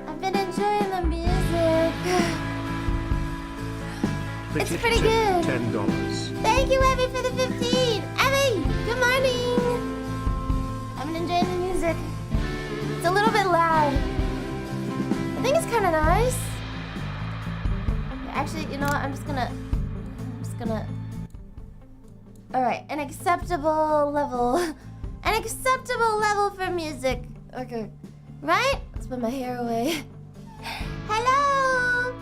I've been enjoying the music. It's pretty good. $10. Thank you, Abby, for the 15. Abby, good morning. I've been enjoying the music. It's a little bit loud. I think it's kind of nice. Actually, you know what? I'm just gonna. All right, an acceptable level. An acceptable level for music. Okay, right? Let's put my hair away. Hello.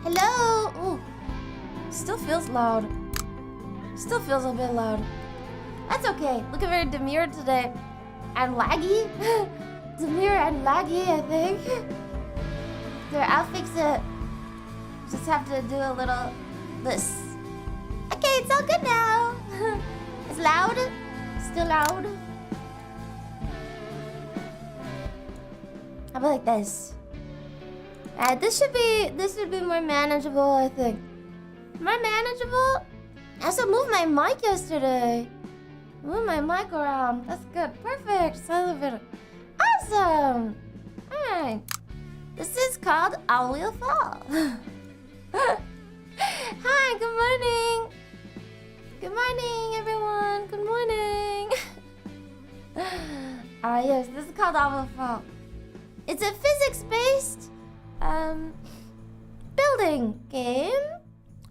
Hello. Ooh. Still feels loud. Still feels a bit loud. That's okay. Looking very demure today. And laggy. Demure and laggy, I think. There, I'll fix it. Just have to do a little this. Okay, it's all good now. It's loud. Still loud. How about like this? This should be more manageable, I think. More manageable? I also moved my mic yesterday. Moved my mic around. That's good. Perfect. Sounds better. Awesome. Alright. This is called I Will Fall. Hi, good morning. Good morning, everyone. Good morning. Yes, this is called I Will Fall. It's a physics-based building game,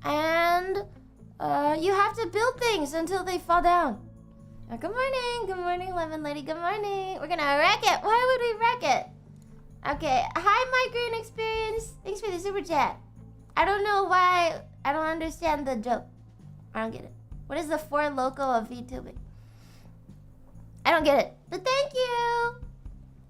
and you have to build things until they fall down. Good morning, Lemon Lady. Good morning. We're gonna wreck it. Why would we wreck it? Okay. Hi, My Green Experience. Thanks for the super chat. I don't know why. I don't understand the joke. I don't get it. What is the for local of VTubing? I don't get it. But thank you.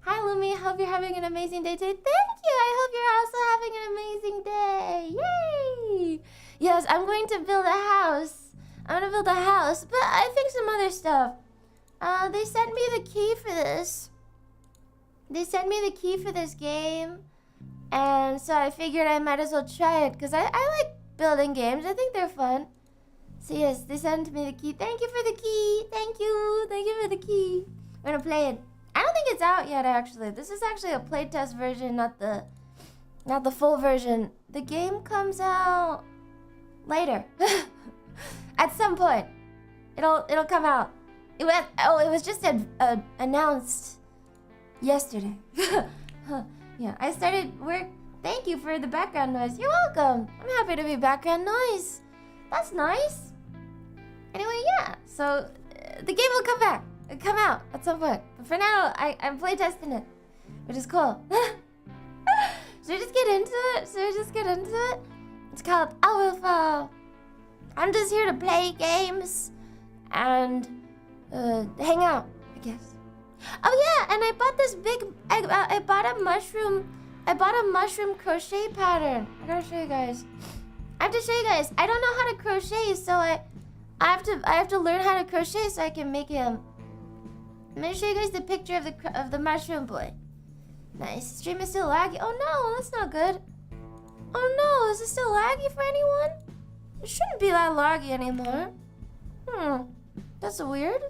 Hi, Lumi. Hope you're having an amazing day today. Thank you. I hope you're also having an amazing day. Yay! Yes, I'm going to build a house. I'm gonna build a house, but I think some other stuff. They sent me the key for this. They sent me the key for this game. And so I figured I might as well try it, because I like building games. I think they're fun. So yes, they sent me the key. Thank you for the key. Thank you. Thank you for the key. We're gonna play it. I don't think it's out yet, actually. This is actually a playtest version, not the full version. The game comes out later. At some point. It'll come out. It was just announced yesterday. Yeah, I started work. Thank you for the background noise. You're welcome. I'm happy to be background noise. That's nice. Anyway, yeah. So the game will come back. It'll come out at some point. But for now, I'm playtesting it, which is cool. Should we just get into it? It's called I Will Fall. I'm just here to play games and hang out, I guess. Oh yeah, and I bought this big. I bought a mushroom crochet pattern. I gotta show you guys. I have to show you guys. I don't know how to crochet, so I have to learn how to crochet so I can make him. I'm gonna show you guys the picture of the mushroom boy. Nice. Stream is still laggy. Oh no, that's not good. Oh no, is it still laggy for anyone? It shouldn't be that laggy anymore. That's weird.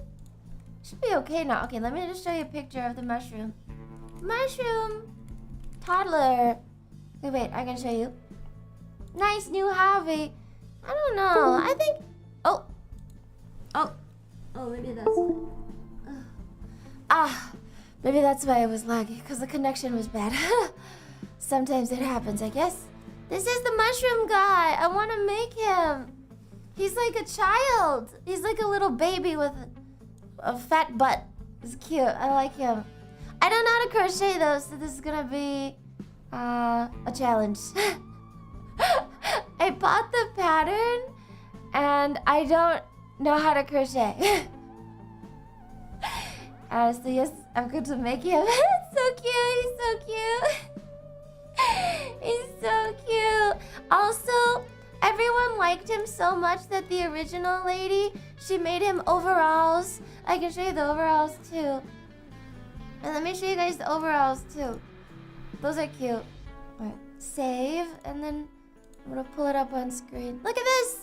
Should be okay now. Okay, let me just show you a picture of the mushroom. Mushroom! Toddler. Wait, I can show you. Nice new hobby. I don't know. I think... Oh, maybe that's... maybe that's why it was laggy, because the connection was bad. Sometimes it happens, I guess. This is the mushroom guy. I want to make him. He's like a child. He's like a little baby with a fat butt. It's cute. I like him. I don't know how to crochet though, so this is gonna be a challenge. I bought the pattern and I don't know how to crochet. So yes, I'm going to make him. So cute. He's so cute. He's so cute. Also, everyone liked him so much that the original lady, she made him overalls. I can show you the overalls too. And let me show you guys the overalls too. Those are cute. Alright, save, and then I'm gonna pull it up on screen. Look at this!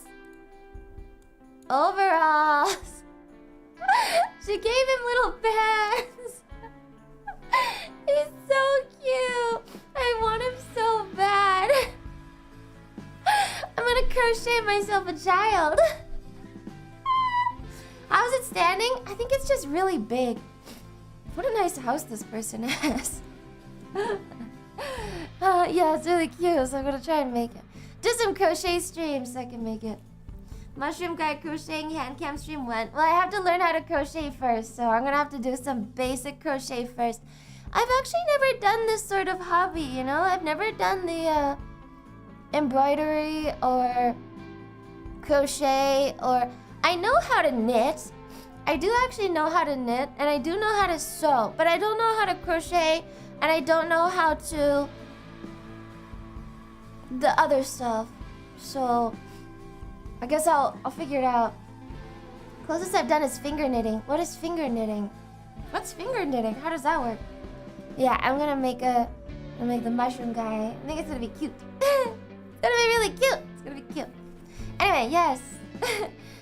Overalls! She gave him little pants! He's so cute! I want him so bad! I'm gonna crochet myself a child! How's it standing? I think it's just really big. What a nice house this person has. Yeah, it's really cute, so I'm gonna try and make it. Do some crochet streams so I can make it. Mushroom guy crocheting hand cam stream went. Well, I have to learn how to crochet first, so I'm gonna have to do some basic crochet first. I've actually never done this sort of hobby, you know? I've never done the embroidery or crochet, or I know how to knit. I do actually know how to knit, and I do know how to sew, but I don't know how to crochet, and I don't know how to the other stuff. So I guess I'll figure it out. Closest I've done is finger knitting. What is finger knitting? What's finger knitting? How does that work? Yeah, I'm gonna make the mushroom guy. I think it's gonna be cute. It's gonna be really cute. It's gonna be cute. Anyway, yes.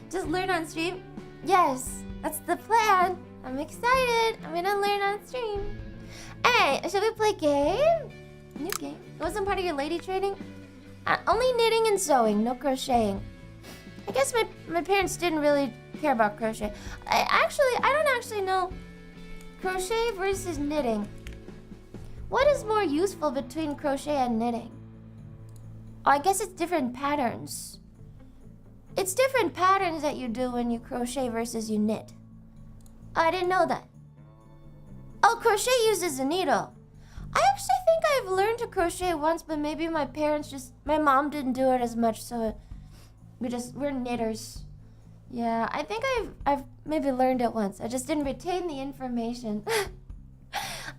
Just learn on stream. Yes, that's the plan. I'm excited. I'm gonna learn on stream. Anyway, shall we play game? New game. It wasn't part of your lady training? Only knitting and sewing, no crocheting. I guess my parents didn't really care about crochet. I don't actually know crochet versus knitting. What is more useful between crochet and knitting? Oh, I guess it's different patterns. It's different patterns that you do when you crochet versus you knit. I didn't know that. Oh, crochet uses a needle. I actually think I've learned to crochet once, but maybe my mom didn't do it as much, so we're knitters. Yeah, I think I've maybe learned it once. I just didn't retain the information.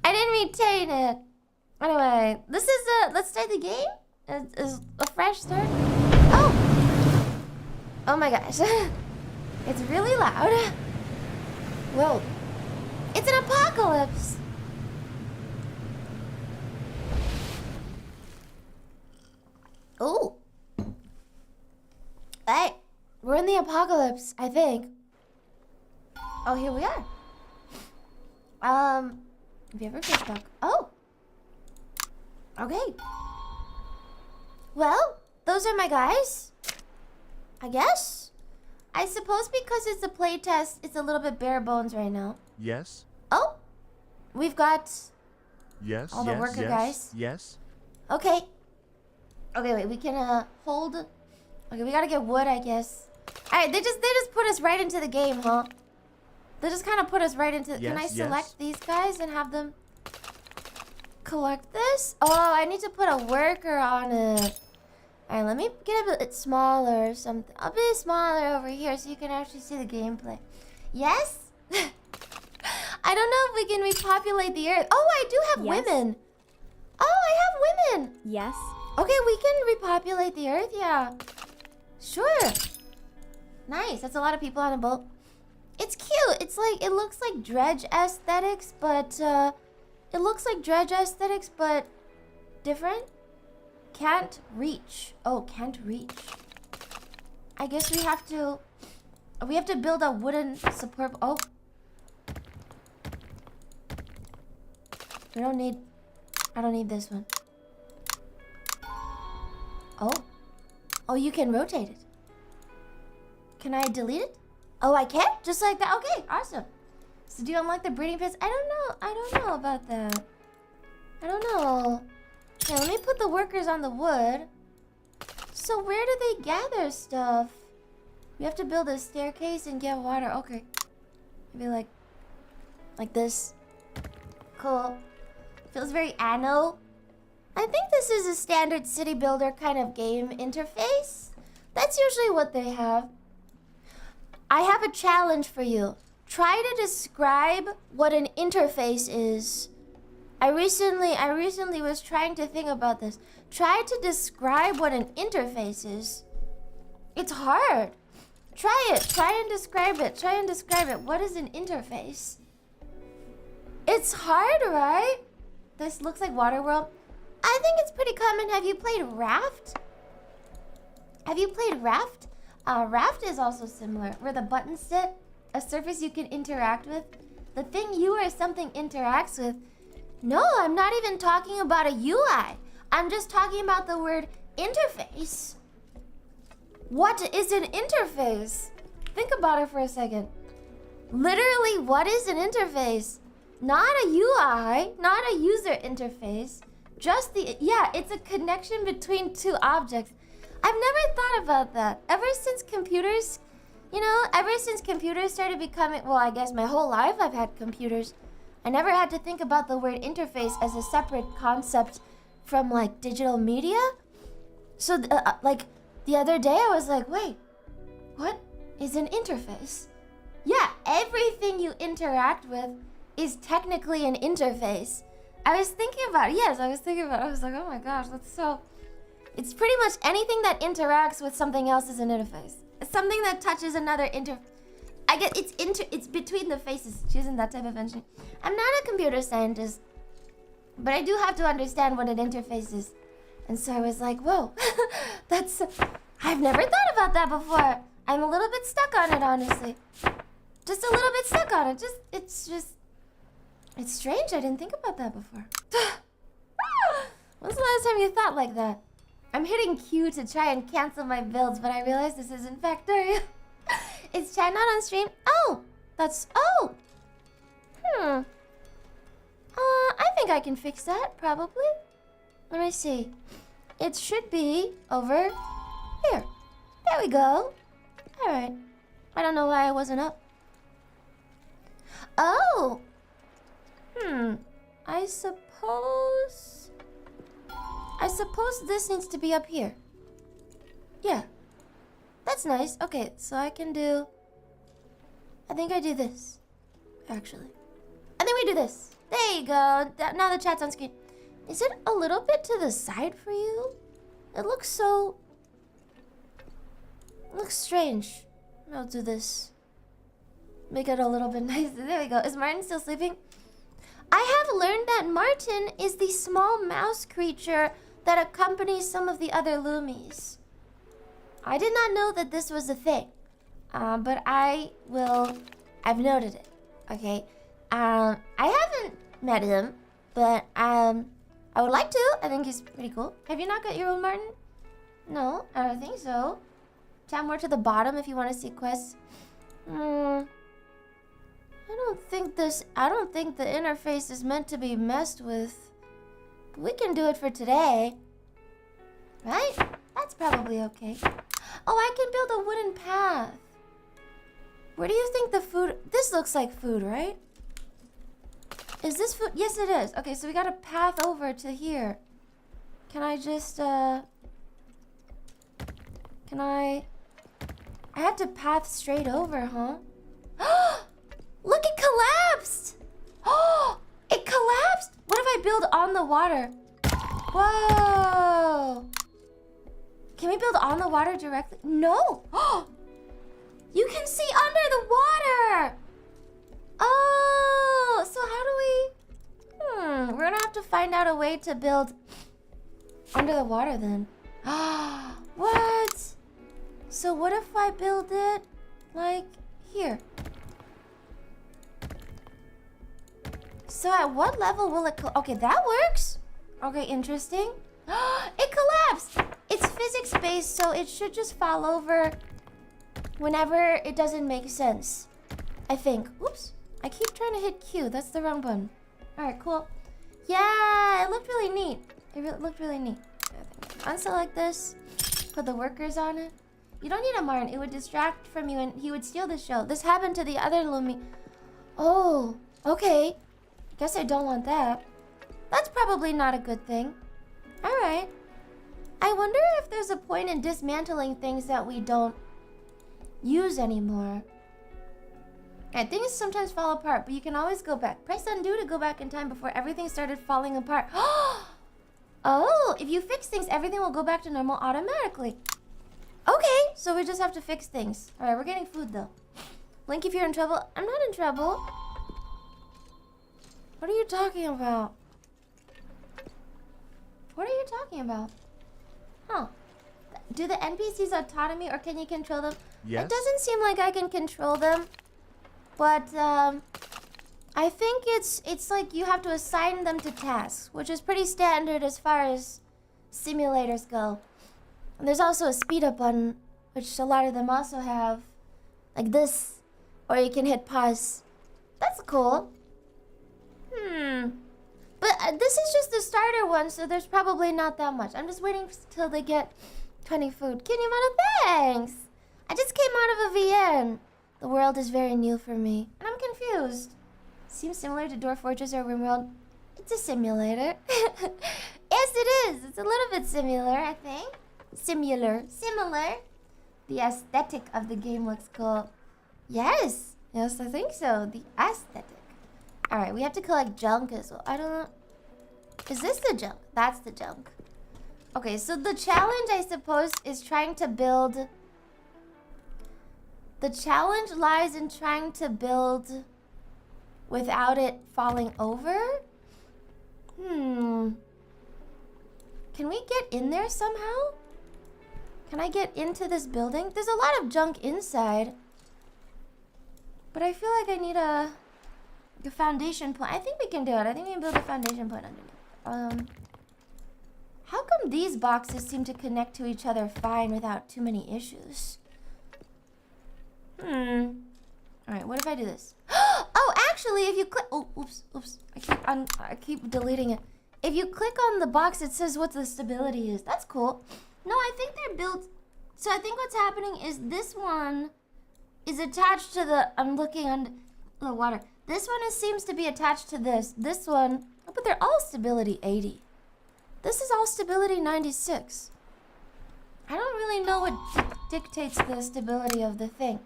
I didn't retain it. Anyway, let's start the game. It's a fresh start. Oh my gosh. It's really loud. Whoa. It's an apocalypse. Oh. Hey, we're in the apocalypse, I think. Oh, here we are. Have you ever fished duck? Oh. Okay. Well, those are my guys. I guess. I suppose because it's a play test, it's a little bit bare bones right now. Yes. Oh. We've got yes, all the worker guys. Yes. Okay. Okay, wait, we can hold. Okay, we gotta get wood, I guess. Alright, they just put us right into the game, huh? They just kind of put us right into... Yes, can I select these guys and have them collect this? Oh, I need to put a worker on it. Alright, let me get a bit smaller or something. I'll be smaller over here so you can actually see the gameplay. Yes? I don't know if we can repopulate the earth. Oh, I do have women. Oh, I have women. Yes. Okay, we can repopulate the earth, yeah. Sure. Nice, that's a lot of people on a boat. It's cute. It's like, it looks like dredge aesthetics, but different. Can't reach. Oh, can't reach. I guess we have to build a wooden support. Oh. I don't need this one. Oh. Oh, you can rotate it. Can I delete it? Oh, I can? Just like that? Okay, awesome. So do you unlock the breeding pits? I don't know about that. I don't know. Okay, let me put the workers on the wood. So where do they gather stuff? We have to build a staircase and get water. Okay. Maybe like this. Cool. Feels very anno. I think this is a standard city builder kind of game interface. That's usually what they have. I have a challenge for you. Try to describe what an interface is. I recently was trying to think about this. Try to describe what an interface is. It's hard. Try it. Try and describe it. Try and describe it. What is an interface? It's hard, right? This looks like Waterworld. I think it's pretty common. Have you played Raft? Have you played Raft? Raft is also similar, where the buttons sit, a surface you can interact with. The thing you or something interacts with. No, I'm not even talking about a UI. I'm just talking about the word interface. What is an interface? Think about it for a second. Literally, what is an interface? Not a UI, not a user interface. Just it's a connection between two objects. I've never thought about that. Ever since computers started becoming, well, I guess my whole life I've had computers. I never had to think about the word interface as a separate concept from like digital media. So the other day I was like, wait, what is an interface? Yeah, everything you interact with is technically an interface. I was thinking about it. Yes, I was thinking about it. I was like, oh my gosh, that's so... It's pretty much anything that interacts with something else is an interface. It's something that touches another I get it's between the faces, choosing that type of engineering. I'm not a computer scientist, but I do have to understand what an interface is. And so I was like, whoa, that's... I've never thought about that before. I'm a little bit stuck on it, honestly. Just a little bit stuck on it. It's strange. I didn't think about that before. When's the last time you thought like that? I'm hitting Q to try and cancel my builds, but I realize this isn't Factorio. Is chat not on stream? Oh! I think I can fix that, probably. Let me see. It should be over here. There we go. Alright. I don't know why I wasn't up. Oh! I suppose this needs to be up here. Yeah. That's nice. Okay, so I think I do this. Actually. I think we do this. There you go. Now the chat's on screen. Is it a little bit to the side for you? It looks strange. I'll do this. Make it a little bit nicer. There we go. Is Martin still sleeping? I have learned that Martin is the small mouse creature that accompanies some of the other Lumies. I did not know that this was a thing, but I've noted it, okay? I haven't met him, but I would like to. I think he's pretty cool. Have you not got your own Martin? No, I don't think so. Chat more to the bottom if you want to see quests. I don't think the interface is meant to be messed with. But we can do it for today. Right? That's probably okay. Oh, I can build a wooden path. Where do you think the food... This looks like food, right? Is this food? Yes, it is. Okay, so we got a path over to here. Can I just, I have to path straight over, huh? Look, it collapsed! Oh, it collapsed! What if I build on the water? Whoa! Can we build on the water directly? No! You can see under the water! Oh, so how do we... we're gonna have to find out a way to build under the water then. What? So what if I build it like here? So at what level will it... Okay, that works. Okay, interesting. It collapsed! It's physics-based, so it should just fall over whenever it doesn't make sense. I think. Oops. I keep trying to hit Q. That's the wrong button. Alright, cool. Yeah, it looked really neat. It looked really neat. Unselect this. Put the workers on it. You don't need a Martin. It would distract from you and he would steal the show. This happened to the other Lumi. Oh, okay. Guess I don't want that. That's probably not a good thing. Alright. I wonder if there's a point in dismantling things that we don't use anymore. Okay, things sometimes fall apart, but you can always go back. Press undo to go back in time before everything started falling apart. Oh, if you fix things, everything will go back to normal automatically. Okay, so we just have to fix things. All right, we're getting food though. Link, if you're in trouble. I'm not in trouble. What are you talking about? What are you talking about? Huh. Do the NPCs autonomy or can you control them? Yes. It doesn't seem like I can control them. But I think it's like you have to assign them to tasks, which is pretty standard as far as simulators go. And there's also a speed up button, which a lot of them also have, like this, or you can hit pause. That's cool. But this is just the starter one, so there's probably not that much. I'm just waiting till they get 20 food. Kinimata, thanks! I just came out of a VN. The world is very new for me, and I'm confused. Seems similar to Dwarf Fortress or RimWorld. It's a simulator. Yes, it is. It's a little bit similar, I think. Similar. The aesthetic of the game looks cool. Yes, I think so. The aesthetic. Alright, we have to collect junk as well. I don't know. Is this the junk? That's the junk. Okay, so the challenge, I suppose, is trying to build... The challenge lies in trying to build without it falling over? Can we get in there somehow? Can I get into this building? There's a lot of junk inside. But I feel like I need a foundation point. I think we can do it. I think we can build a foundation point underneath. How come these boxes seem to connect to each other fine without too many issues? Alright, what if I do this? Oh, actually, if you click... Oh, oops. I keep deleting it. If you click on the box, it says what the stability is. That's cool. No, I think they're built... So I think what's happening is this one is attached to the... I'm looking under the water. This one seems to be attached to this. This one... Oh, but they're all stability 80. This is all stability 96. I don't really know what dictates the stability of the thing.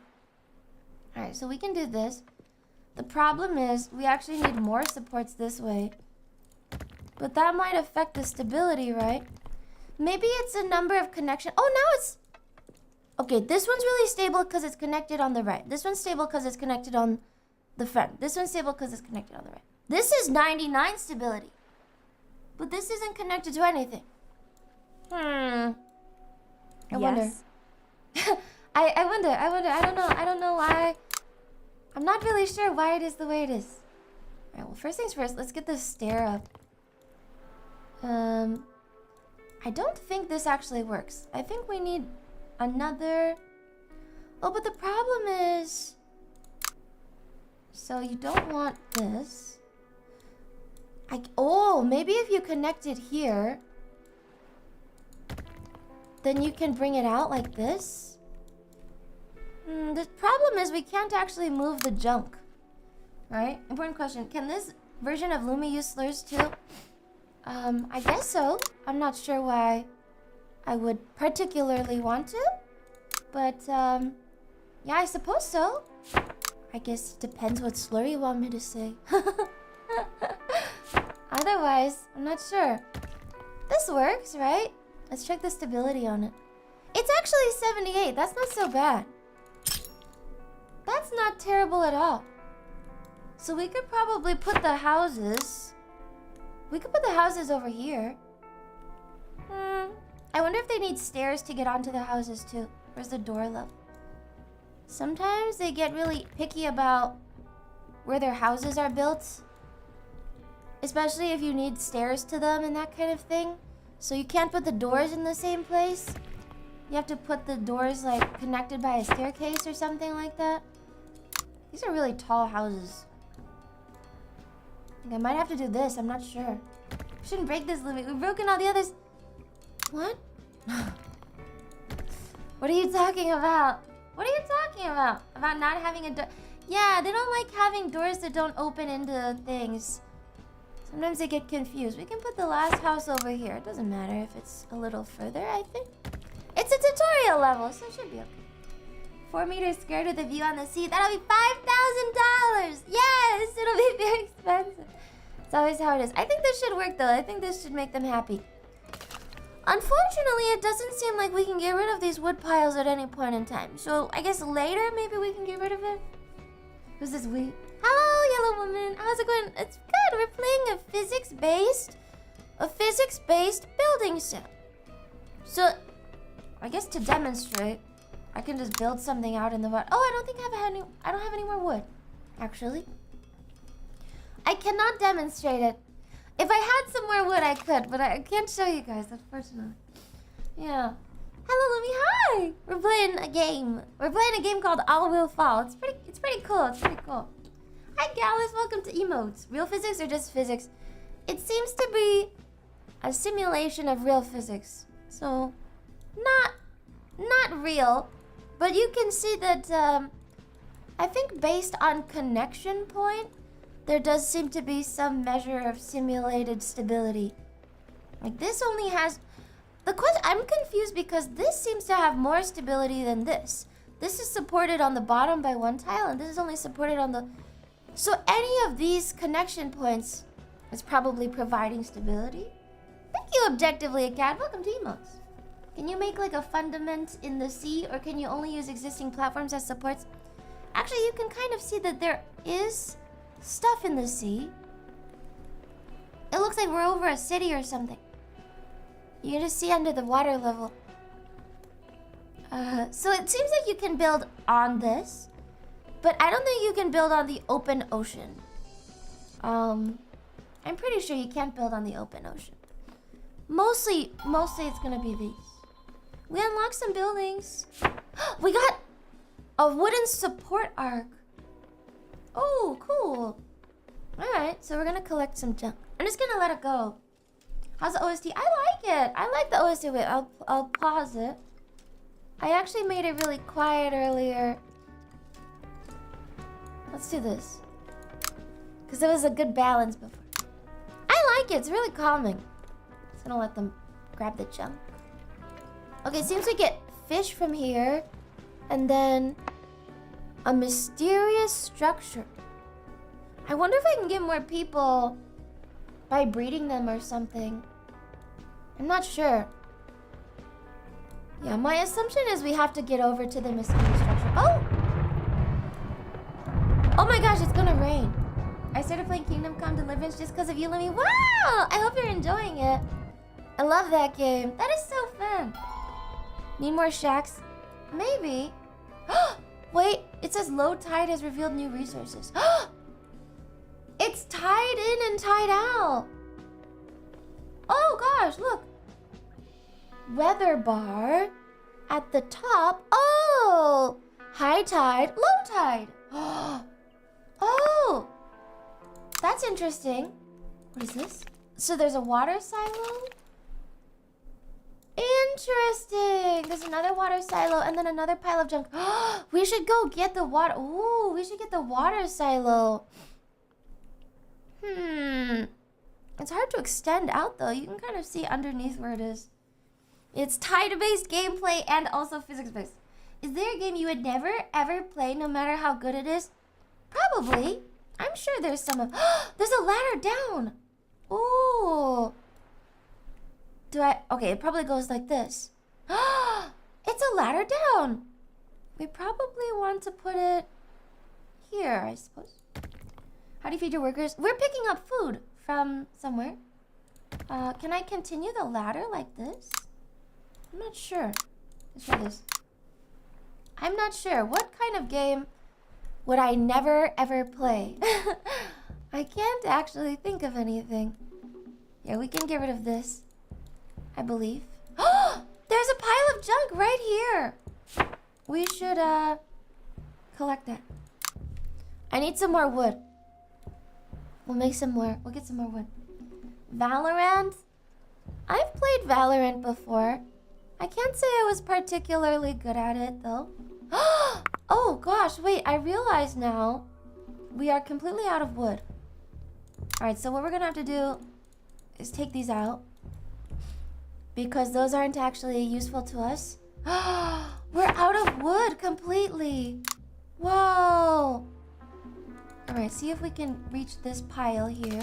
Alright, so we can do this. The problem is we actually need more supports this way. But that might affect the stability, right? Maybe it's a number of connection. Oh, now it's... Okay, this one's really stable because it's connected on the right. This one's stable because it's connected on the front. This one's stable because it's connected on the right. This is 99 stability. But this isn't connected to anything. I wonder. I wonder. I don't know why. I'm not really sure why it is the way it is. Alright, well, first things first, let's get this stair up. I don't think this actually works. I think we need another... Oh, but the problem is... So you don't want this. Oh, maybe if you connect it here, then you can bring it out like this. The problem is we can't actually move the junk. Right? Important question. Can this version of Lumi use slurs too? I guess so. I'm not sure why I would particularly want to. But, yeah, I suppose so. I guess it depends what slur you want me to say. Otherwise, I'm not sure. This works, right? Let's check the stability on it. It's actually 78. That's not so bad. That's not terrible at all. So we could probably put the houses... We could put the houses over here. I wonder if they need stairs to get onto the houses too. Where's the door level? Sometimes they get really picky about where their houses are built. Especially if you need stairs to them and that kind of thing. So you can't put the doors in the same place. You have to put the doors like connected by a staircase or something like that. These are really tall houses. I think I might have to do this, I'm not sure. We shouldn't break this limit. We've broken all the others. What? What are you talking about? What are you talking about? About not having a door? Yeah, they don't like having doors that don't open into things. Sometimes they get confused. We can put the last house over here. It doesn't matter if it's a little further, I think. It's a tutorial level, so it should be okay. 4 meters squared with a view on the sea. That'll be $5,000. Yes, it'll be very expensive. It's always how it is. I think this should work though. I think this should make them happy. Unfortunately, it doesn't seem like we can get rid of these wood piles at any point in time. So I guess later, maybe we can get rid of it. Who's this we? Hello, yellow woman. How's it going? It's good. We're playing a physics-based building sim. So, I guess to demonstrate, I can just build something out in the wood. Oh, I don't think I don't have any more wood, actually. I cannot demonstrate it. If I had some more wood, I could, but I can't show you guys, unfortunately. Yeah. Hello, Lumi. Hi. We're playing a game. We're playing a game called All Will Fall. It's pretty cool. It's pretty cool. Hi, Gallus. Welcome to emotes. Real physics or just physics? It seems to be a simulation of real physics. So, not real, but you can see that. I think based on connection point, there does seem to be some measure of simulated stability. Like this only has the question. I'm confused because this seems to have more stability than this. This is supported on the bottom by one tile, and this is only supported on the. So any of these connection points is probably providing stability. Thank you, Objectively a Cat. Welcome to emotes. Can you make like a fundament in the sea, or can you only use existing platforms as supports? Actually, you can kind of see that there is stuff in the sea. It looks like we're over a city or something. You can just see under the water level. So it seems like you can build on this, but I don't think you can build on the open ocean. I'm pretty sure you can't build on the open ocean. Mostly it's gonna be these. We unlocked some buildings. We got a wooden support arc. Oh, cool. Alright, so we're gonna collect some junk. I'm just gonna let it go. How's the OST? I like it. I like the OST. Wait, I'll pause it. I actually made it really quiet earlier. Let's do this. Because there was a good balance before. I like it. It's really calming. Just gonna let them grab the junk. Okay, seems we get fish from here. And then a mysterious structure. I wonder if I can get more people by breeding them or something. I'm not sure. Yeah, my assumption is we have to get over to the mysterious structure. Oh! Oh my gosh, it's gonna rain. I started playing Kingdom Come Deliverance just because of you, Lumi. Wow! I hope you're enjoying it. I love that game. That is so fun. Need more shacks? Maybe. Wait, it says low tide has revealed new resources. It's tied in and tied out. Oh gosh, look. Weather bar at the top. Oh, high tide, low tide. Oh, that's interesting. What is this? So there's a water silo. Interesting. There's another water silo and then another pile of junk. We should go get the water. Ooh, we should get the water silo. It's hard to extend out though. You can kind of see underneath where it is. It's tide-based gameplay and also physics-based. Is there a game you would never ever play no matter how good it is? Probably. I'm sure there's some of. There's a ladder down. Ooh. Okay, it probably goes like this. It's a ladder down. We probably want to put it here, I suppose. How do you feed your workers? We're picking up food from somewhere. Can I continue the ladder like this? I'm not sure. Let's try this. I'm not sure. What kind of game would I never ever play? I can't actually think of anything. Yeah, we can get rid of this, I believe. There's a pile of junk right here. We should collect that. I need some more wood. We'll make some more. We'll get some more wood. Valorant? I've played Valorant before. I can't say I was particularly good at it though. Oh gosh, wait, I realize now we are completely out of wood. Alright, so what we're gonna have to do is take these out because those aren't actually useful to us. We're out of wood completely. Whoa. Alright, see if we can reach this pile here.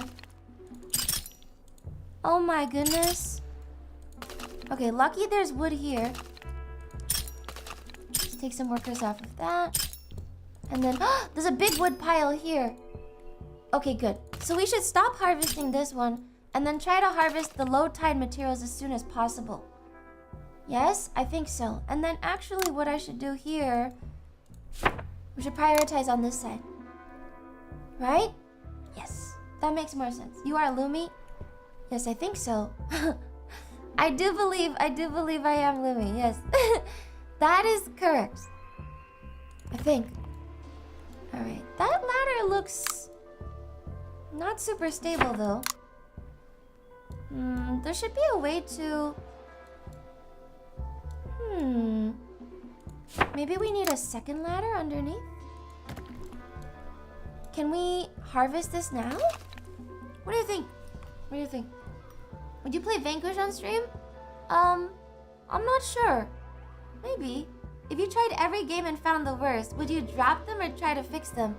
Oh my goodness. Okay, lucky there's wood here. Let's take some workers off of that. And then, there's a big wood pile here. Okay, good. So we should stop harvesting this one and then try to harvest the low tide materials as soon as possible. Yes, I think so. And then actually what I should do here, we should prioritize on this side. Right? Yes, that makes more sense. You are Lumi? Yes, I think so. I do believe I am Lumi, yes. That is correct. I think. Alright, that ladder looks not super stable though. There should be a way to... Maybe we need a second ladder underneath? Can we harvest this now? What do you think? What do you think? Would you play Vanquish on stream? I'm not sure. Maybe. If you tried every game and found the worst, would you drop them or try to fix them?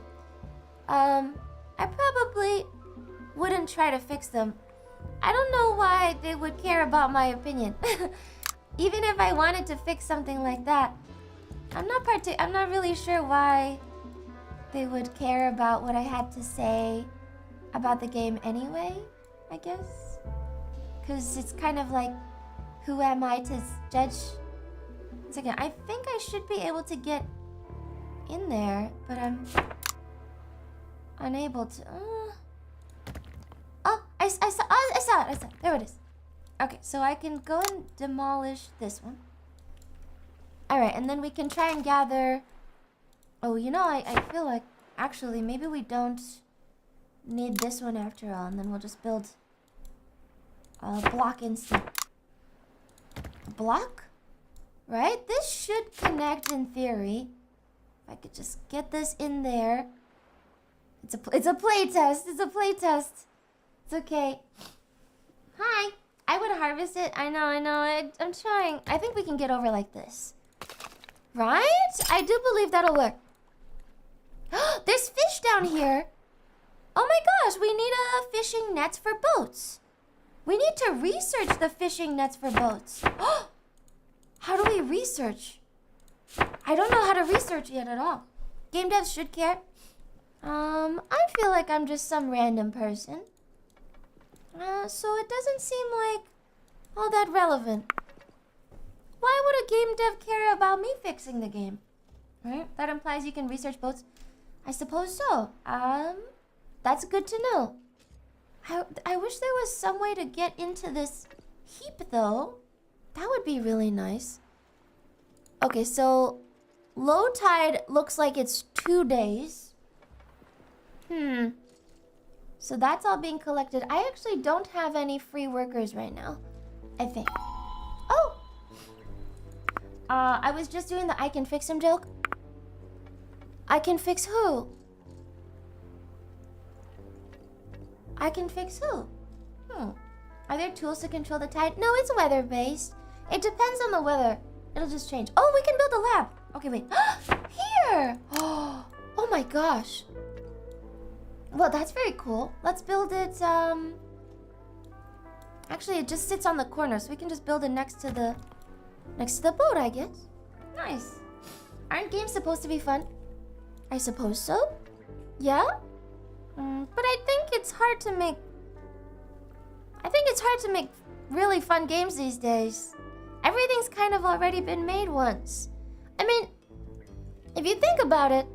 I probably wouldn't try to fix them. I don't know why they would care about my opinion. Even if I wanted to fix something like that, I'm not really sure why they would care about what I had to say about the game anyway, I guess. Because it's kind of like, who am I to judge? One second, I think I should be able to get in there, but I'm unable to. Oh, I saw it. There it is. Okay, so I can go and demolish this one. Alright, and then we can try and gather... Oh, you know, I feel like... Actually, maybe we don't need this one after all, and then we'll just build a block instead. A block? Right? This should connect in theory. If I could just get this in there. It's a playtest. It's a playtest. It's okay. Hi. I would harvest it. I know. I'm trying. I think we can get over like this. Right? I do believe that'll work. There's fish down here. Oh my gosh, we need fishing nets for boats. We need to research the fishing nets for boats. How do we research? I don't know how to research yet at all. Game devs should care. I feel like I'm just some random person. So it doesn't seem like all that relevant. Why would a game dev care about me fixing the game? Right? That implies you can research boats. I suppose so. That's good to know. I wish there was some way to get into this heap though. That would be really nice. Okay, so low tide looks like it's 2 days. So that's all being collected. I actually don't have any free workers right now, I think. Oh! I was just doing the I can fix him joke. I can fix who? I can fix who? Are there tools to control the tide? No, it's weather-based. It depends on the weather. It'll just change. Oh, we can build a lab. Okay, wait. Here! Oh my gosh. Well, that's very cool. Let's build it, Actually, it just sits on the corner, so we can just build it next to the boat, I guess. Nice. Aren't games supposed to be fun? I suppose so. Yeah? But I think it's hard to make... really fun games these days. Everything's kind of already been made once. I mean, if you think about it,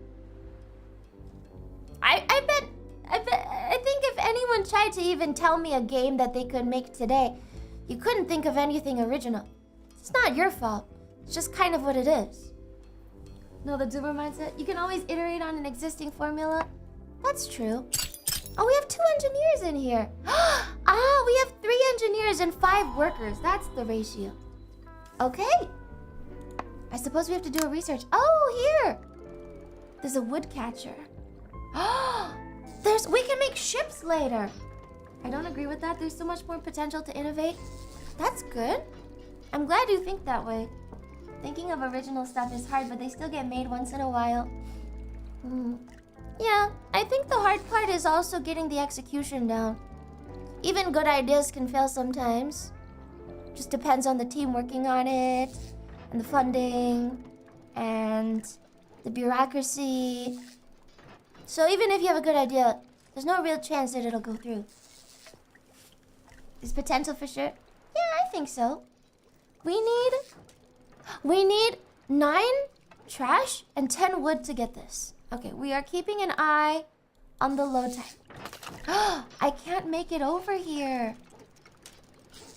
I think if anyone tried to even tell me a game that they could make today, you couldn't think of anything original. It's not your fault. It's just kind of what it is. No, the Duber mindset. You can always iterate on an existing formula. That's true. Oh, we have 2 engineers in here. We have 3 engineers and 5 workers. That's the ratio. Okay. I suppose we have to do a research. Oh, here. There's a woodcatcher. We can make ships later. I don't agree with that. There's so much more potential to innovate. That's good. I'm glad you think that way. Thinking of original stuff is hard, but they still get made once in a while. Yeah, I think the hard part is also getting the execution down. Even good ideas can fail sometimes. Just depends on the team working on it, and the funding, and the bureaucracy. So even if you have a good idea, there's no real chance that it'll go through. Is potential for sure? Yeah, I think so. We need 9 trash and 10 wood to get this. Okay, we are keeping an eye on the load time. I can't make it over here.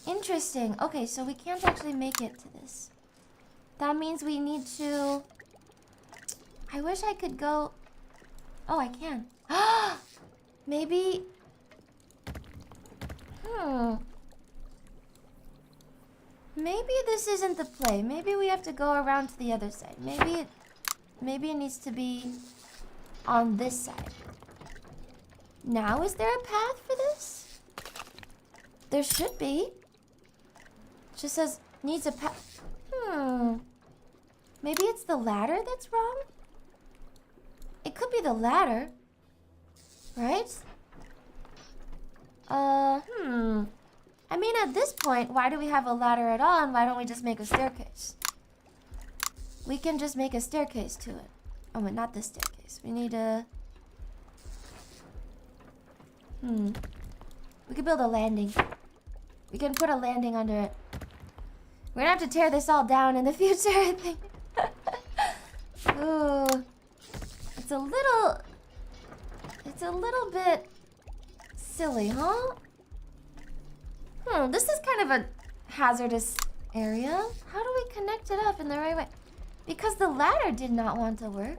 Interesting. Okay, so we can't actually make it to this. That means we need to... I wish I could go... Oh, I can. Maybe... Maybe this isn't the play. Maybe we have to go around to the other side. Maybe it needs to be on this side. Now, is there a path for this? There should be. It just says needs a path. Maybe it's the ladder that's wrong? It could be the ladder. Right? I mean, at this point, why do we have a ladder at all, and why don't we just make a staircase? We can just make a staircase to it. Oh, but not this staircase. We need a... We could build a landing. We can put a landing under it. We're gonna have to tear this all down in the future, I think. Ooh. It's a little bit silly, huh? This is kind of a hazardous area. How do we connect it up in the right way? Because the ladder did not want to work.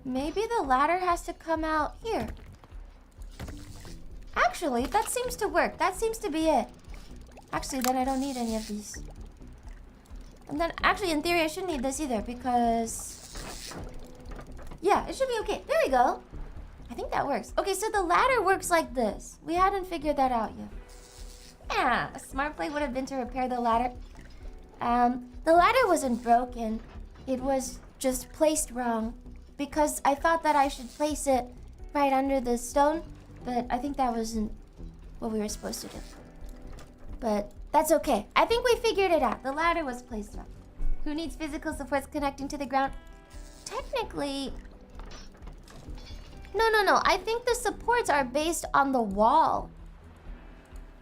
Maybe the ladder has to come out here. Actually, that seems to work. That seems to be it. Actually, then I don't need any of these. And then, actually, in theory, I shouldn't need this either because... Yeah, it should be okay. There we go. I think that works. Okay, so the ladder works like this. We hadn't figured that out yet. Yeah, a smart play would have been to repair the ladder. The ladder wasn't broken. It was just placed wrong because I thought that I should place it right under the stone, but I think that wasn't what we were supposed to do. But that's okay. I think we figured it out. The ladder was placed wrong. Who needs physical supports connecting to the ground? Technically... No. I think the supports are based on the wall.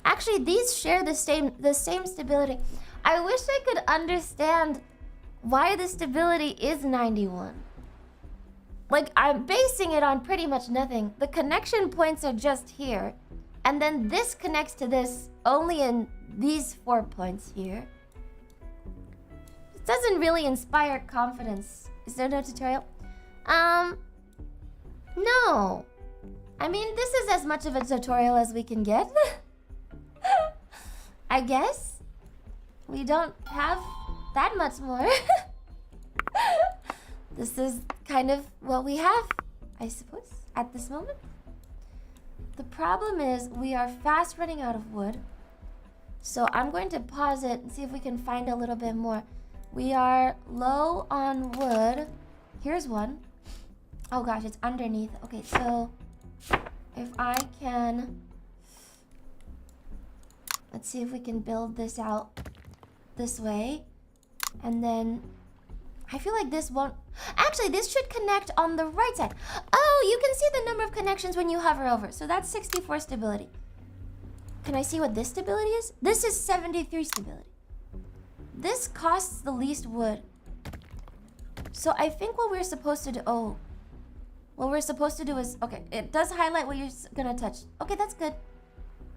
Actually, these share the same stability. I wish I could understand why the stability is 91. Like, I'm basing it on pretty much nothing. The connection points are just here. And then this connects to this only in these 4 points here. It doesn't really inspire confidence. Is there no tutorial? No. I mean, this is as much of a tutorial as we can get. I guess. We don't have that much more. This is kind of what we have, I suppose, at this moment. The problem is we are fast running out of wood. So I'm going to pause it and see if we can find a little bit more. We are low on wood. Here's one. Oh gosh, it's underneath. Okay, so if I can... Let's see if we can build this out this way. And then... I feel like this won't... Actually, this should connect on the right side. Oh, you can see the number of connections when you hover over. So that's 64 stability. Can I see what this stability is? This is 73 stability. This costs the least wood. So I think what we're supposed to do... Oh. What we're supposed to do is... Okay, it does highlight what you're gonna touch. Okay, that's good.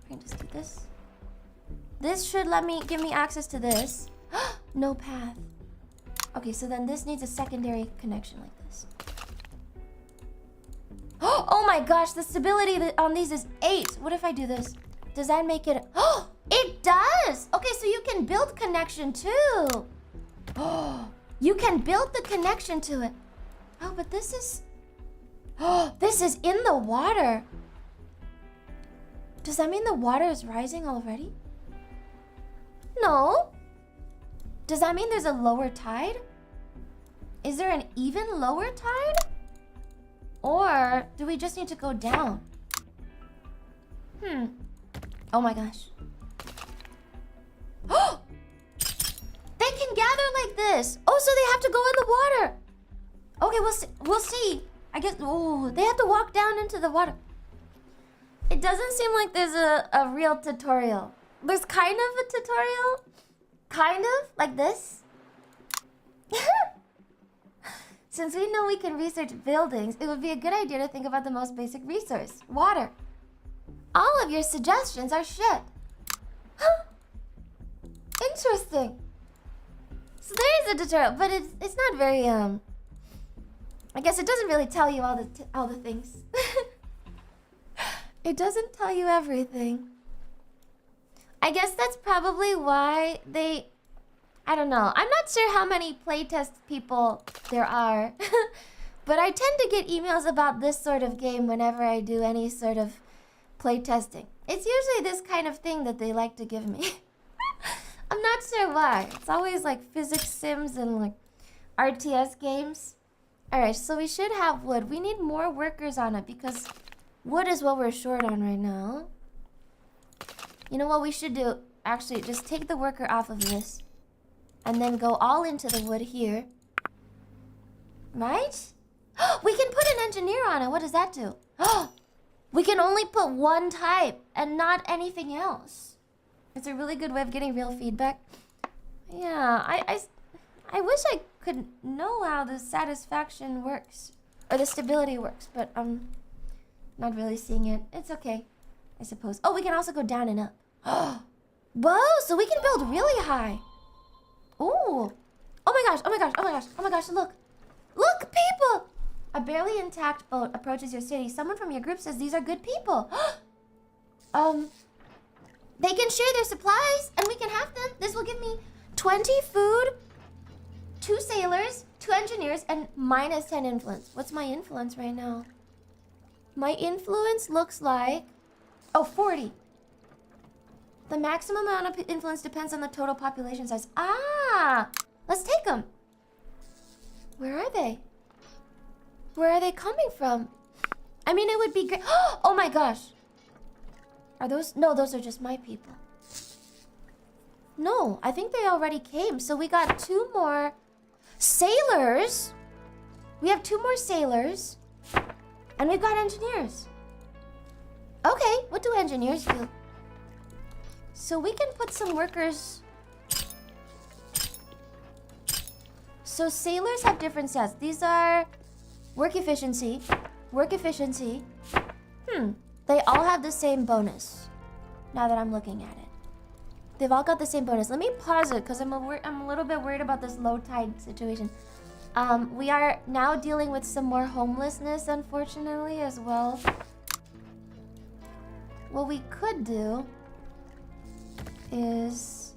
I can just do this. This should give me access to this. No path. Okay, so then this needs a secondary connection like this. Oh my gosh, the stability on these is 8. What if I do this? Does that make it... Oh, it does! Okay, so you can build connection too. Oh, you can build the connection to it. Oh, but this is... Oh, this is in the water. Does that mean the water is rising already? No. Does that mean there's a lower tide? Is there an even lower tide? Or do we just need to go down? Oh my gosh. Oh! They can gather like this. Oh, so they have to go in the water. Okay, we'll see. I guess, oh, they have to walk down into the water. It doesn't seem like there's a real tutorial. There's kind of a tutorial. Kind of, like this. Since we know we can research buildings, it would be a good idea to think about the most basic resource, water. All of your suggestions are shit. Interesting. So there is a tutorial, but it's not very I guess it doesn't really tell you all the things. It doesn't tell you everything. I guess that's probably why they, I don't know. I'm not sure how many playtest people there are. But I tend to get emails about this sort of game whenever I do any sort of playtesting. It's usually this kind of thing that they like to give me. I'm not sure why. It's always like physics sims and like RTS games. Alright, so we should have wood. We need more workers on it because wood is what we're short on right now. You know what we should do? Actually, just take the worker off of this. And then go all into the wood here. Right? We can put an engineer on it. What does that do? We can only put one type and not anything else. It's a really good way of getting real feedback. Yeah, I wish I could know how the satisfaction works. Or the stability works, but I'm not really seeing it. It's okay, I suppose. Oh, we can also go down and up. Whoa, so we can build really high. Ooh. Oh my gosh, oh my gosh, oh my gosh, oh my gosh, look. Look, people! A barely intact boat approaches your city. Someone from your group says these are good people. They can share their supplies and we can have them. This will give me 20 food, 2 sailors, 2 engineers, and minus 10 influence. What's my influence right now? My influence looks like, 40. The maximum amount of influence depends on the total population size. Ah, let's take them. Where are they? Where are they coming from? I mean, it would be great. Oh my gosh. Are those? No, those are just my people. No, I think they already came. So we got 2 more sailors. We have 2 more sailors. And we've got engineers. Okay, what do engineers do? So we can put some workers. So sailors have different stats. These are work efficiency. Work efficiency. They all have the same bonus. Now that I'm looking at it. They've all got the same bonus. Let me pause it because I'm a little bit worried about this low tide situation. We are now dealing with some more homelessness, unfortunately, as well. What we could do is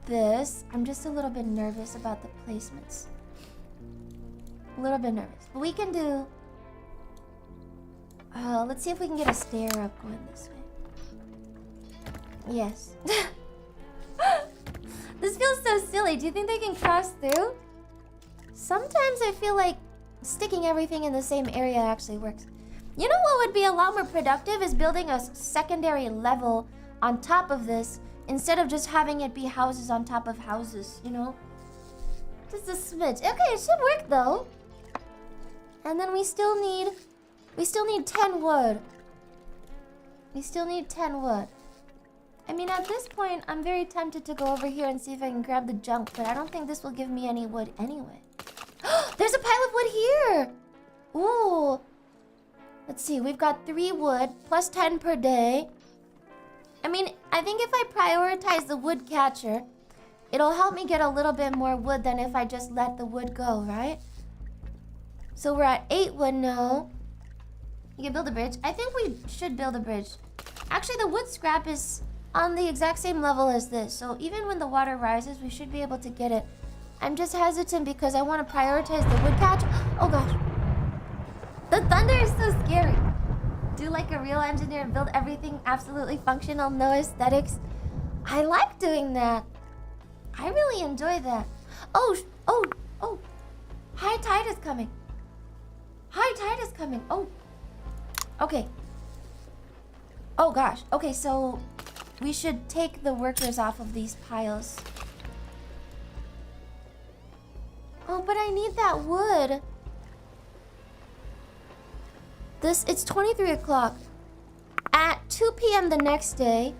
this. I'm just a little bit nervous about the placements. A little bit nervous. But we can do... let's see if we can get a stair up going this way. Yes. This feels so silly. Do you think they can cross through? Sometimes I feel like sticking everything in the same area actually works. You know what would be a lot more productive is building a secondary level on top of this instead of just having it be houses on top of houses, you know? Just a smidge. Okay, it should work though. And then we still need 10 wood. We still need 10 wood. I mean, at this point, I'm very tempted to go over here and see if I can grab the junk, but I don't think this will give me any wood anyway. There's a pile of wood here! Ooh. Let's see, we've got 3 wood, plus 10 per day. I mean, I think if I prioritize the wood catcher, it'll help me get a little bit more wood than if I just let the wood go, right? So we're at 8 wood now. You can build a bridge. I think we should build a bridge. Actually, the wood scrap is on the exact same level as this. So even when the water rises, we should be able to get it. I'm just hesitant because I want to prioritize the wood catch. Oh gosh. The thunder is so scary. Do like a real engineer and build everything absolutely functional, no aesthetics. I like doing that. I really enjoy that. Oh. High tide is coming. High tide is coming. Oh. Okay. Oh gosh. Okay, so we should take the workers off of these piles. Oh, but I need that wood. It's 23 o'clock. At 2 p.m. the next day.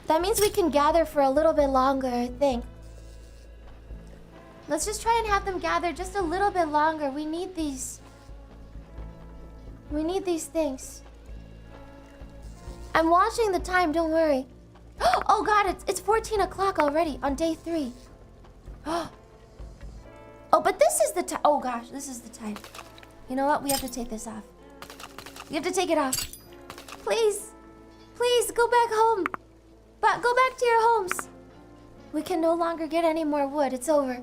That means we can gather for a little bit longer, I think. Let's just try and have them gather just a little bit longer. We need these. We need these things. I'm watching the time, don't worry. Oh god, it's 14 o'clock already on day 3. Oh, but this is the time. Oh gosh, this is the time. You know what? We have to take this off. We have to take it off. Please. Please, go back home. But go back to your homes. We can no longer get any more wood. It's over.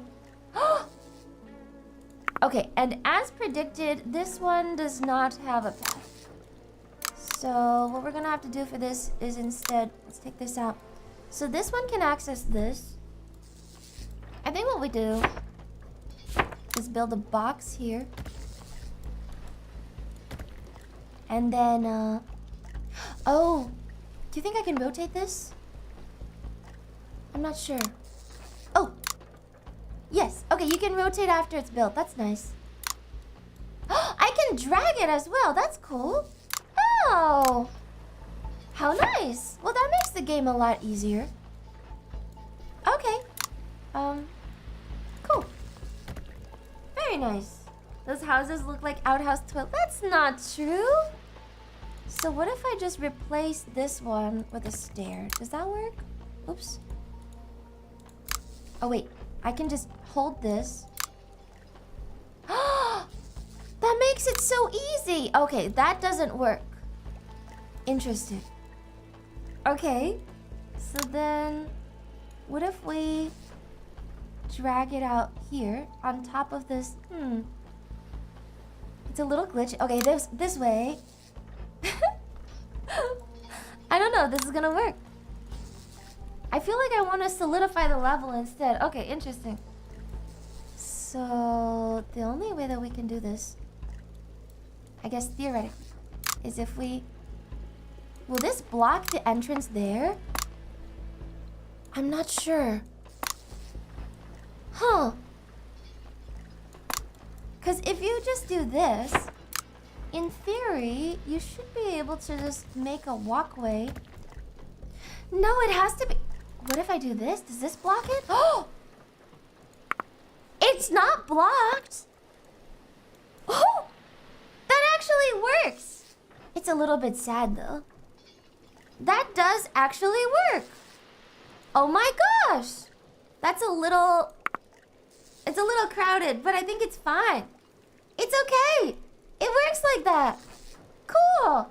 Okay, and as predicted, this one does not have a path. So what we're gonna have to do for this is instead, let's take this out. So this one can access this. I think what we do is build a box here. And then, oh, do you think I can rotate this? I'm not sure. Oh, yes. Okay, you can rotate after it's built. That's nice. I can drag it as well. That's cool. Oh, how nice. Well, that makes the game a lot easier. Okay. Cool. Very nice. Those houses look like outhouse toilet. That's not true. So what if I just replace this one with a stair? Does that work? Oops. Oh wait, I can just hold this. That makes it so easy. Okay, that doesn't work. Interesting. Okay, so then what if we drag it out here on top of this? It's a little glitch. Okay, this way. I don't know if this is gonna work. I feel like I want to solidify the level instead. Okay, interesting. So the only way that we can do this, I guess theoretically, is if we... Will this block the entrance there? I'm not sure. Huh. Because if you just do this, in theory, you should be able to just make a walkway. No, it has to be... What if I do this? Does this block it? Oh! It's not blocked! Oh! That actually works! It's a little bit sad, though. That does actually work! Oh my gosh! That's a little... It's a little crowded, but I think it's fine. It's okay! It works like that! Cool!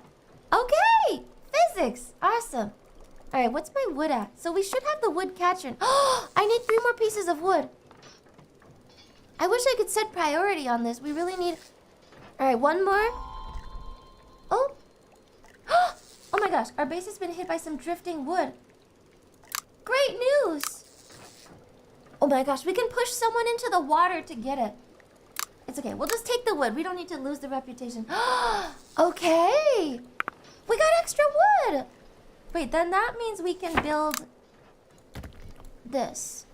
Okay! Physics! Awesome. Alright, what's my wood at? So we should have the wood catcher. Oh! I need 3 more pieces of wood. I wish I could set priority on this. We really need... Alright, 1 more. Oh! Oh my gosh, our base has been hit by some drifting wood. Great news! Oh my gosh, we can push someone into the water to get it. It's okay, we'll just take the wood. We don't need to lose the reputation. Okay! We got extra wood! Wait, then that means we can build this.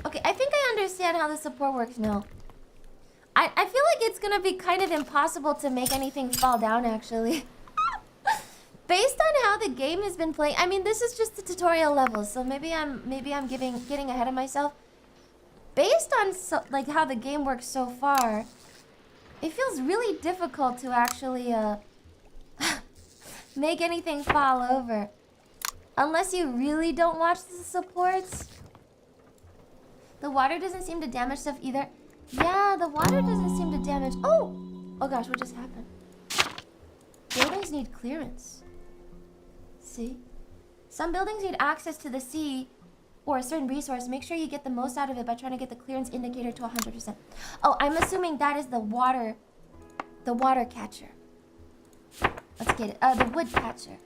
Okay, I think I understand how the support works now. I feel like it's gonna be kind of impossible to make anything fall down, actually. Based on how the game has been playing, I mean, this is just the tutorial level, so maybe I'm getting ahead of myself. Based on like how the game works so far, it feels really difficult to actually make anything fall over, unless you really don't watch the supports. The water doesn't seem to damage stuff either. Yeah, the water doesn't seem to damage. Oh gosh, what just happened? Buildings need clearance. See? Some buildings need access to the sea or a certain resource. Make sure you get the most out of it by trying to get the clearance indicator to 100%. Oh, I'm assuming that is the water catcher. Let's get it. The wood catcher.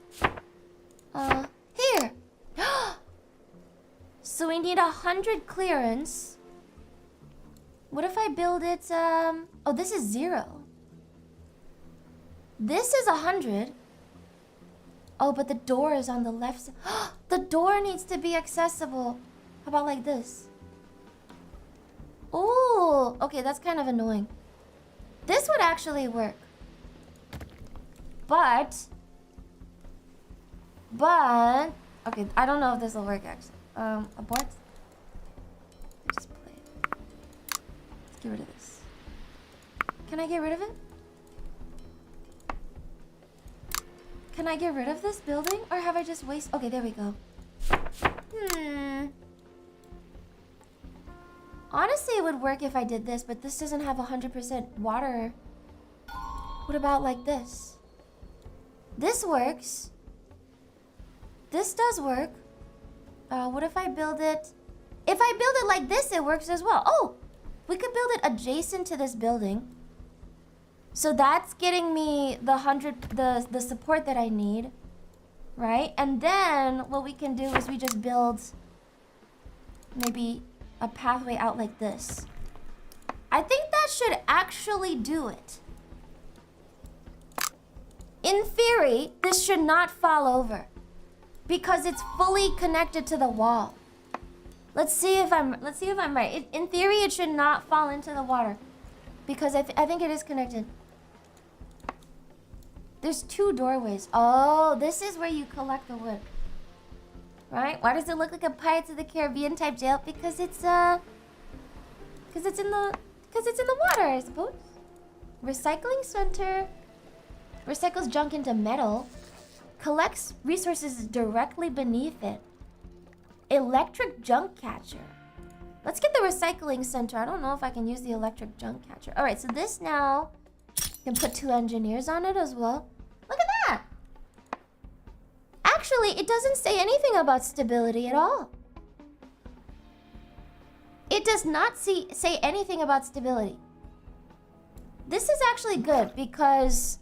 Here. So we need 100 clearance. What if I build it, oh, this is 0. This is 100. Oh, but the door is on the left side. The door needs to be accessible. How about like this? Ooh, okay, that's kind of annoying. This would actually work. But, okay, I don't know if this will work actually. Abort. Just play it. Let's get rid of this. Can I get rid of it? Can I get rid of this building? Or have I just wasted? Okay, there we go. Honestly, it would work if I did this, but this doesn't have 100% water. What about like this? This works. This does work. What if I build it? If I build it like this, it works as well. Oh, we could build it adjacent to this building. So that's getting me the support that I need, right? And then what we can do is we just build maybe a pathway out like this. I think that should actually do it. In theory, this should not fall over because it's fully connected to the wall. Let's see if I'm right. In theory, it should not fall into the water because I think it is connected. There's 2 doorways. Oh, this is where you collect the wood. Right? Why does it look like a Pirates of the Caribbean type jail? Because it's in the water, I suppose. Recycling center recycles junk into metal, collects resources directly beneath it. Electric junk catcher. Let's get the recycling center. I don't know if I can use the electric junk catcher. All right, so this now can put 2 engineers on it as well. Look at that. Actually, it doesn't say anything about stability at all. It does not say anything about stability. This is actually good because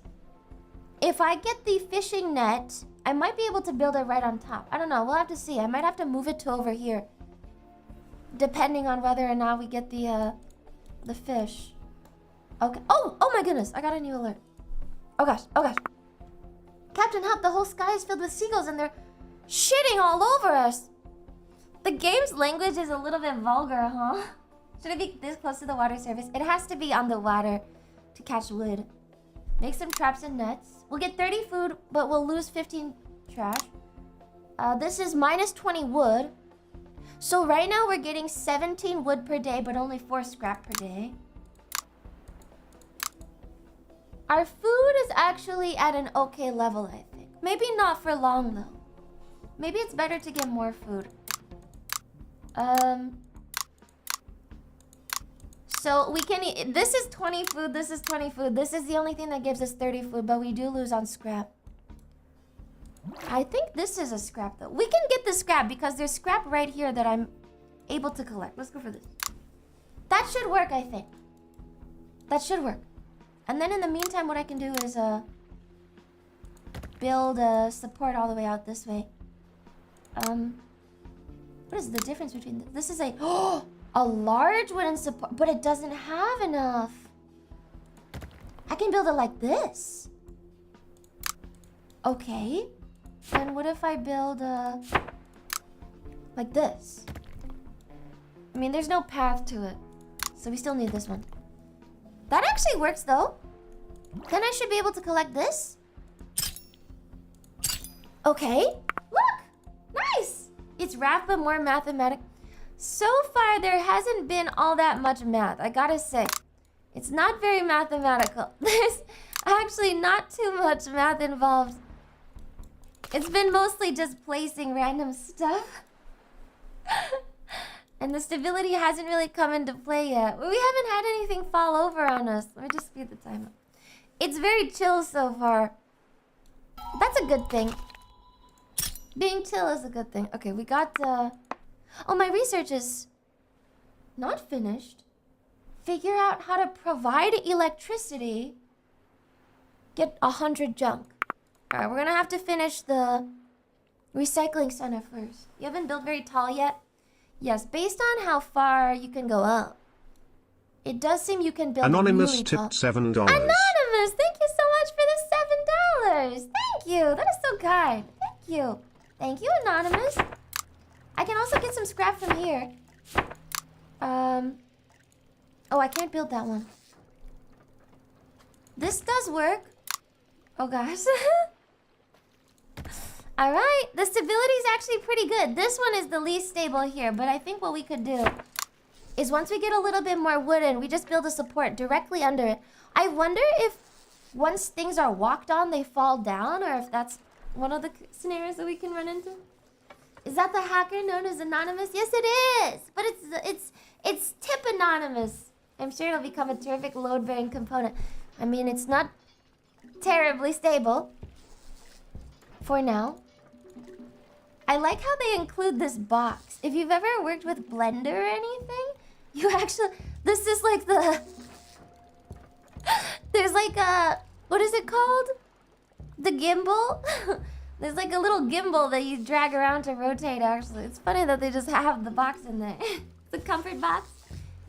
if I get the fishing net, I might be able to build it right on top. I don't know. We'll have to see. I might have to move it to over here, depending on whether or not we get the fish. Okay. Oh my goodness! I got a new alert. Oh gosh! Captain, help! The whole sky is filled with seagulls, and they're shitting all over us. The game's language is a little bit vulgar, huh? Should it be this close to the water surface? It has to be on the water to catch wood. Make some traps and nets. We'll get 30 food, but we'll lose 15 trash. This is minus 20 wood. So right now we're getting 17 wood per day, but only 4 scrap per day. Our food is actually at an okay level, I think. Maybe not for long, though. Maybe it's better to get more food. So we can eat. This is 20 food, this is 20 food. This is the only thing that gives us 30 food, but we do lose on scrap. I think this is a scrap, though. We can get the scrap because there's scrap right here that I'm able to collect. Let's go for this. That should work, I think. That should work. And then in the meantime, what I can do is build a support all the way out this way. What is the difference between this? This is a large wooden support, but it doesn't have enough. I can build it like this. Okay. And what if I build like this? I mean, there's no path to it, so we still need this one. That actually works, though. Then I should be able to collect this. Okay. Look! Nice! It's math, but more mathematical. So far, there hasn't been all that much math, I gotta say. It's not very mathematical. There's actually not too much math involved. It's been mostly just placing random stuff. And the stability hasn't really come into play yet. We haven't had anything fall over on us. Let me just speed the time up. It's very chill so far. That's a good thing. Being chill is a good thing. Okay, we got oh, my research is not finished. Figure out how to provide electricity. Get 100 junk. Alright, we're gonna have to finish the recycling center first. You haven't built very tall yet? Yes, based on how far you can go up, it does seem you can build Anonymous really tipped tall. $7. Anonymous, thank you so much for the $7. Thank you. That is so kind. Thank you. Thank you, Anonymous. I can also get some scrap from here. Oh, I can't build that one. This does work. Oh gosh. All right, the stability is actually pretty good. This one is the least stable here, but I think what we could do is once we get a little bit more wooden, we just build a support directly under it. I wonder if once things are walked on, they fall down, or if that's one of the scenarios that we can run into. Is that the hacker known as Anonymous? Yes, it is. But it's tip anonymous. I'm sure it'll become a terrific load-bearing component. I mean, it's not terribly stable for now. I like how they include this box. If you've ever worked with Blender or anything, you actually... This is like the... There's like a... What is it called? The gimbal? There's like a little gimbal that you drag around to rotate, actually. It's funny that they just have the box in there. The comfort box.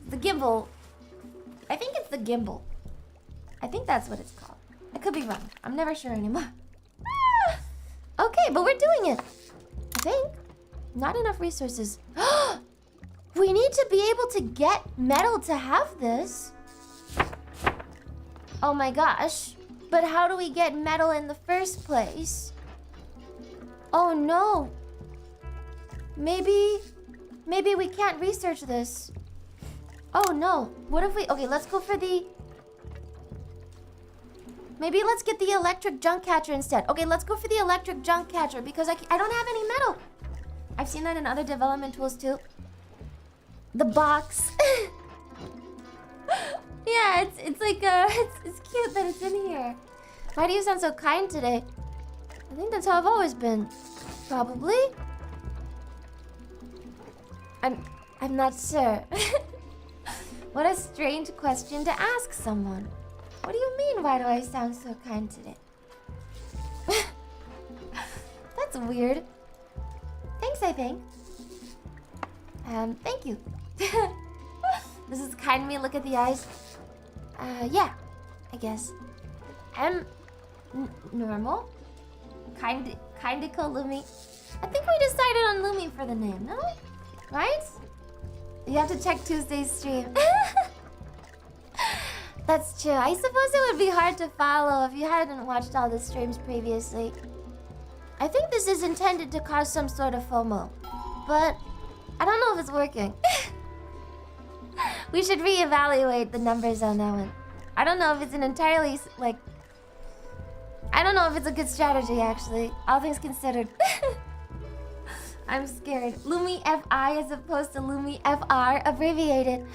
The gimbal. I think it's the gimbal. I think that's what it's called. I could be wrong. I'm never sure anymore. Okay, but we're doing it. I think. Not enough resources. We need to be able to get metal to have this. Oh my gosh. But how do we get metal in the first place? Oh no. Maybe we can't research this. Oh no. What if we... Okay, let's go for the... Maybe let's get the electric junk catcher instead. Okay, let's go for the electric junk catcher because I don't have any metal. I've seen that in other development tools too. The box. Yeah, it's like it's cute that it's in here. Why do you sound so kind today? I think that's how I've always been. Probably. I'm not sure. What a strange question to ask someone. What do you mean, why do I sound so kind today? That's weird. Thanks, I think. Thank you. This is kind of me, look at the eyes. Yeah, I guess. Normal? Kaneko Lumi. I think we decided on Lumi for the name, no? Right? You have to check Tuesday's stream. That's true. I suppose it would be hard to follow if you hadn't watched all the streams previously. I think this is intended to cause some sort of FOMO, but I don't know if it's working. We should reevaluate the numbers on that one. I don't know if it's an entirely, like... I don't know if it's a good strategy, actually. All things considered. I'm scared. Lumi FI as opposed to Lumi FR abbreviated.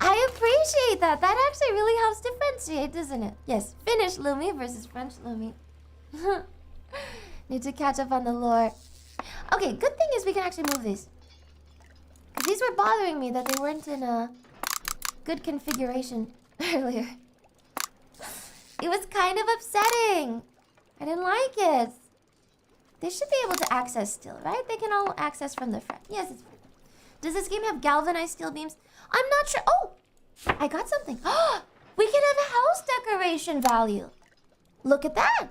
I appreciate that. That actually really helps differentiate, doesn't it? Yes, Finnish Lumi versus French Lumi. Need to catch up on the lore. Okay, good thing is we can actually move these. Because these were bothering me that they weren't in a good configuration earlier. It was kind of upsetting. I didn't like it. They should be able to access still, right? They can all access from the front. Yes, it's free. Does this game have galvanized steel beams? I'm not sure. Oh, I got something. We can have a house decoration value. Look at that.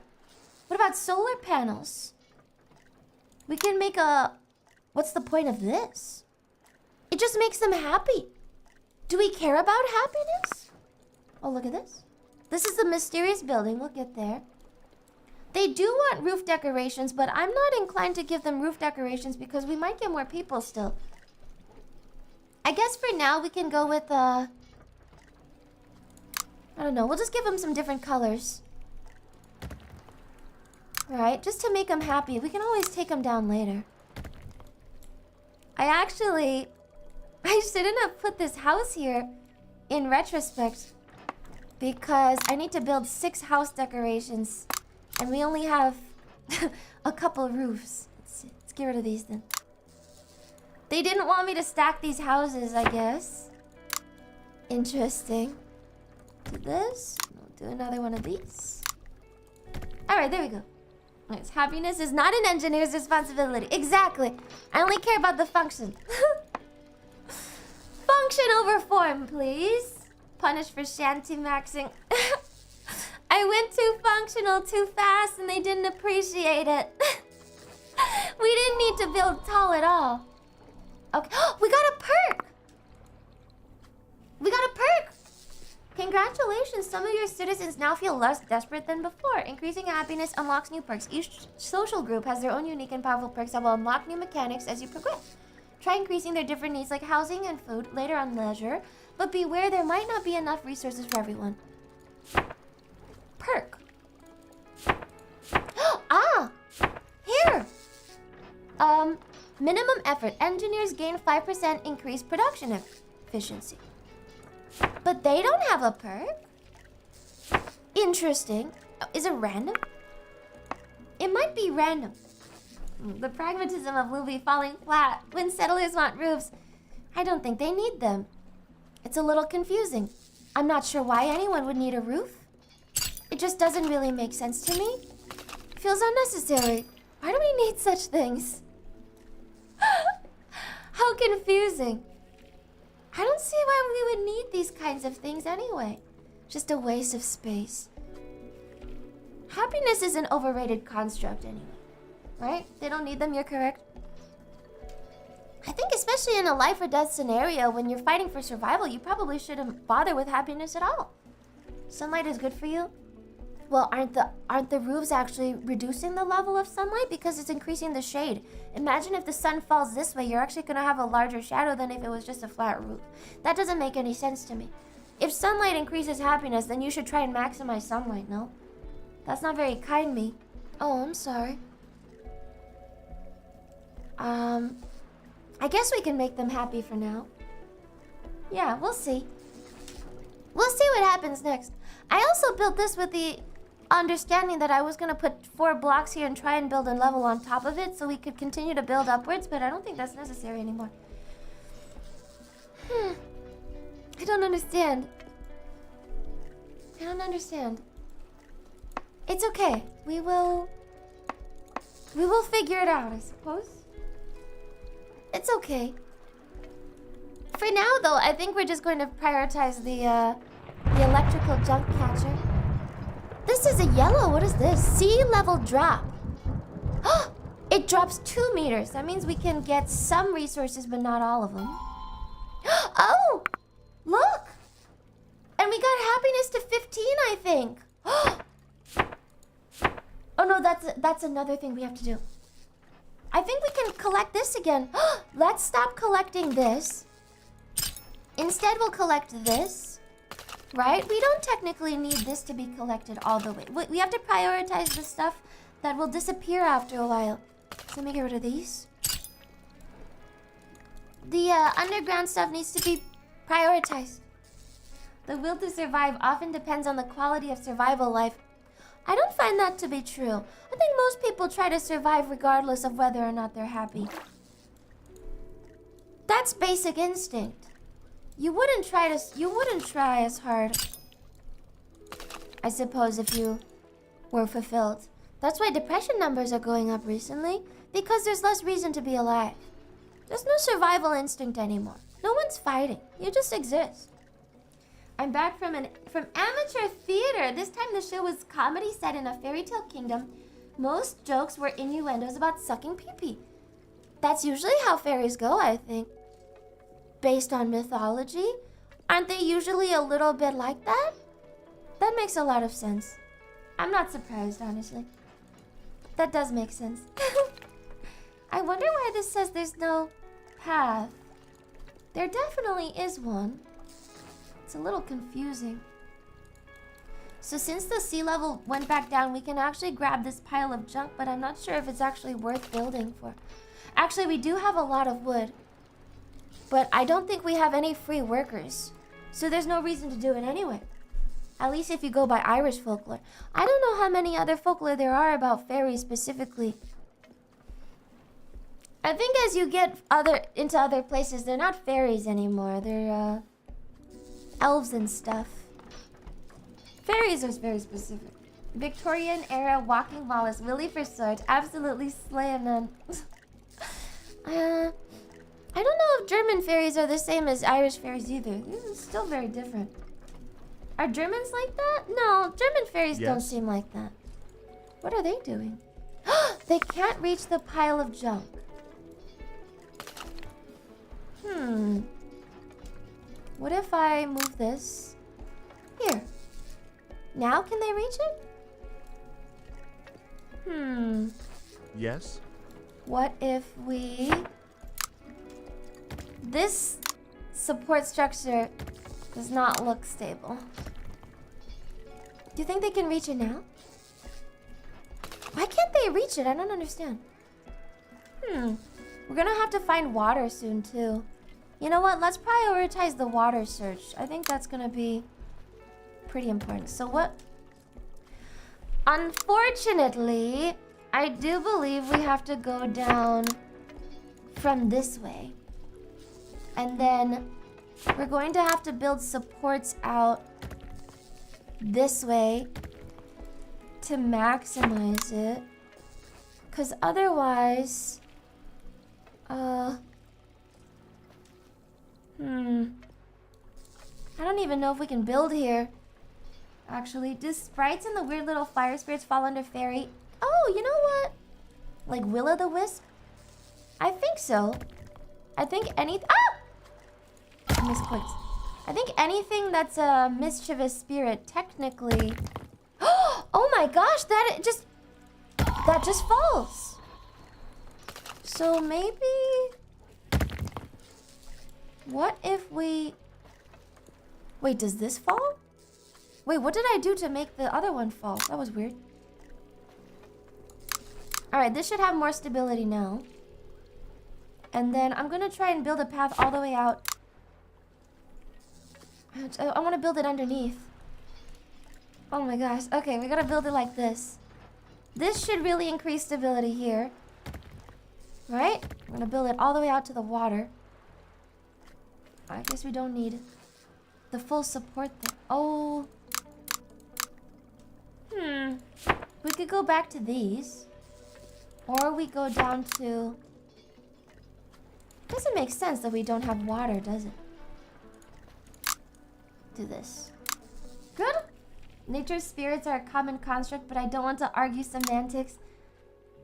What about solar panels? We can make a... What's the point of this? It just makes them happy. Do we care about happiness? Oh, look at this. This is the mysterious building. We'll get there. They do want roof decorations, but I'm not inclined to give them roof decorations because we might get more people still. I guess for now we can go with, I don't know. We'll just give them some different colors. Right? Just to make them happy. We can always take them down later. I shouldn't have put this house here in retrospect because I need to build 6 house decorations. And we only have a couple roofs. Let's get rid of these then. They didn't want me to stack these houses, I guess. Interesting. Do this. We'll do another one of these. Alright, there we go. Nice. Happiness is not an engineer's responsibility. Exactly. I only care about the function. Function over form, please. Punish for shanty maxing. I went too functional too fast and they didn't appreciate it. We didn't need to build tall at all. Okay, we got a perk! We got a perk! Congratulations, some of your citizens now feel less desperate than before. Increasing happiness unlocks new perks. Each social group has their own unique and powerful perks that will unlock new mechanics as you progress. Try increasing their different needs like housing and food later on leisure, but beware there might not be enough resources for everyone. Perk. Ah! Here! Minimum effort. Engineers gain 5% increased production efficiency. But they don't have a perk? Interesting. Is it random? It might be random. The pragmatism of Lumi falling flat when settlers want roofs. I don't think they need them. It's a little confusing. I'm not sure why anyone would need a roof. It just doesn't really make sense to me. Feels unnecessary. Why do we need such things? How confusing. I don't see why we would need these kinds of things anyway. Just a waste of space. Happiness is an overrated construct anyway. Right? They don't need them, you're correct. I think especially in a life or death scenario, when you're fighting for survival, you probably shouldn't bother with happiness at all. Sunlight is good for you. Well, aren't the roofs actually reducing the level of sunlight because it's increasing the shade? Imagine if the sun falls this way, you're actually gonna have a larger shadow than if it was just a flat roof. That doesn't make any sense to me. If sunlight increases happiness, then you should try and maximize sunlight, no? That's not very kind me. Oh, I'm sorry. I guess we can make them happy for now. Yeah, we'll see. We'll see what happens next. I also built this with the understanding that I was going to put 4 blocks here and try and build a level on top of it so we could continue to build upwards, but I don't think that's necessary anymore. I don't understand. I don't understand. It's okay. We will figure it out, I suppose. It's okay. For now, though, I think we're just going to prioritize the electrical junk catcher. This is a yellow. What is this? Sea level drop. It drops 2 meters. That means we can get some resources, but not all of them. Oh, look. And we got happiness to 15, I think. Oh no, that's another thing we have to do. I think we can collect this again. Let's stop collecting this. Instead, we'll collect this. Right? We don't technically need this to be collected all the way. We have to prioritize the stuff that will disappear after a while. So let me get rid of these. The underground stuff needs to be prioritized. The will to survive often depends on the quality of survival life. I don't find that to be true. I think most people try to survive regardless of whether or not they're happy. That's basic instinct. You wouldn't try as hard, I suppose, if you were fulfilled. That's why depression numbers are going up recently, because there's less reason to be alive. There's no survival instinct anymore. No one's fighting. You just exist. I'm back from amateur theater. This time the show was comedy set in a fairy tale kingdom. Most jokes were innuendos about sucking pee-pee. That's usually how fairies go, I think. Based on mythology, aren't they usually a little bit like that? That makes a lot of sense. I'm not surprised, honestly. That does make sense. I wonder why this says there's no path. There definitely is one. It's a little confusing. So since the sea level went back down, we can actually grab this pile of junk, but I'm not sure if it's actually worth building for. Actually, we do have a lot of wood, but I don't think we have any free workers. So there's no reason to do it anyway. At least if you go by Irish folklore. I don't know how many other folklore there are about fairies specifically. I think as you get into other places, they're not fairies anymore. They're elves and stuff. Fairies are very specific. Victorian era walking Wallace, Willy for sword, absolutely slaying none. I don't know if German fairies are the same as Irish fairies either. This is still very different. Are Germans like that? No, German fairies don't seem like that. What are they doing? They can't reach the pile of junk. What if I move this here? Now can they reach it? Yes? What if we... This support structure does not look stable. Do you think they can reach it now? Why can't they reach it? I don't understand. We're gonna have to find water soon too. You know what? Let's prioritize the water search. I think that's gonna be pretty important. So what? Unfortunately, I do believe we have to go down from this way. And then we're going to have to build supports out this way to maximize it. Because otherwise... I don't even know if we can build here. Actually, do sprites and the weird little fire spirits fall under fairy? Oh, you know what? Like will-o'-the-wisp? I think so. I think any... I misclicked. I think anything that's a mischievous spirit, technically... Oh my gosh, that just falls. So maybe... What if we... Wait, does this fall? Wait, what did I do to make the other one fall? That was weird. Alright, this should have more stability now. And then I'm gonna try and build a path all the way out. I want to build it underneath. Oh my gosh. Okay, we gotta build it like this. This should really increase stability here. Right? We're gonna build it all the way out to the water. I guess we don't need the full support there. Oh. We could go back to these. Or we go down to... Doesn't make sense that we don't have water, does it? Do this. Good? Nature's spirits are a common construct, but I don't want to argue semantics.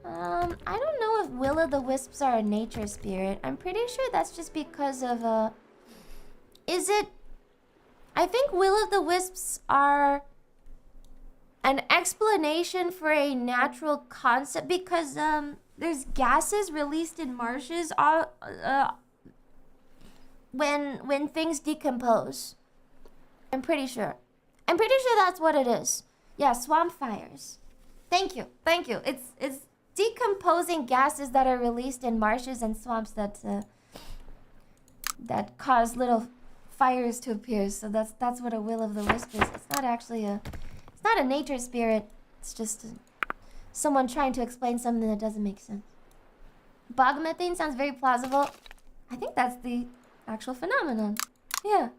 I don't know if will-o'-the-wisps are a nature spirit. I'm pretty sure that's just because of, Is it... I think will-o'-the-wisps are an explanation for a natural concept because, there's gases released in marshes when things decompose. I'm pretty sure. I'm pretty sure that's what it is. Yeah, swamp fires. Thank you. Thank you. It's decomposing gases that are released in marshes and swamps that cause little fires to appear. So that's what a will-o'-the-wisp is. It's not actually it's not a nature spirit. It's just someone trying to explain something that doesn't make sense. Bog methane sounds very plausible. I think that's the actual phenomenon. Yeah.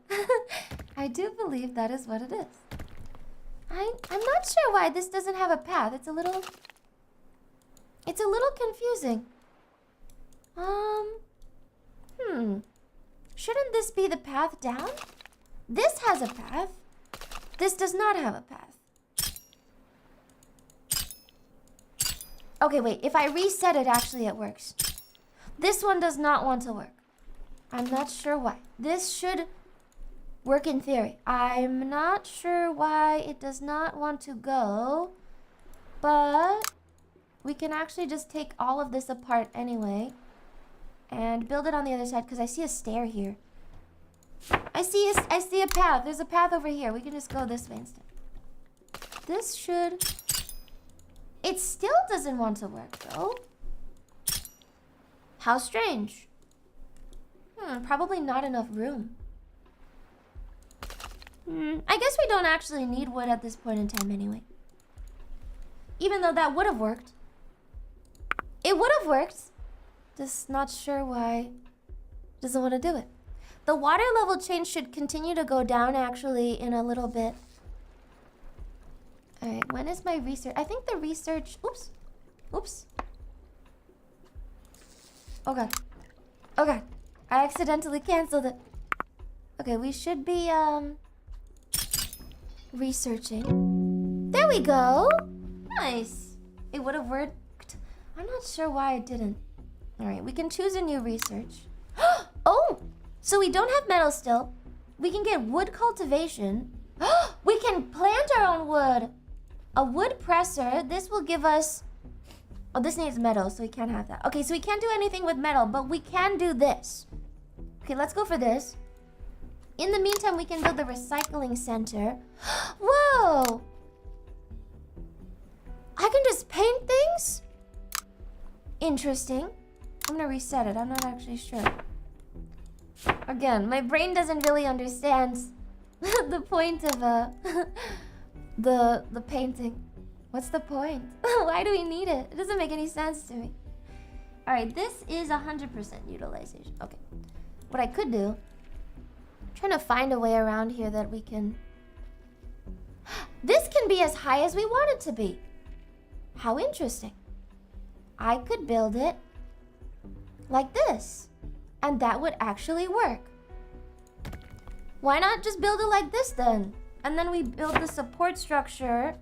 I do believe that is what it is. I'm not sure why this doesn't have a path. It's a little confusing. Shouldn't this be the path down? This has a path. This does not have a path. Okay, wait. If I reset it, actually it works. This one does not want to work. I'm not sure why. This should work in theory. I'm not sure why it does not want to go, but we can actually just take all of this apart anyway and build it on the other side because I see a stair here. I see a path. There's a path over here. We can just go this way instead. This should... It still doesn't want to work though. How strange. Probably not enough room. I guess we don't actually need wood at this point in time anyway. Even though that would have worked. It would have worked. Just not sure why it doesn't want to do it. The water level change should continue to go down actually in a little bit. Alright, when is my research? I think the research... Oops. Oops. Oh god. Oh god. I accidentally canceled it. Okay, we should be, researching. There we go. Nice. It would have worked. I'm not sure why it didn't. All right, we can choose a new research. Oh, so we don't have metal still. We can get wood cultivation. We can plant our own wood. A wood presser. This will give us... Oh, this needs metal, so we can't have that. Okay, so we can't do anything with metal, but we can do this. Okay, let's go for this. In the meantime, we can build the recycling center. Whoa! I can just paint things? Interesting. I'm gonna reset it. I'm not actually sure. Again, my brain doesn't really understand the point of the painting. What's the point? Why do we need it? It doesn't make any sense to me. All right, this is 100% utilization. Okay, what I could do, I'm trying to find a way around here that we can... This can be as high as we want it to be. How interesting. I could build it like this, and that would actually work. Why not just build it like this then? And then we build the support structure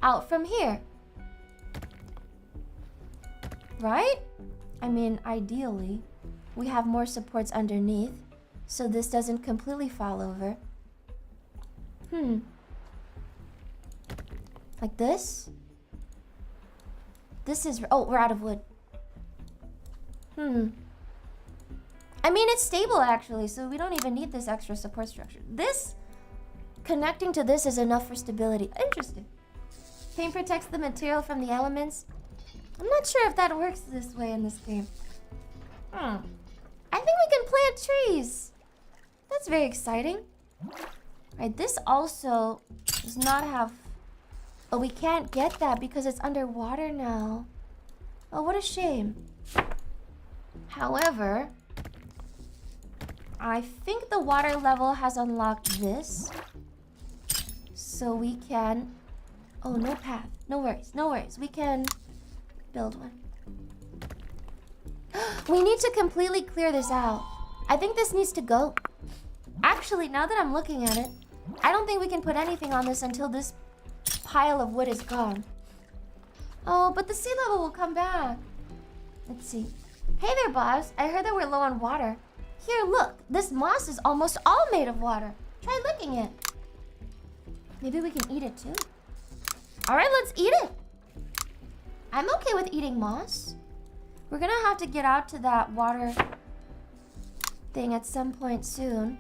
out from here. Right? I mean, ideally, we have more supports underneath, so this doesn't completely fall over. Like this? This is... Oh, we're out of wood. I mean, it's stable actually, so we don't even need this extra support structure. This, connecting to this is enough for stability. Interesting. Paint protects the material from the elements. I'm not sure if that works this way in this game. I think we can plant trees. That's very exciting. Right, this also does not have... Oh, we can't get that because it's underwater now. Oh, what a shame. However, I think the water level has unlocked this. So we can... Oh, no path. No worries, no worries. We can build one. We need to completely clear this out. I think this needs to go. Actually, now that I'm looking at it, I don't think we can put anything on this until this pile of wood is gone. Oh, but the sea level will come back. Let's see. Hey there, boss. I heard that we're low on water. Here, look. This moss is almost all made of water. Try licking it. Maybe we can eat it too. All right, let's eat it. I'm okay with eating moss. We're gonna have to get out to that water thing at some point soon.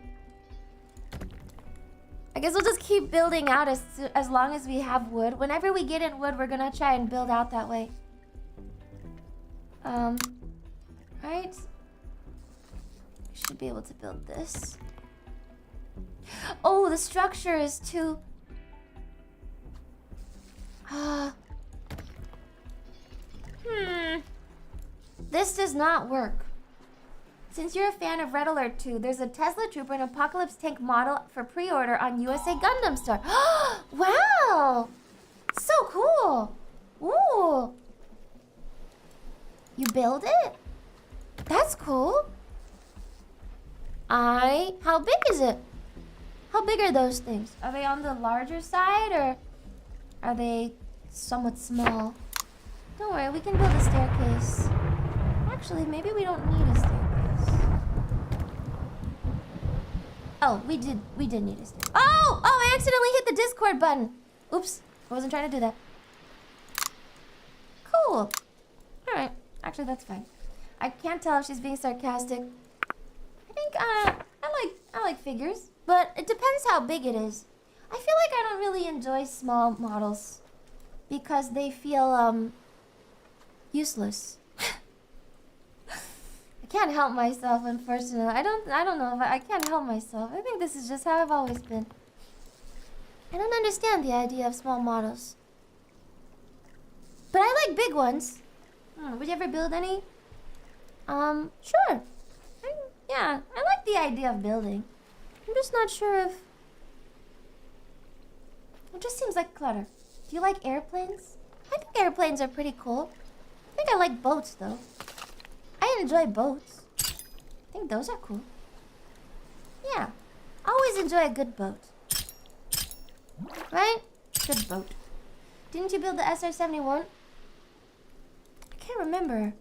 I guess we'll just keep building out as long as we have wood. Whenever we get in wood, we're gonna try and build out that way. Right? We should be able to build this. Oh, the structure is too... This does not work. Since you're a fan of Red Alert 2, there's a Tesla Trooper and Apocalypse Tank model for pre-order on USA Gundam Store. Wow! So cool! Ooh! You build it? That's cool. How big is it? How big are those things? Are they on the larger side or are they somewhat small? Don't worry, we can build a staircase. Actually, maybe we don't need a staircase. Oh, we did need a staircase. Oh, I accidentally hit the Discord button. Oops, I wasn't trying to do that. Cool. All right, actually that's fine. I can't tell if she's being sarcastic. I think I like figures, but it depends how big it is. I feel like I don't really enjoy small models because they feel useless. I can't help myself, unfortunately. I don't know if I can't help myself. I think this is just how I've always been. I don't understand the idea of small models. But I like big ones. Would you ever build any? Sure. Yeah, I like the idea of building. I'm just not sure if... It just seems like clutter. Do you like airplanes? I think airplanes are pretty cool. I think I like boats, though. I enjoy boats. think those are cool. Yeah. Always enjoy a good boat. Right? Good boat. Didn't you build the SR-71? I can't remember.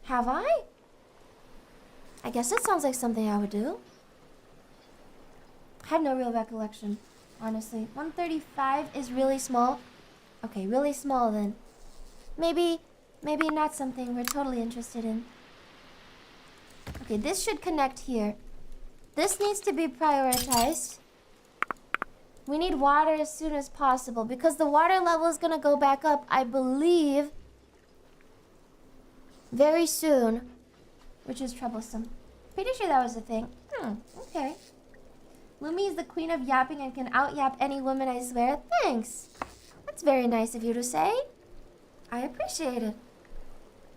Have I? I guess that sounds like something I would do. I have no real recollection, honestly. 135 is really small. Okay, really small then. Maybe not something we're totally interested in. Okay, this should connect here. This needs to be prioritized. We need water as soon as possible because the water level is gonna go back up, I believe, very soon, which is troublesome. Pretty sure that was the thing. Okay. Lumi is the queen of yapping and can out-yap any woman, I swear. Thanks. That's very nice of you to say. I appreciate it.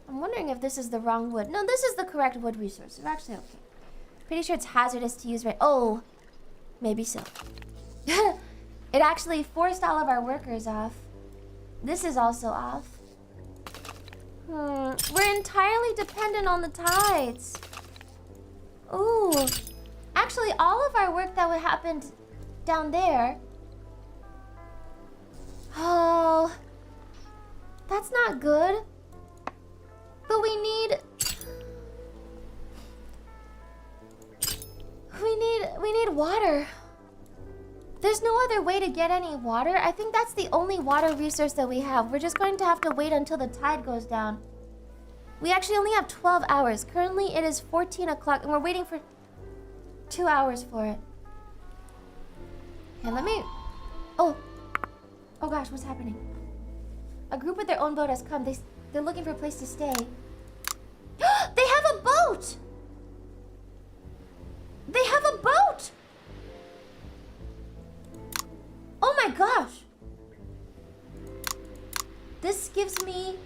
I'm wondering if this is the wrong wood. No, this is the correct wood resource. It's actually okay. Pretty sure it's hazardous to use right. Oh, maybe so. It actually forced all of our workers off. This is also off. We're entirely dependent on the tides. Ooh. Actually, all of our work that would happen down there. Oh. That's not good. But we need water. There's no other way to get any water. I think that's the only water resource that we have. We're just going to have to wait until the tide goes down. We actually only have 12 hours. Currently, it is 14 o'clock, and we're waiting for 2 hours for it. Okay, let me... Oh gosh, what's happening? A group with their own boat has come. They're looking for a place to stay. They have a boat! They have a boat! Oh my gosh! This gives me...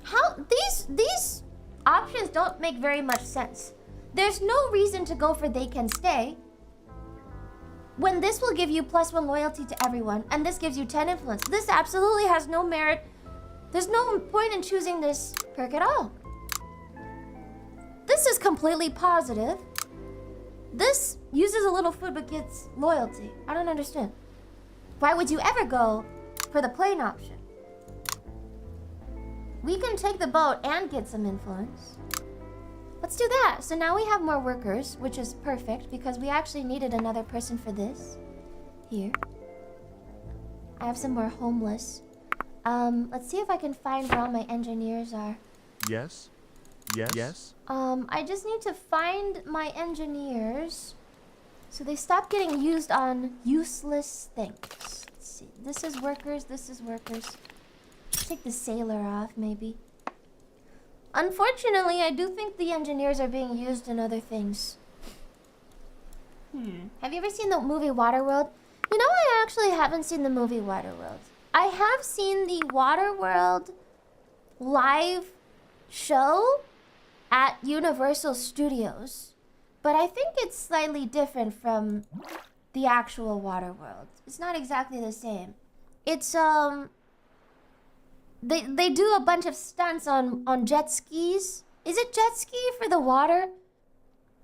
How... These options don't make very much sense. There's no reason to go for they can stay when this will give you +1 loyalty to everyone, and this gives you 10 influence. This absolutely has no merit. There's no point in choosing this perk at all. This is completely positive. This uses a little food but gets loyalty. I don't understand. Why would you ever go for the plain option? We can take the boat and get some influence. Let's do that. So now we have more workers, which is perfect because we actually needed another person for this. Here. I have some more homeless. Let's see if I can find where all my engineers are. Yes. Yes. Yes. I just need to find my engineers so they stop getting used on useless things. Let's see. This is workers. This is workers. Let's take the sailor off, maybe. Unfortunately, I do think the engineers are being used in other things. Have you ever seen the movie Waterworld? You know, I actually haven't seen the movie Waterworld. I have seen the Waterworld live show at Universal Studios, but I think it's slightly different from the actual Waterworld. It's not exactly the same. It's They do a bunch of stunts on jet skis. Is it jet ski for the water?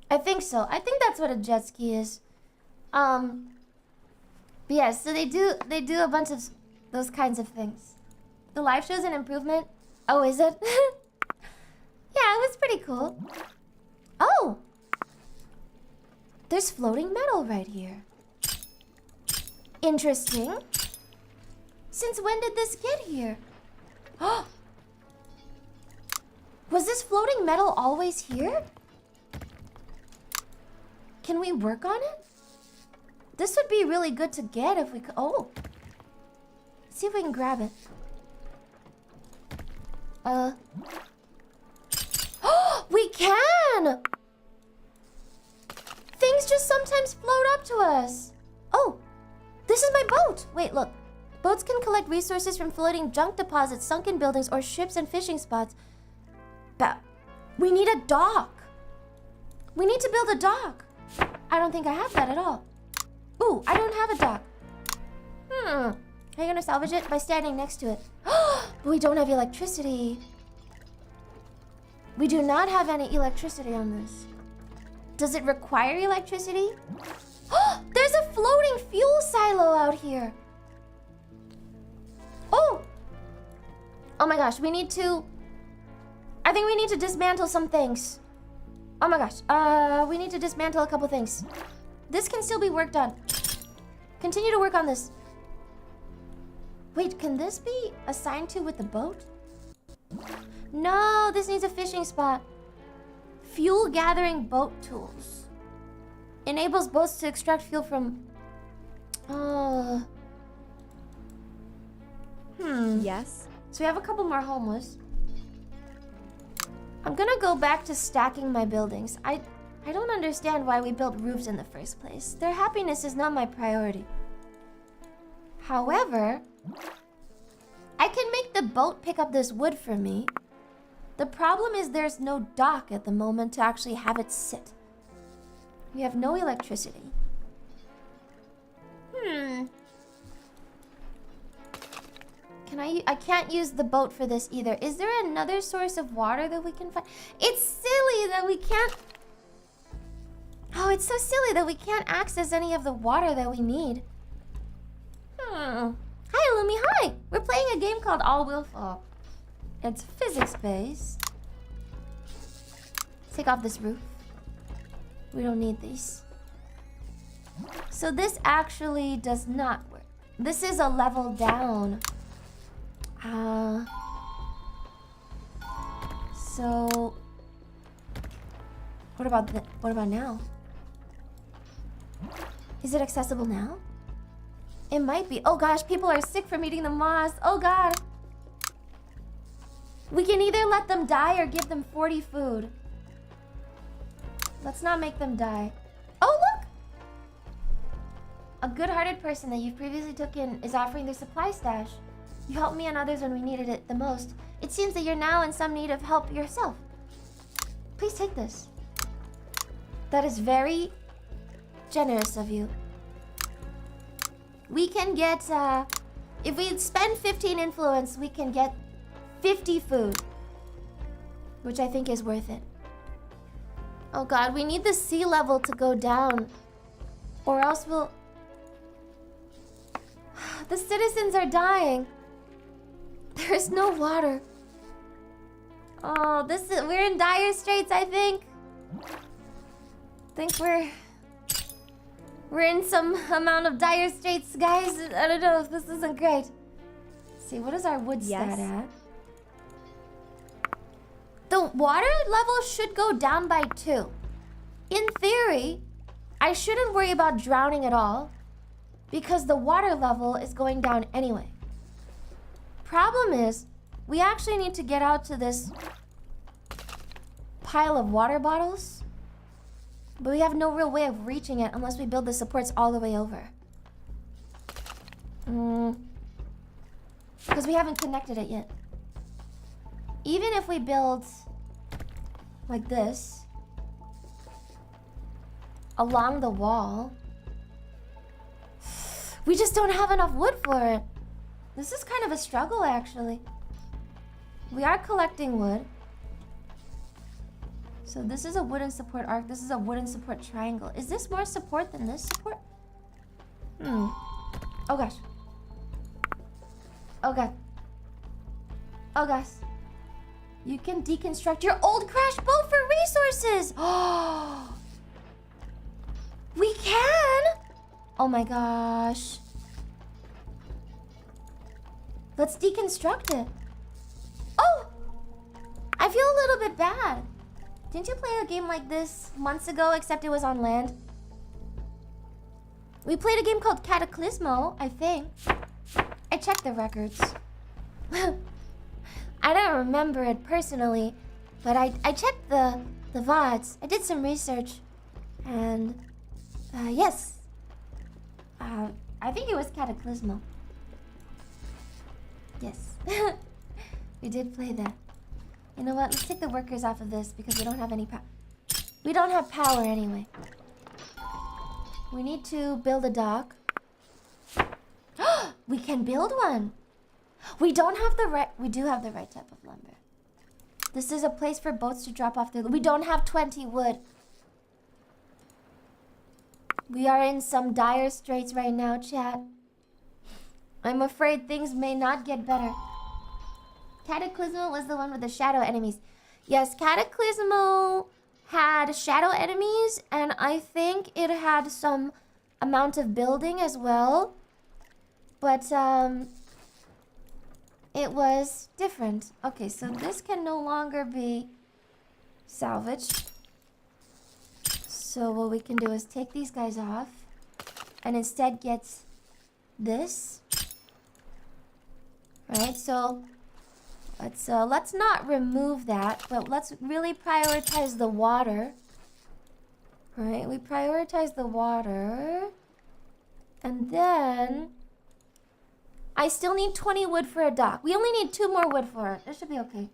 I think so. I think that's what a jet ski is. But yeah, so they do a bunch of those kinds of things. The live show's an improvement. Oh, is it? Yeah, it was pretty cool. Oh! There's floating metal right here. Interesting. Since when did this get here? Was this floating metal always here? Can we work on it? This would be really good to get if we could. Oh. Let's see if we can grab it. We can! Things just sometimes float up to us. Oh, this is my boat. Wait, look. Boats can collect resources from floating junk deposits, sunken buildings, or ships and fishing spots. But we need a dock. We need to build a dock. I don't think I have that at all. Ooh, I don't have a dock. Are you gonna salvage it? By standing next to it. But we don't have electricity. We do not have any electricity on this. Does it require electricity? There's a floating fuel silo out here. Oh! Oh my gosh, we need to... I think we need to dismantle some things. Oh my gosh, we need to dismantle a couple things. This can still be worked on. Continue to work on this. Wait, can this be assigned to with the boat? No, this needs a fishing spot. Fuel gathering boat tools. Enables boats to extract fuel from... Yes. So we have a couple more homeless. I'm gonna go back to stacking my buildings. I don't understand why we built roofs in the first place. Their happiness is not my priority. However, I can make the boat pick up this wood for me. The problem is there's no dock at the moment to actually have it sit. We have no electricity. I can't use the boat for this either. Is there another source of water that we can find? It's silly that we can't... Oh, it's so silly that we can't access any of the water that we need. Hi, Lumi, hi! We're playing a game called All Will Fall. It's physics-based. Take off this roof. We don't need these. So this actually does not work. This is a level down. So what about now? Is it accessible now? It might be. Oh gosh, people are sick from eating the moss. Oh god. We can either let them die or give them 40 food. Let's not make them die. Oh look! A good-hearted person that you've previously took in is offering their supply stash. You helped me and others when we needed it the most. It seems that you're now in some need of help yourself. Please take this. That is very generous of you. We can get, if we spend 15 influence, we can get 50 food. Which I think is worth it. Oh god, we need the sea level to go down. Or else we'll... The citizens are dying. There's no water. Oh, we're in dire straits, I think. We're in some amount of dire straits, guys. I don't know if this isn't great. Let's see, what is our wood stat at? The water level should go down by 2. In theory, I shouldn't worry about drowning at all because the water level is going down anyway. Problem is, we actually need to get out to this pile of water bottles, but we have no real way of reaching it unless we build the supports all the way over. Because we haven't connected it yet. Even if we build like this along the wall, we just don't have enough wood for it. This is kind of a struggle, actually. We are collecting wood. So this is a wooden support arc. This is a wooden support triangle. Is this more support than this support? Oh gosh. Oh god. Oh gosh. You can deconstruct your old crash boat for resources. Oh, we can. Oh my gosh. Let's deconstruct it. Oh, I feel a little bit bad. Didn't you play a game like this months ago, except it was on land? We played a game called Cataclysmo, I think. I checked the records. I don't remember it personally, but I checked the VODs. I did some research, and yes. I think it was Cataclysmo. Yes. We did play that. You know what? Let's take the workers off of this because we don't have any power. We don't have power anyway. We need to build a dock. We can build one. We don't have the right... We do have the right type of lumber. This is a place for boats to drop off their... We don't have 20 wood. We are in some dire straits right now, chat. I'm afraid things may not get better. Cataclysmal was the one with the shadow enemies. Yes, Cataclysmal had shadow enemies, and I think it had some amount of building as well. But, it was different. Okay, so this can no longer be salvaged. So what we can do is take these guys off and instead get this. Right, so let's not remove that, but let's really prioritize the water. Right, we prioritize the water. And then I still need 20 wood for a dock. We only need 2 more wood for it. It should be okay.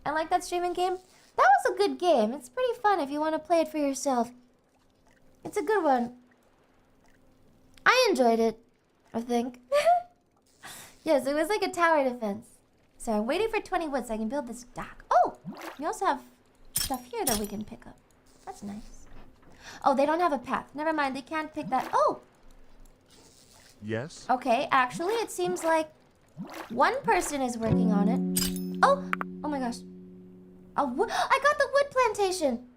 I like that streaming game. That was a good game. It's pretty fun if you want to play it for yourself. It's a good one. I enjoyed it, I think. Yes, it was like a tower defense. So I'm waiting for 20 wood so I can build this dock. Oh, we also have stuff here that we can pick up. That's nice. Oh, they don't have a path. Never mind, they can't pick that. Oh! Yes. Okay, actually, it seems like one person is working on it. Oh! Oh my gosh. I got the wood plantation!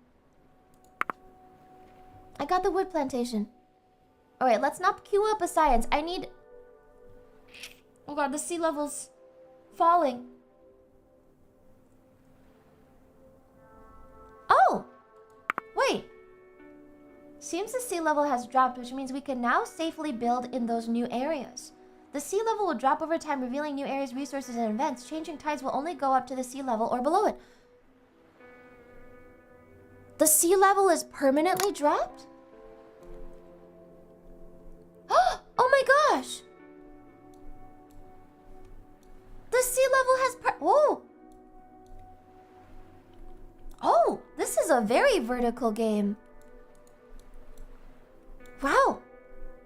I got the wood plantation. Alright, let's not queue up a science. I need... Oh god, the sea level's falling. Oh! Wait. Seems the sea level has dropped, which means we can now safely build in those new areas. The sea level will drop over time, revealing new areas, resources, and events. Changing tides will only go up to the sea level or below it. The sea level is permanently dropped? Oh my gosh! The sea level has whoa! Oh, this is a very vertical game. Wow.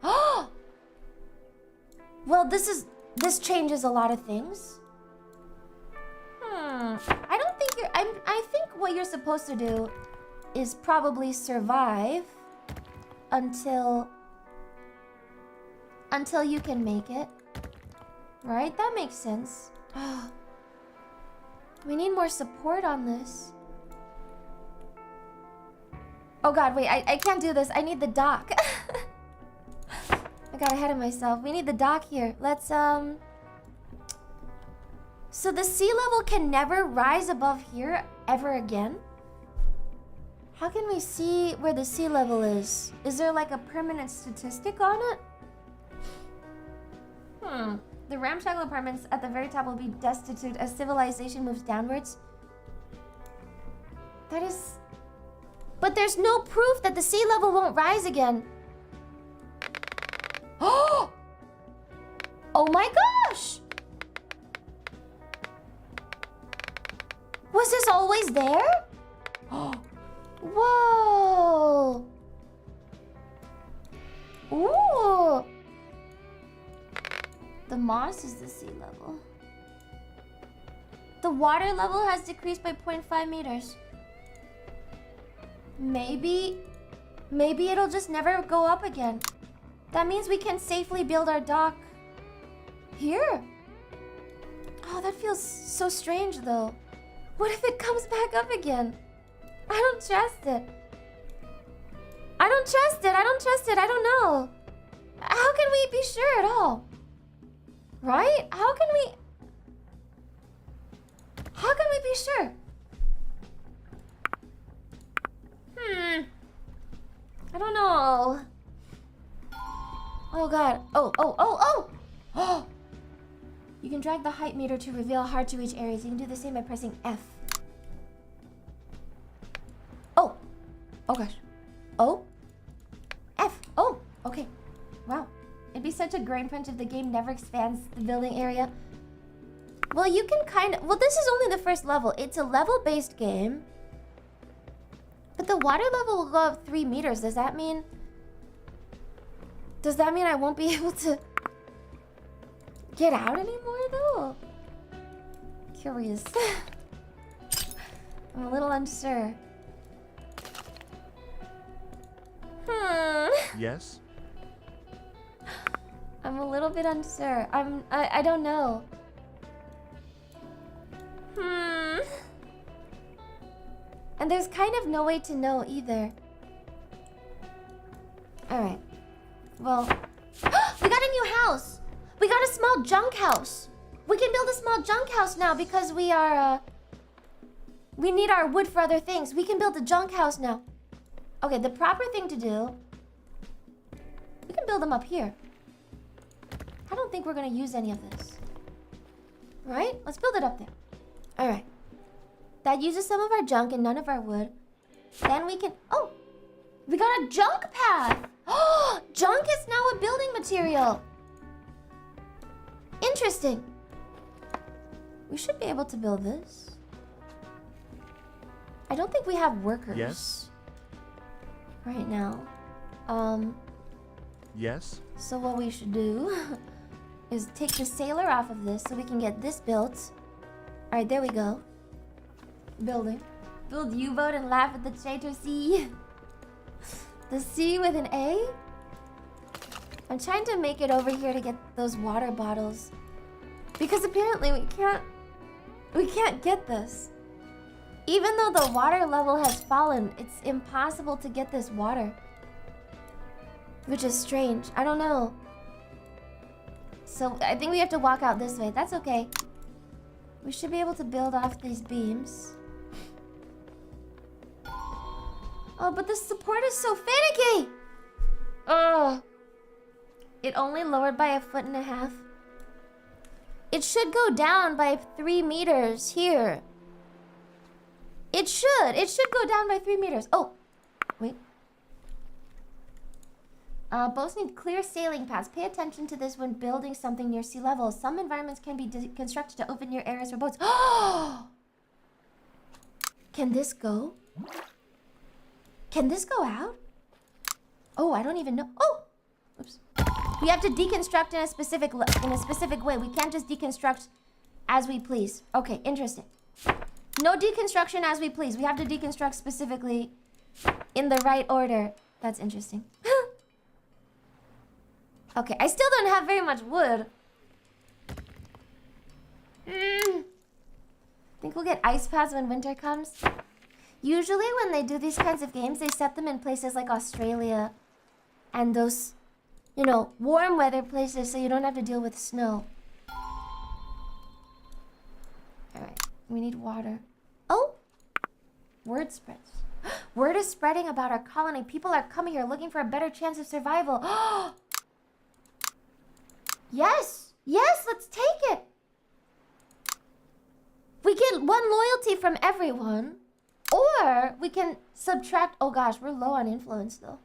Oh! Well, this changes a lot of things. I don't think I think what you're supposed to do is probably survive until you can make it. Right? That makes sense. We need more support on this. Oh god, wait, I can't do this. I need the dock. I got ahead of myself. We need the dock here. Let's, So the sea level can never rise above here ever again? How can we see where the sea level is? Is there like a permanent statistic on it? The ramshackle apartments at the very top will be destitute as civilization moves downwards. That is... But there's no proof that the sea level won't rise again. Oh! Oh my gosh! Was this always there? Whoa! Ooh! The moss is the sea level. The water level has decreased by 0.5 meters. Maybe it'll just never go up again. That means we can safely build our dock here. Oh, that feels so strange though. What if it comes back up again? I don't trust it. I don't trust it. I don't trust it. I don't know. How can we be sure at all? Right? How can we be sure? I don't know. Oh god. Oh! You can drag the height meter to reveal hard to reach areas. You can do the same by pressing F. Oh! Oh gosh. Oh? F. Oh! Okay. Wow. It'd be such a grain punch if the game never expands the building area. Well, you can kind of... Well, this is only the first level. It's a level-based game. But the water level will go up 3 meters. Does that mean I won't be able to get out anymore, though? Curious. I'm a little unsure. Yes. I'm a little bit unsure. I don't know. And there's kind of no way to know either. Alright. Well, we got a new house! We got a small junk house! We can build a small junk house now because we are, we need our wood for other things. We can build a junk house now. Okay, the proper thing to do... We can build them up here. I don't think we're gonna use any of this. Right? Let's build it up there. Alright. That uses some of our junk and none of our wood. Then we can... Oh! We got a junk path! Oh! Junk is now a building material! Interesting. We should be able to build this. I don't think we have workers. Yes. Right now. Yes. So what we should do is take the sailor off of this so we can get this built. Alright, there we go. Building. Build U-boat and laugh at the traitor sea. The sea with an A? I'm trying to make it over here to get those water bottles. Because apparently we can't get this. Even though the water level has fallen, it's impossible to get this water. Which is strange. I don't know. So I think we have to walk out this way. That's okay. We should be able to build off these beams. Oh, but the support is so finicky! Oh. It only lowered by 1.5 feet. It should go down by 3 meters here. It should go down by 3 meters. Oh, wait. Boats need clear sailing paths. Pay attention to this when building something near sea level. Some environments can be constructed to open near areas for boats. Oh! Can this go? Can this go out? Oh, I don't even know. Oh! Oops. We have to deconstruct in a specific way. We can't just deconstruct as we please. Okay, interesting. No deconstruction as we please. We have to deconstruct specifically in the right order. That's interesting. Okay, I still don't have very much wood. Think we'll get ice paths when winter comes? Usually when they do these kinds of games, they set them in places like Australia and those, you know, warm weather places so you don't have to deal with snow. Alright, we need water. Oh! Word spreads. Word is spreading about our colony. People are coming here looking for a better chance of survival. Yes! Yes, let's take it! We get 1 loyalty from everyone. Or we can subtract... Oh gosh, we're low on influence though.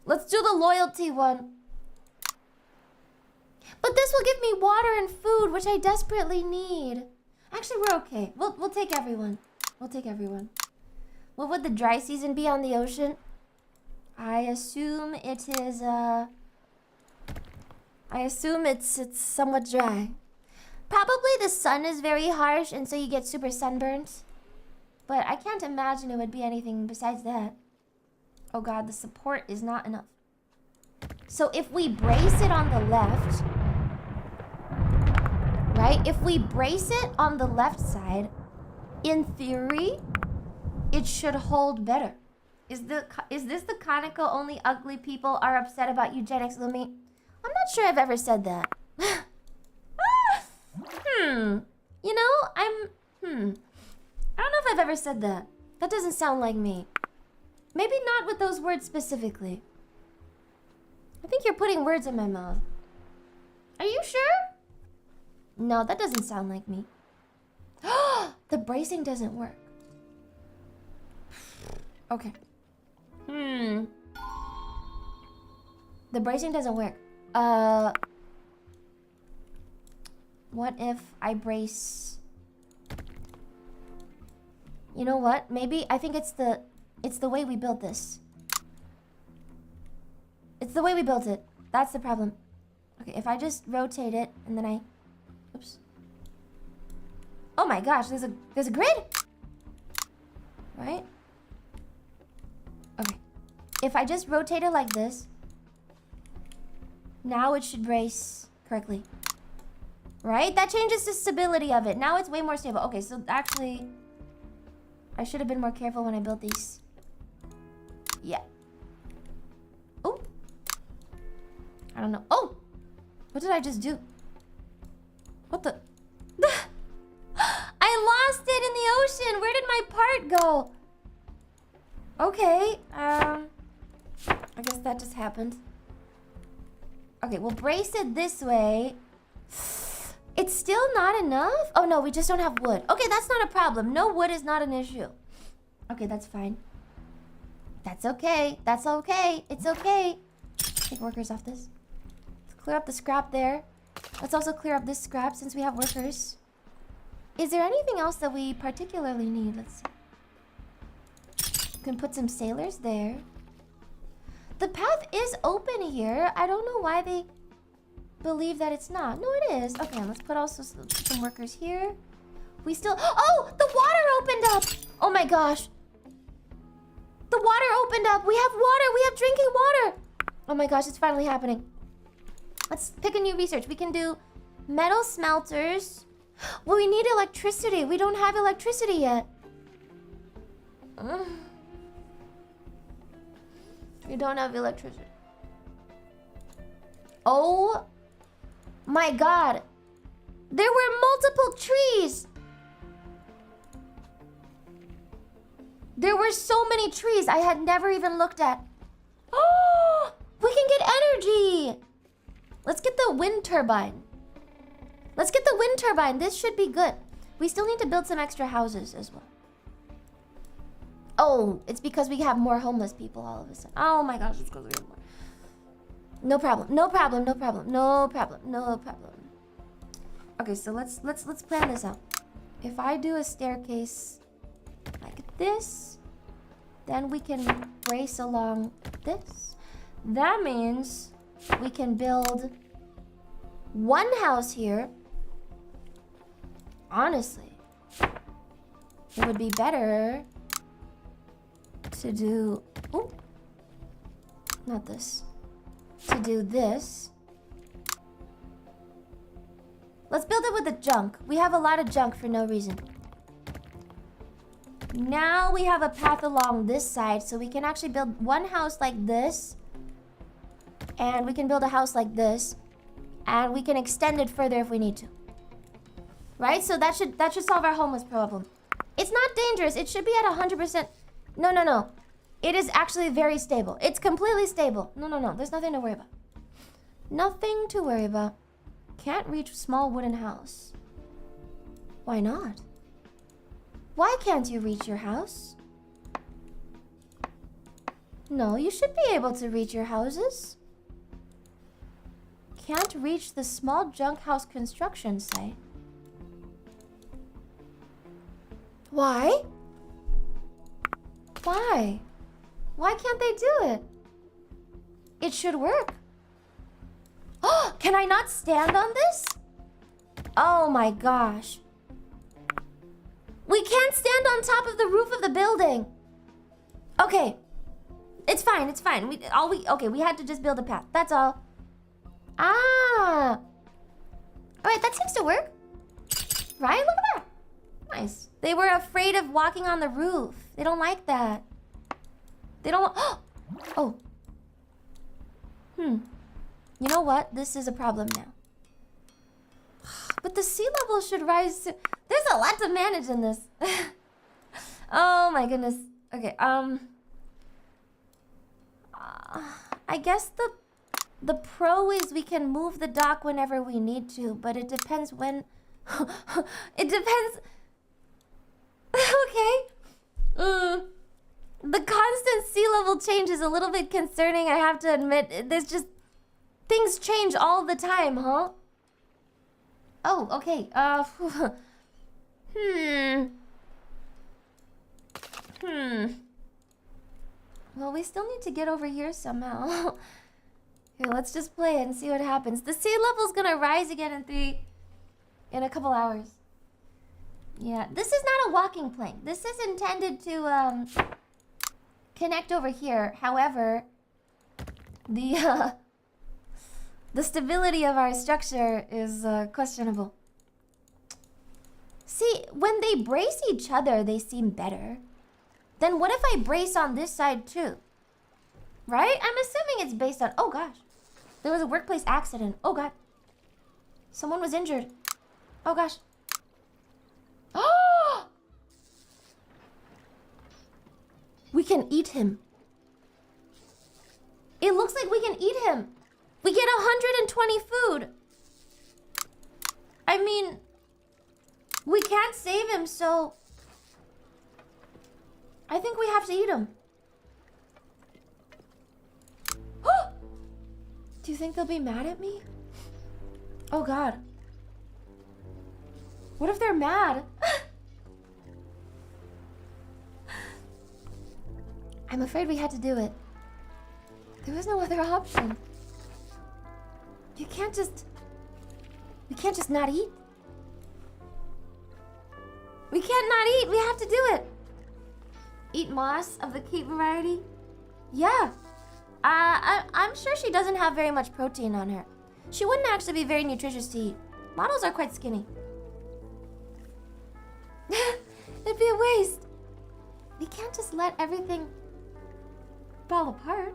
Let's do the loyalty one. But this will give me water and food, which I desperately need. Actually, we're okay. We'll take everyone. We'll take everyone. What would the dry season be on the ocean? I assume it is, I assume it's somewhat dry. Probably the sun is very harsh and so you get super sunburnt. But I can't imagine it would be anything besides that. Oh god, the support is not enough. So if we brace it on the left... Right? If we brace it on the left side, in theory, it should hold better. Is this the Kaneko only ugly people are upset about eugenics, Lumi? I'm not sure I've ever said that. You know, I don't know if I've ever said that. That doesn't sound like me. Maybe not with those words specifically. I think you're putting words in my mouth. Are you sure? No, that doesn't sound like me. The bracing doesn't work. Okay. The bracing doesn't work. What if I brace... You know what? Maybe I think it's the way we built this. It's the way we built it. That's the problem. Okay, if I just rotate it and then I... Oops. Oh my gosh, there's a grid? Right? Okay. If I just rotate it like this, now it should brace correctly. Right? That changes the stability of it. Now it's way more stable. Okay, so actually, I should have been more careful when I built these. Yeah. Oh. I don't know. Oh! What did I just do? What the? I lost it in the ocean! Where did my part go? Okay, I guess that just happened. Okay, we'll brace it this way. It's still not enough? Oh no, we just don't have wood. Okay, that's not a problem. No wood is not an issue. Okay, that's fine. That's okay. That's okay. It's okay. Take workers off this. Let's clear up the scrap there. Let's also clear up this scrap since we have workers. Is there anything else that we particularly need? Let's see. We can put some sailors there. The path is open here. I don't know why they believe that it's not. No, it is. Okay, let's put also some workers here. We still... Oh! The water opened up! Oh my gosh. The water opened up. We have water. We have drinking water. Oh my gosh, it's finally happening. Let's pick a new research. We can do metal smelters. Well, we need electricity. We don't have electricity yet. We don't have electricity. Oh my god. There were multiple trees. There were so many trees I had never even looked at. Oh, we can get energy. Let's get the wind turbine. Let's get the wind turbine. This should be good. We still need to build some extra houses as well. Oh, it's because we have more homeless people all of a sudden. Oh my gosh, it's because we have more. No problem. No problem. No problem. No problem. No problem. Okay, so let's plan this out. If I do a staircase like this, then we can brace along this. That means we can build one house here. Honestly, it would be better to do... Oh, not this. To do this. Let's build it with the junk. We have a lot of junk for no reason. Now we have a path along this side, so we can actually build one house like this. And we can build a house like this. And we can extend it further if we need to. Right? So that should solve our homeless problem. It's not dangerous. It should be at 100%. No. It is actually very stable. It's completely stable. No. There's nothing to worry about. Nothing to worry about. Can't reach small wooden house. Why not? Why can't you reach your house? No, you should be able to reach your houses. Can't reach the small junk house construction site. Why? Why? Why can't they do it? It should work. Oh, can I not stand on this? Oh my gosh. We can't stand on top of the roof of the building. Okay. It's fine. Okay, we had to just build a path. That's all. Ah. Alright, that seems to work. Right? Look at that. Nice. They were afraid of walking on the roof. They don't like that. They don't... Oh. You know what? This is a problem now. But the sea level should rise to... There's a lot to manage in this. Oh my goodness. Okay, I guess the pro is we can move the dock whenever we need to, but it depends when... It depends... Okay. The constant sea level change is a little bit concerning, I have to admit. There's just... Things change all the time, huh? Oh, okay. Well, we still need to get over here somehow. Here, let's just play it and see what happens. The sea level's gonna rise again in a couple hours. Yeah, this is not a walking plank. This is intended to connect over here. However, the stability of our structure is questionable. See, when they brace each other, they seem better. Then what if I brace on this side too? Right? I'm assuming it's based on... Oh gosh. There was a workplace accident. Oh god. Someone was injured. Oh gosh. Oh! We can eat him. It looks like we can eat him. We get 120 food. I mean, we can't save him, so I think we have to eat him. Do you think they'll be mad at me? Oh god. What if they're mad? I'm afraid we had to do it. There was no other option. You can't just... We can't just not eat. We can't not eat. We have to do it. Eat moss of the Cape variety? Yeah. I'm sure she doesn't have very much protein on her. She wouldn't actually be very nutritious to eat. Models are quite skinny. It'd be a waste. We can't just let everything fall apart.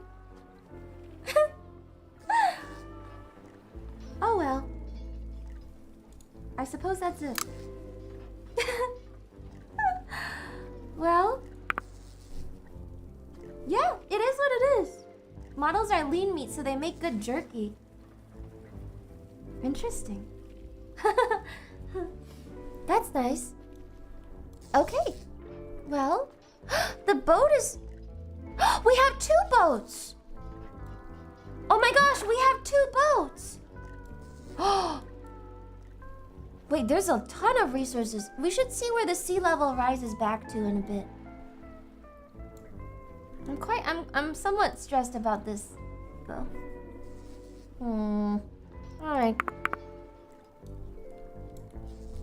Oh well. I suppose that's it. Well, yeah, it is what it is. Models are lean meat, so they make good jerky. Interesting. That's nice. Okay. Well, the boat is... We have 2 boats! Oh my gosh, we have 2 boats! Wait, there's a ton of resources. We should see where the sea level rises back to in a bit. I'm somewhat stressed about this, though. Alright.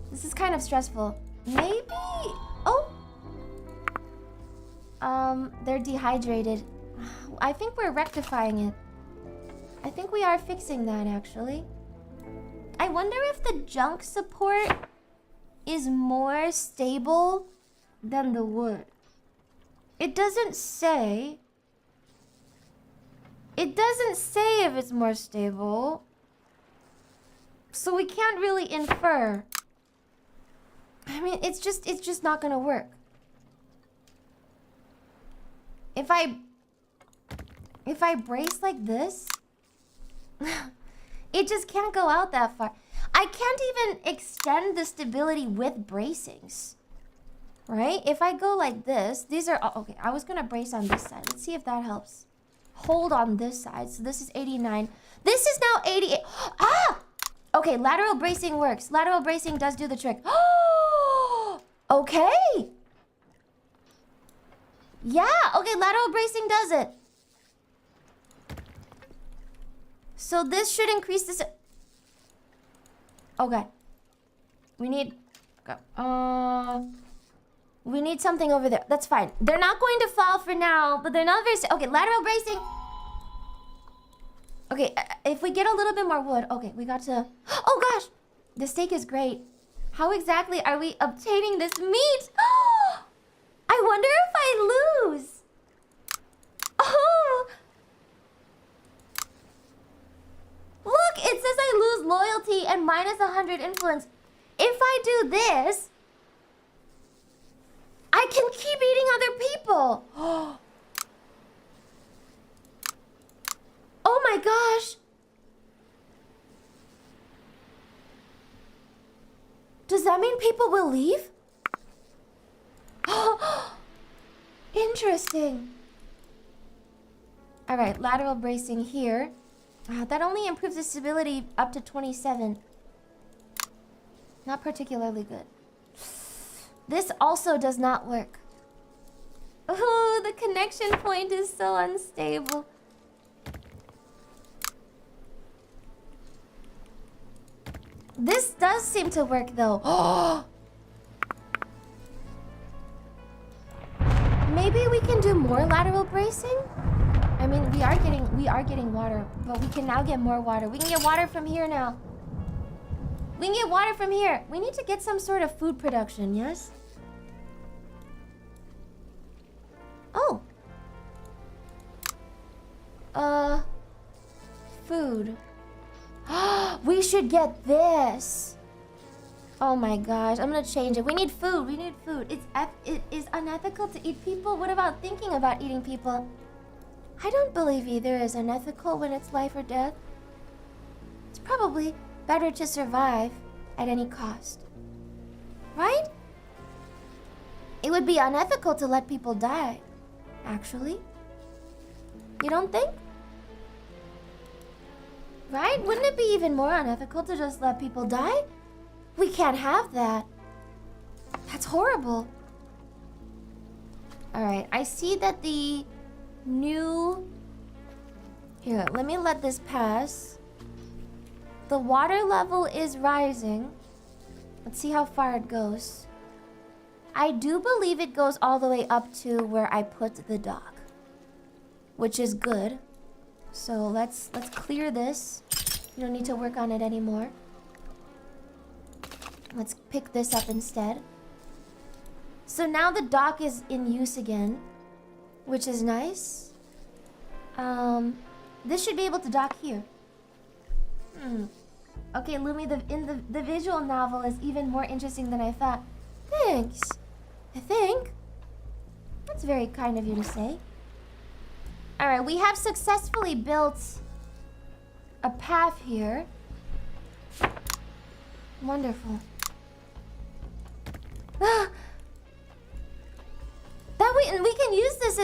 This is kind of stressful. Maybe... Oh! They're dehydrated. I think we're rectifying it. I think we are fixing that, actually. I wonder if the junk support is more stable than the wood. It doesn't say. It doesn't say if it's more stable. So we can't really infer. I mean, it's just not gonna work. If I brace like this, it just can't go out that far. I can't even extend the stability with bracings. Right? If I go like this, these are... Oh, okay, I was gonna brace on this side. Let's see if that helps. Hold on this side. So this is 89. This is now 88. Ah! Okay, lateral bracing works. Lateral bracing does do the trick. Okay. Yeah, okay, lateral bracing does it. So this should increase this... Okay. We need... We need something over there. That's fine. They're not going to fall for now, but they're not very... Okay, lateral bracing. Okay, if we get a little bit more wood... Okay, we got to... Oh gosh! The steak is great. How exactly are we obtaining this meat? I wonder if I lose. Oh! Look, it says I lose loyalty and minus 100 influence. If I do this, I can keep eating other people. Oh my gosh. Does that mean people will leave? Interesting. Alright, lateral bracing here. That only improves the stability up to 27. Not particularly good. This also does not work. Oh, the connection point is so unstable. This does seem to work though. more lateral bracing? I mean, we are getting water, but we can now get more water. We can get water from here now. We can get water from here. We need to get some sort of food production, yes? Oh. Food. We should get this. Oh my gosh, I'm gonna change it. We need food, we need food. It is unethical to eat people? What about thinking about eating people? I don't believe either is unethical when it's life or death. It's probably better to survive at any cost. Right? It would be unethical to let people die, actually. You don't think? Right? Wouldn't it be even more unethical to just let people die? We can't have that. That's horrible. Alright, I see that the new... Here, let me let this pass. The water level is rising. Let's see how far it goes. I do believe it goes all the way up to where I put the dock, which is good. So let's clear this. You don't need to work on it anymore. Let's pick this up instead. So now the dock is in use again, which is nice. This should be able to dock here. Okay, Lumi, the visual novel is even more interesting than I thought. Thanks. I think. That's very kind of you to say. Alright, we have successfully built a path here. Wonderful. And we can use this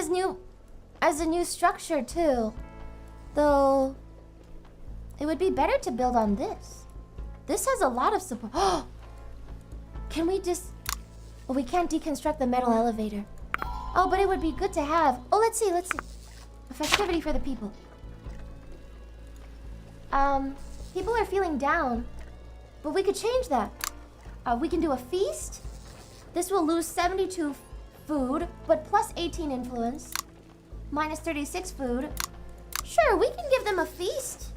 as a new structure too. Though it would be better to build on this. This has a lot of support. Can we just... Oh, we can't deconstruct the metal elevator. Oh, but it would be good to have. Oh, let's see. A festivity for the people. People are feeling down, but we could change that. We can do a feast. This will lose 72 food, but plus 18 influence. Minus 36 food. Sure, we can give them a feast.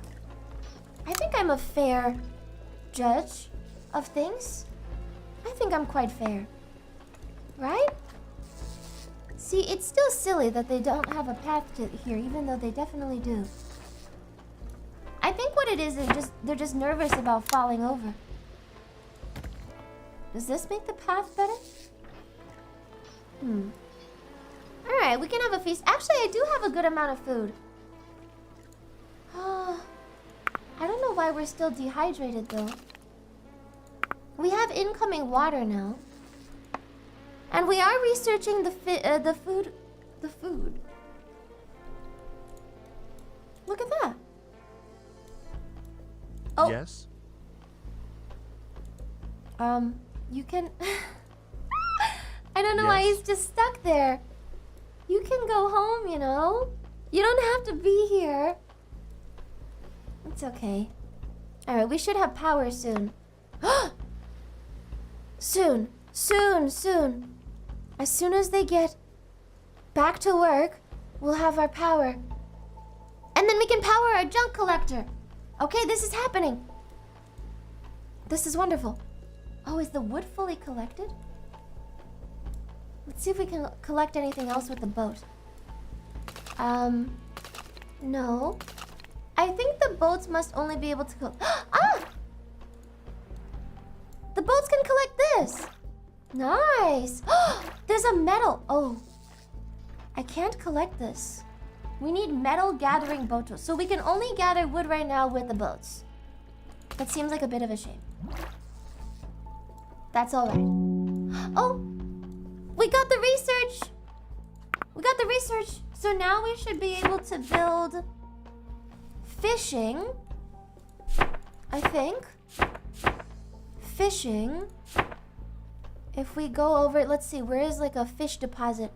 I think I'm a fair judge of things. I think I'm quite fair. Right? See, it's still silly that they don't have a path to here, even though they definitely do. I think what it is they're just nervous about falling over. Does this make the path better? Alright, we can have a feast. Actually, I do have a good amount of food. I don't know why we're still dehydrated, though. We have incoming water now. And we are researching the food. Look at that. Oh. Yes. You can... I don't know why he's just stuck there. You can go home, you know? You don't have to be here. It's okay. Alright, we should have power soon. Soon. As soon as they get back to work, we'll have our power. And then we can power our junk collector. Okay, this is happening. This is wonderful. Oh, is the wood fully collected? Let's see if we can collect anything else with the boat. No. I think the boats must only be able to The boats can collect this. Nice. There's a metal. Oh. I can't collect this. We need metal gathering boat tools. So we can only gather wood right now with the boats. That seems like a bit of a shame. That's all right. Oh, we got the research. So now we should be able to build fishing. I think. Fishing. If we go over, let's see, where is like a fish deposit?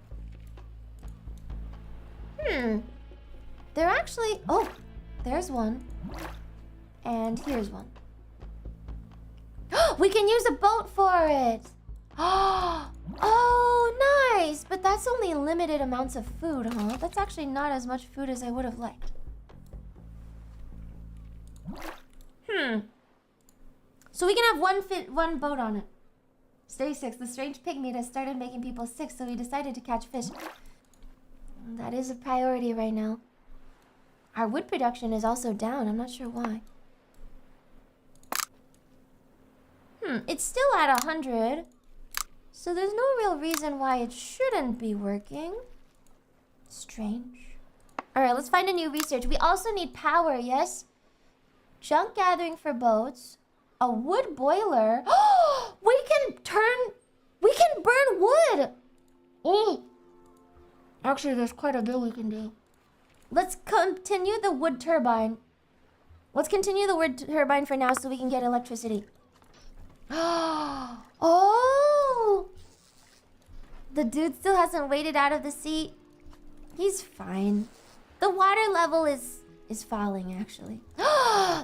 They're actually, oh, there's one. And here's one. We can use a boat for it. Oh, nice! But that's only limited amounts of food, huh? That's actually not as much food as I would have liked. So we can have one boat on it. Stage 6. The strange pygmy has started making people sick, so we decided to catch fish. That is a priority right now. Our wood production is also down. I'm not sure why. It's still at 100. So there's no real reason why it shouldn't be working. Strange. Alright, let's find a new research. We also need power, yes? Junk gathering for boats. A wood boiler. We can burn wood. Oh. Actually, there's quite a bit we can do. Let's continue the wood turbine. Let's continue the wood turbine for now so we can get electricity. Oh! The dude still hasn't waded out of the sea. He's fine. The water level is falling, actually.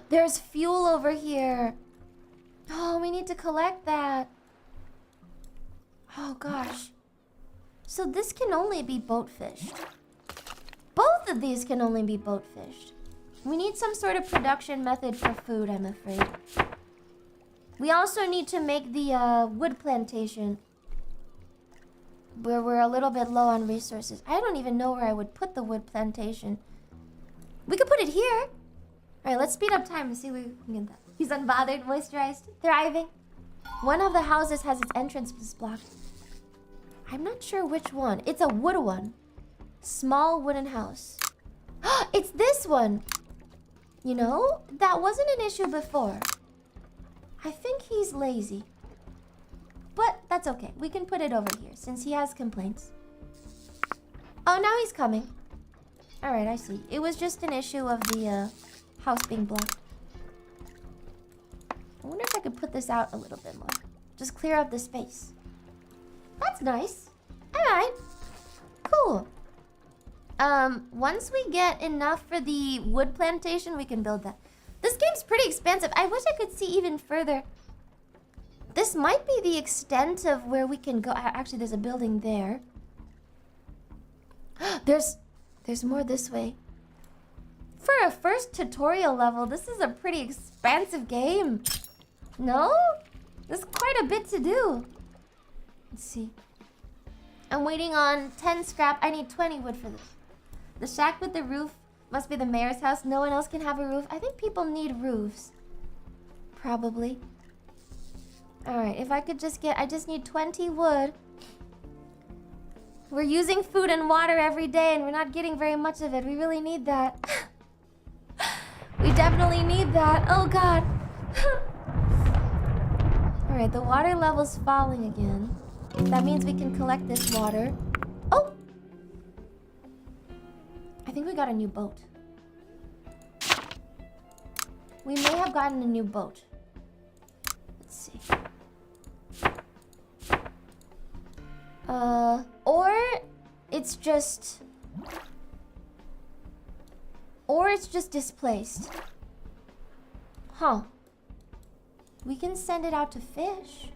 There's fuel over here. Oh, we need to collect that. Oh, gosh. So this can only be boat fished. Both of these can only be boat fished. We need some sort of production method for food, I'm afraid. We also need to make the wood plantation, where we're a little bit low on resources. I don't even know where I would put the wood plantation. We could put it here. All right, let's speed up time and see where we can get that. He's unbothered, moisturized, thriving. One of the houses has its entrance blocked. I'm not sure which one. It's a wood one. Small wooden house. It's this one. You know, that wasn't an issue before. I think he's lazy. But that's okay. We can put it over here since he has complaints. Oh, now he's coming. All right, I see. It was just an issue of the house being blocked. I wonder if I could put this out a little bit more. Just clear up the space. That's nice. All right. Cool. Once we get enough for the wood plantation, we can build that. This game's pretty expansive. I wish I could see even further. This might be the extent of where we can go. Actually, there's a building there. There's more this way. For a first tutorial level, this is a pretty expansive game. No? There's quite a bit to do. Let's see. I'm waiting on 10 scrap. I need 20 wood for this. The shack with the roof must be the mayor's house. No one else can have a roof. I think people need roofs. Probably. Alright, if I could just get... I just need 20 wood. We're using food and water every day and we're not getting very much of it. We really need that. We definitely need that. Oh god. Alright, the water level's falling again. That means we can collect this water. Oh! I think we got a new boat. We may have gotten a new boat. Let's see. Or it's just... Or it's just displaced. Huh. We can send it out to fish.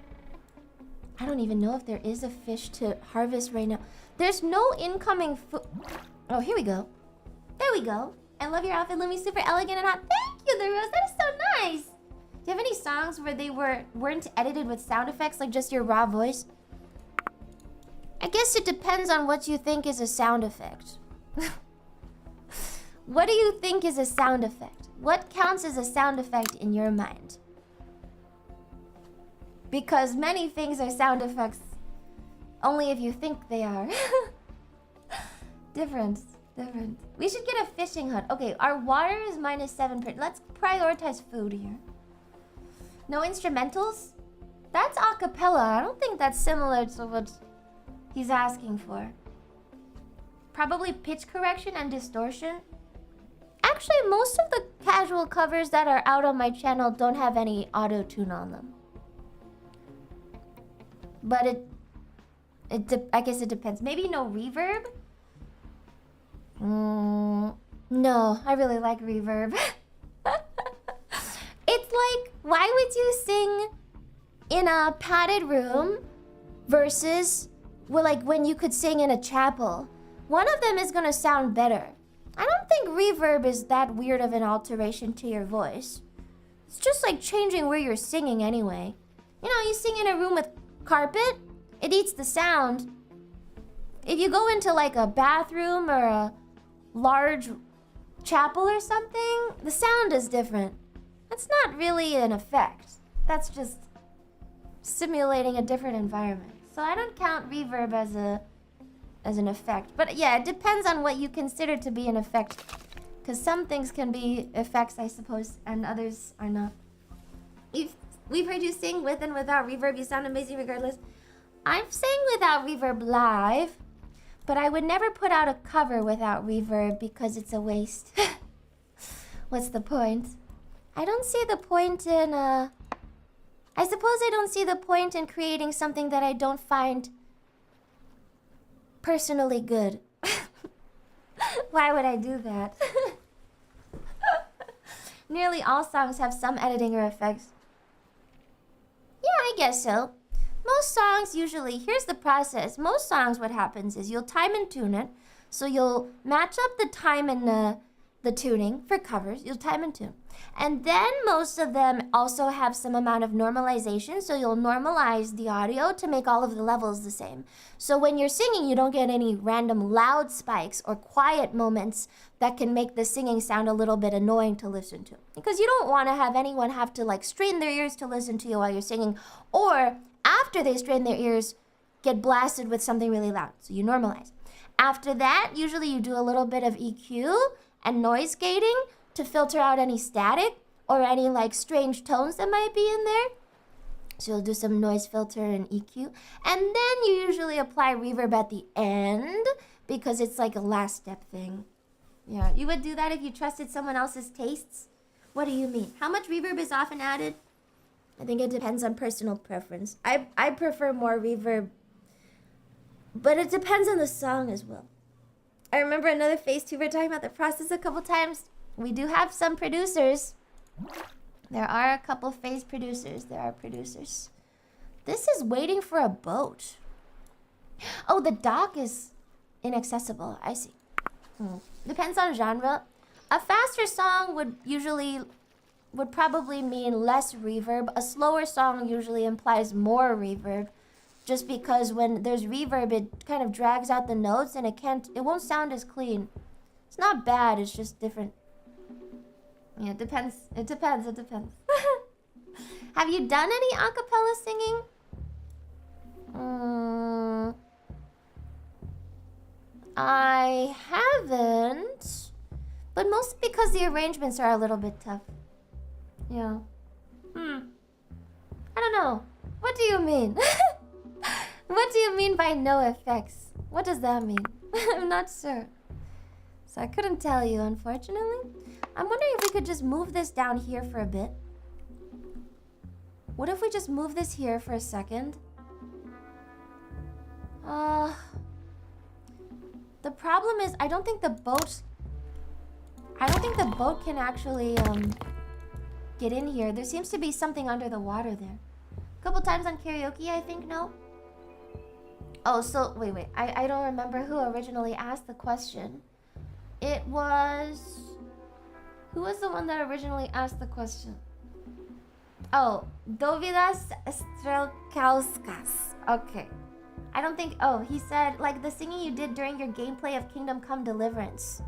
I don't even know if there is a fish to harvest right now. There's no incoming food. Oh, here we go. There we go. I love your outfit, Lumi. Super elegant and hot. Thank you, the Rose. That is so nice. Do you have any songs where they weren't edited with sound effects, like just your raw voice? I guess it depends on what you think is a sound effect. What do you think is a sound effect? What counts as a sound effect in your mind? Because many things are sound effects only if you think they are. Different. We should get a fishing hut. Okay, our water is -7%. Let's prioritize food here. No instrumentals? That's a cappella. I don't think that's similar to what he's asking for. Probably pitch correction and distortion. Actually, most of the casual covers that are out on my channel don't have any auto-tune on them. But I guess it depends. Maybe no reverb? No, I really like reverb. It's like, why would you sing in a padded room versus well, like when you could sing in a chapel, one of them is gonna sound better. I don't think reverb is that weird of an alteration to your voice. It's just like changing where you're singing anyway. You know, you sing in a room with carpet, it eats the sound. If you go into like a bathroom or a large chapel or something, the sound is different. That's not really an effect. That's just simulating a different environment. So I don't count reverb as an effect. But yeah, it depends on what you consider to be an effect. Because some things can be effects, I suppose, and others are not. We've heard you sing with and without reverb. You sound amazing regardless. I've sang without reverb live, but I would never put out a cover without reverb because it's a waste. What's the point? I don't see the point in, I suppose I don't see the point in creating something that I don't find personally good. Why would I do that? Nearly all songs have some editing or effects. Yeah, I guess so. Most songs usually, here's the process. Most songs, what happens is you'll time and tune it. So you'll match up the time and the tuning for covers. You'll time and tune. And then most of them also have some amount of normalization. So you'll normalize the audio to make all of the levels the same. So when you're singing, you don't get any random loud spikes or quiet moments that can make the singing sound a little bit annoying to listen to. Because you don't want to have anyone have to like strain their ears to listen to you while you're singing. Or after they strain their ears, get blasted with something really loud. So you normalize. After that, usually you do a little bit of EQ and noise gating to filter out any static or any like strange tones that might be in there. So you'll do some noise filter and EQ. And then you usually apply reverb at the end because it's like a last step thing. Yeah, you would do that if you trusted someone else's tastes? What do you mean? How much reverb is often added? I think it depends on personal preference. I prefer more reverb, but it depends on the song as well. I remember another VTuber talking about the process a couple times. We do have some producers. There are a couple phase producers. There are producers. This is waiting for a boat. Oh, the dock is inaccessible. I see. Depends on genre. A faster song would probably mean less reverb. A slower song usually implies more reverb. Just because when there's reverb, it kind of drags out the notes and it won't sound as clean. It's not bad, it's just different. Yeah, it depends. It depends. Have you done any a cappella singing? I haven't. But mostly because the arrangements are a little bit tough. Yeah. I don't know. What do you mean? What do you mean by no effects? What does that mean? I'm not sure. So I couldn't tell you, unfortunately. I'm wondering if we could just move this down here for a bit. What if we just move this here for a second? The problem is I don't think the boat can actually get in here. There seems to be something under the water there. A couple times on karaoke, I think, no? Oh, so, wait. I don't remember who originally asked the question. It was... Who was the one that originally asked the question? Oh, Dovidas Strelkauskas. Okay. I don't think... Oh, he said, like, the singing you did during your gameplay of Kingdom Come Deliverance.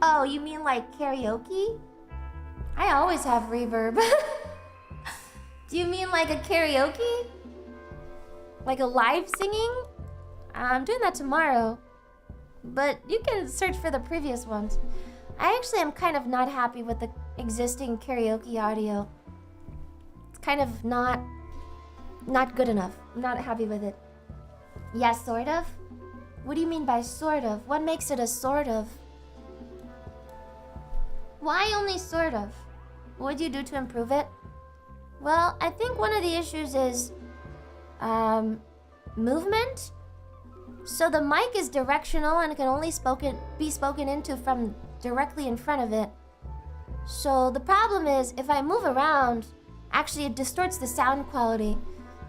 Oh, you mean, like, karaoke? I always have reverb. Do you mean, like, a karaoke? Like a live singing? I'm doing that tomorrow. But you can search for the previous ones. I actually am kind of not happy with the existing karaoke audio. It's kind of not good enough. I'm not happy with it. Yeah, sort of? What do you mean by sort of? What makes it a sort of? Why only sort of? What would you do to improve it? Well, I think one of the issues is movement. So the mic is directional and it can only be spoken into from directly in front of it. So the problem is if I move around, actually it distorts the sound quality.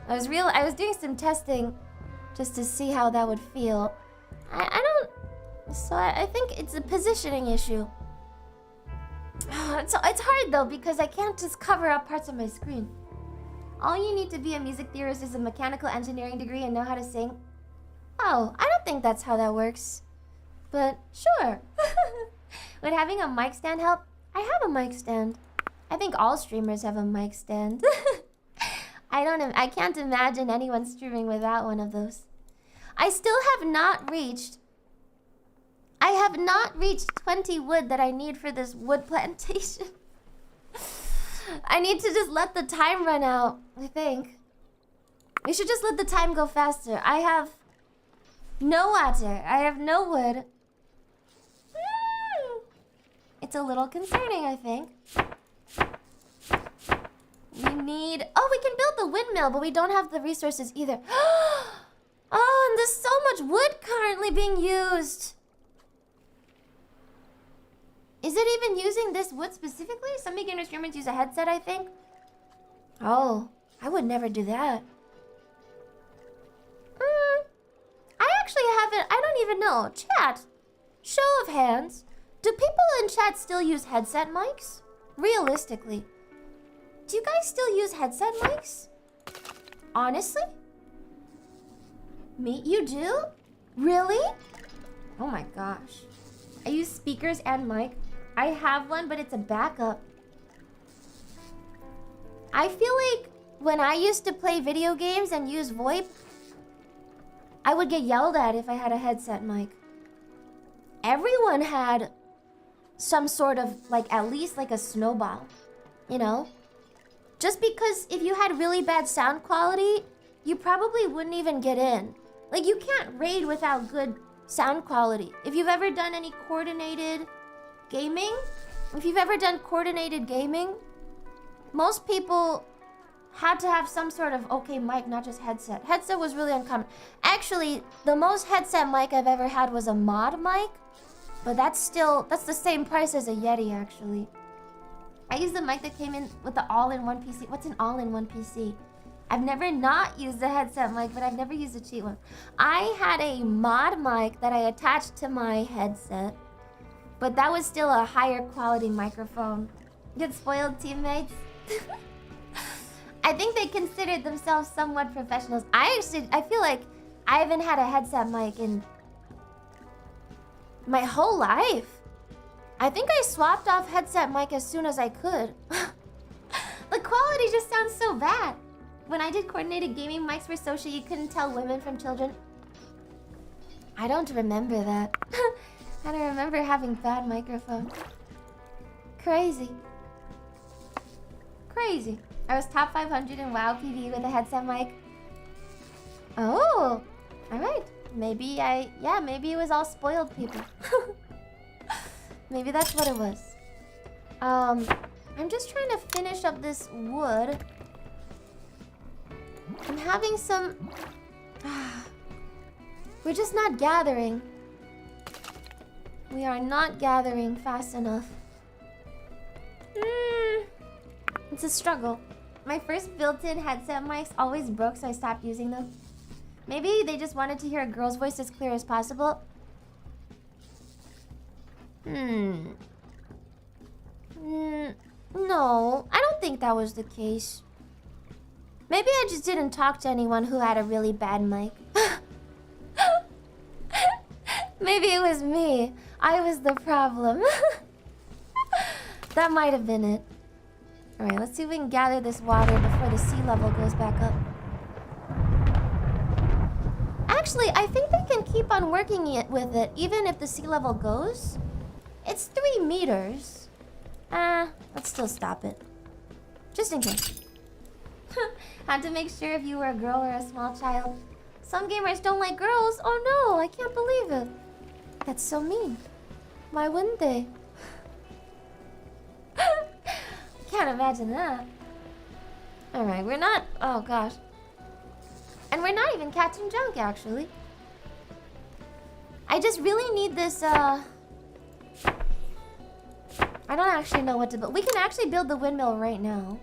I was doing some testing just to see how that would feel. I don't... So I think it's a positioning issue. It's hard though, because I can't just cover up parts of my screen. All you need to be a music theorist is a mechanical engineering degree and know how to sing. Oh, I don't think that's how that works. But sure. Would having a mic stand help? I have a mic stand. I think all streamers have a mic stand. I can't imagine anyone streaming without one of those. I still have not reached 20 wood that I need for this wood plantation. I need to just let the time run out, I think. We should just let the time go faster. I have no water. I have no wood. It's a little concerning, I think. We need... Oh, we can build the windmill, but we don't have the resources either. Oh, and there's so much wood currently being used. Is it even using this wood specifically? Some beginner streamers use a headset, I think. Oh, I would never do that. I actually haven't... I don't even know. Chat. Show of hands. Do people in chat still use headset mics? Realistically. Do you guys still use headset mics? Honestly? Me? You do? Really? Oh my gosh. I use speakers and mic. I have one, but it's a backup. I feel like when I used to play video games and use VoIP, I would get yelled at if I had a headset mic. Everyone had some sort of, like, at least like a snowball, you know? Just because if you had really bad sound quality, you probably wouldn't even get in. Like, you can't raid without good sound quality. If you've ever done any coordinated gaming, most people had to have some sort of okay mic, not just headset. Headset was really uncommon. Actually, the most headset mic I've ever had was a mod mic, but that's the same price as a Yeti, actually. I used the mic that came in with the all-in-one PC. What's an all-in-one PC? I've never not used a headset mic, but I've never used a cheap one. I had a mod mic that I attached to my headset, but that was still a higher quality microphone. Get spoiled, teammates. I think they considered themselves somewhat professionals. I feel like I haven't had a headset mic in my whole life. I think I swapped off headset mic as soon as I could. The quality just sounds so bad. When I did coordinated gaming mics for social, you couldn't tell women from children. I don't remember that. I don't remember having bad microphones. Crazy. Crazy. I was top 500 in WoW PV with a headset mic. Oh, alright. Maybe it was all spoiled people. Maybe that's what it was. I'm just trying to finish up this wood. I'm having some... We're just not gathering. We are not gathering fast enough. It's a struggle. My first built-in headset mics always broke, so I stopped using them. Maybe they just wanted to hear a girl's voice as clear as possible. No, I don't think that was the case. Maybe I just didn't talk to anyone who had a really bad mic. Maybe it was me. I was the problem. That might have been it. Alright, let's see if we can gather this water before the sea level goes back up. Actually, I think they can keep on working with it even if the sea level goes. It's 3 meters. Let's still stop it. Just in case. Had to make sure if you were a girl or a small child. Some gamers don't like girls. Oh no, I can't believe it. That's so mean. Why wouldn't they? Can't imagine that. Alright, we're not... Oh gosh. And we're not even catching junk, actually. I just really need this, I don't actually know what to build. We can actually build the windmill right now.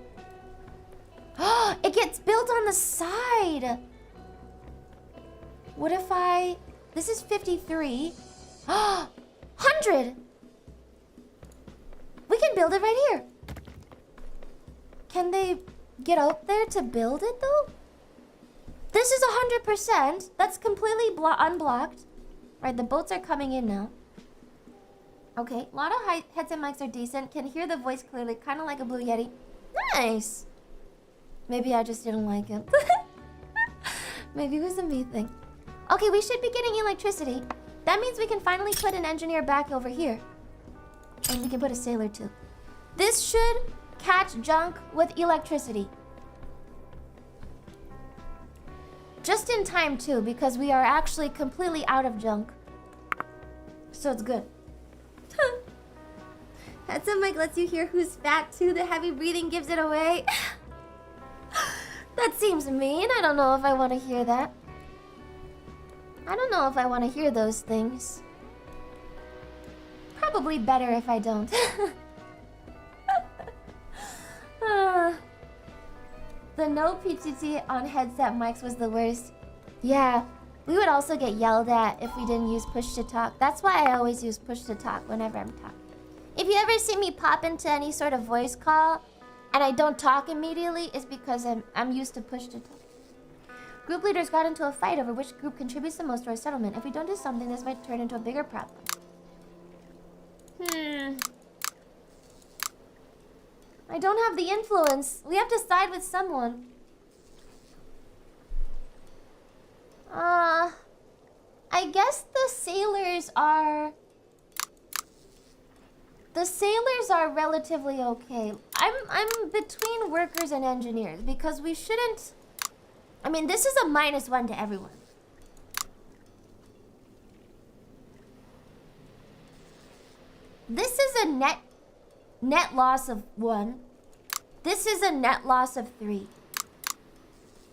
It gets built on the side. What if I... This is 53. 100! We can build it right here. Can they get out there to build it though? This is 100%. That's completely unblocked. Right, the boats are coming in now. Okay, a lot of headset mics are decent. Can hear the voice clearly, kind of like a Blue Yeti. Nice. Maybe I just didn't like it. Maybe it was a me thing. Okay, we should be getting electricity. That means we can finally put an engineer back over here. And we can put a sailor too. This should catch junk with electricity. Just in time too, because we are actually completely out of junk. So it's good. Headset mic lets you hear who's fat too. The heavy breathing gives it away. That seems mean. I don't know if I want to hear that. I don't know if I want to hear those things. Probably better if I don't. The no PTT on headset mics was the worst. Yeah, we would also get yelled at if we didn't use push to talk. That's why I always use push to talk whenever I'm talking. If you ever see me pop into any sort of voice call and I don't talk immediately, it's because I'm used to push to talk. Group leaders got into a fight over which group contributes the most to our settlement. If we don't do something, this might turn into a bigger problem. I don't have the influence. We have to side with someone. I guess the sailors are relatively okay. I'm between workers and engineers because we shouldn't. I mean, this is a -1 to everyone. This is a net loss of 1. This is a net loss of 3.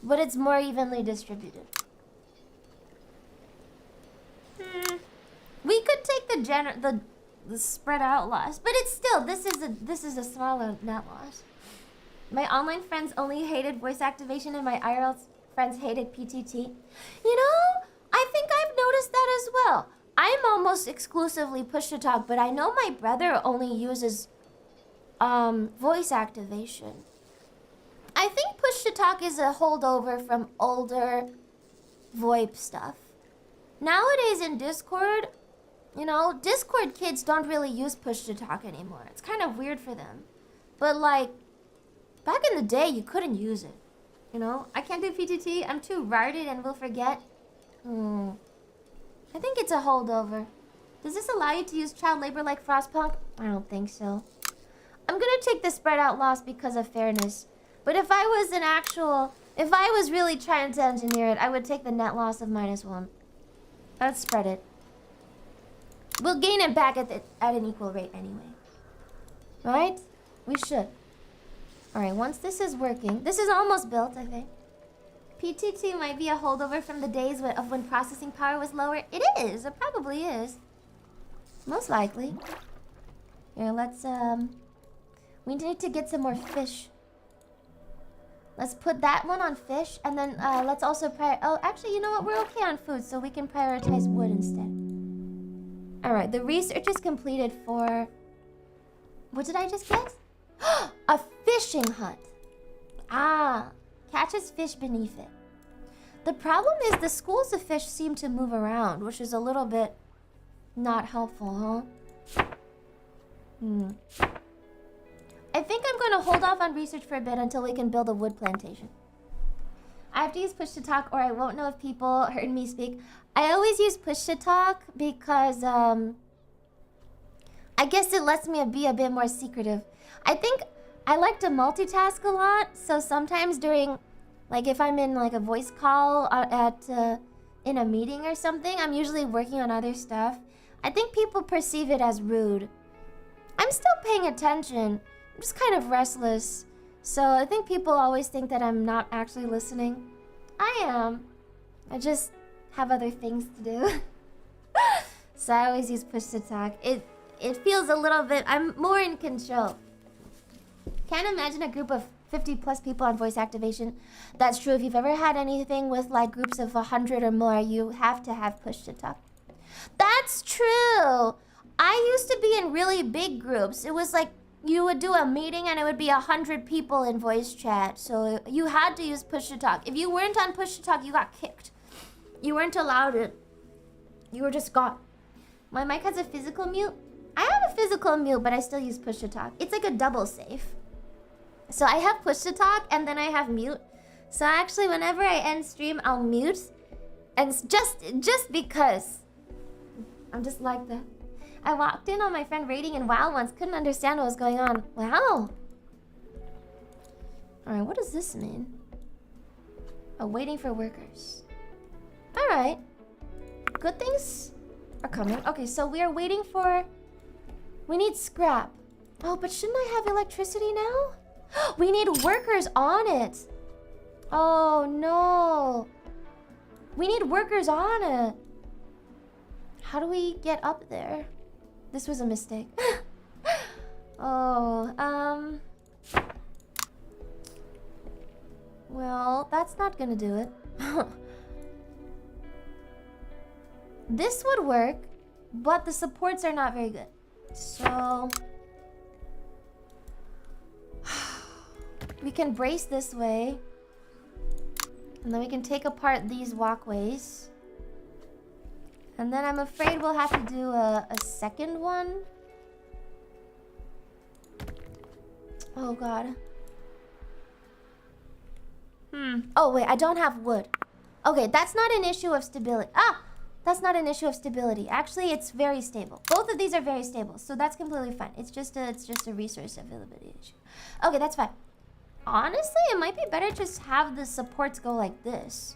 But it's more evenly distributed. We could take the spread out loss, but it's still this is a smaller net loss. My online friends only hated voice activation and my IRL friends hated PTT. You know, I think I've noticed that as well. I'm almost exclusively push to talk, but I know my brother only uses voice activation. I think push to talk is a holdover from older VoIP stuff. Nowadays in Discord, you know, Discord kids don't really use push to talk anymore. It's kind of weird for them. But like, back in the day, you couldn't use it. You know, I can't do PTT. I'm too retarded and will forget. I think it's a holdover. Does this allow you to use child labor like Frostpunk? I don't think so. I'm gonna take the spread out loss because of fairness. But if I was really trying to engineer it, I would take the net loss of -1. Let's spread it. We'll gain it back at an equal rate anyway. Right? We should. Alright, once this is working, this is almost built, I think. PTT might be a holdover from the days of when processing power was lower. It is. It probably is. Most likely. Here, let's, we need to get some more fish. Let's put that one on fish, and then, let's also oh, actually, you know what? We're okay on food, so we can prioritize wood instead. Alright, the research is completed for... What did I just guess? A fishing hut. Ah. Catches fish beneath it. The problem is the schools of fish seem to move around, which is a little bit not helpful, huh? I think I'm going to hold off on research for a bit until we can build a wood plantation. I have to use push to talk or I won't know if people heard me speak. I always use push to talk because I guess it lets me be a bit more secretive. I think I like to multitask a lot, so sometimes during, like if I'm in like a voice call in a meeting or something, I'm usually working on other stuff. I think people perceive it as rude. I'm still paying attention. I'm just kind of restless. So I think people always think that I'm not actually listening. I am. I just have other things to do. So I always use push to talk. It feels a little bit, I'm more in control. Can't imagine a group of 50 plus people on voice activation. That's true. If you've ever had anything with like groups of 100 or more, you have to have push to talk. That's true. I used to be in really big groups. It was like you would do a meeting and it would be 100 people in voice chat. So you had to use push to talk. If you weren't on push to talk, you got kicked. You weren't allowed it. You were just gone. My mic has a physical mute. I have a physical mute, but I still use push to talk. It's like a double safe. So I have push to talk and then I have mute. So actually whenever I end stream, I'll mute. And just because. I'm just like that. I walked in on my friend raiding in WoW once. Couldn't understand what was going on. Wow. Alright, what does this mean? Oh, waiting for workers. Alright. Good things are coming. Okay, so we are waiting for... We need scrap. Oh, but shouldn't I have electricity now? We need workers on it. Oh, no. We need workers on it. How do we get up there? This was a mistake. Oh, well, that's not gonna do it. This would work, but the supports are not very good. So... we can brace this way. And then we can take apart these walkways. And then I'm afraid we'll have to do a second one. Oh god. Oh wait, I don't have wood. Okay, that's not an issue of stability. Ah! That's not an issue of stability. Actually, it's very stable. Both of these are very stable, so that's completely fine. It's just a resource availability issue. Okay, that's fine. Honestly, it might be better just have the supports go like this.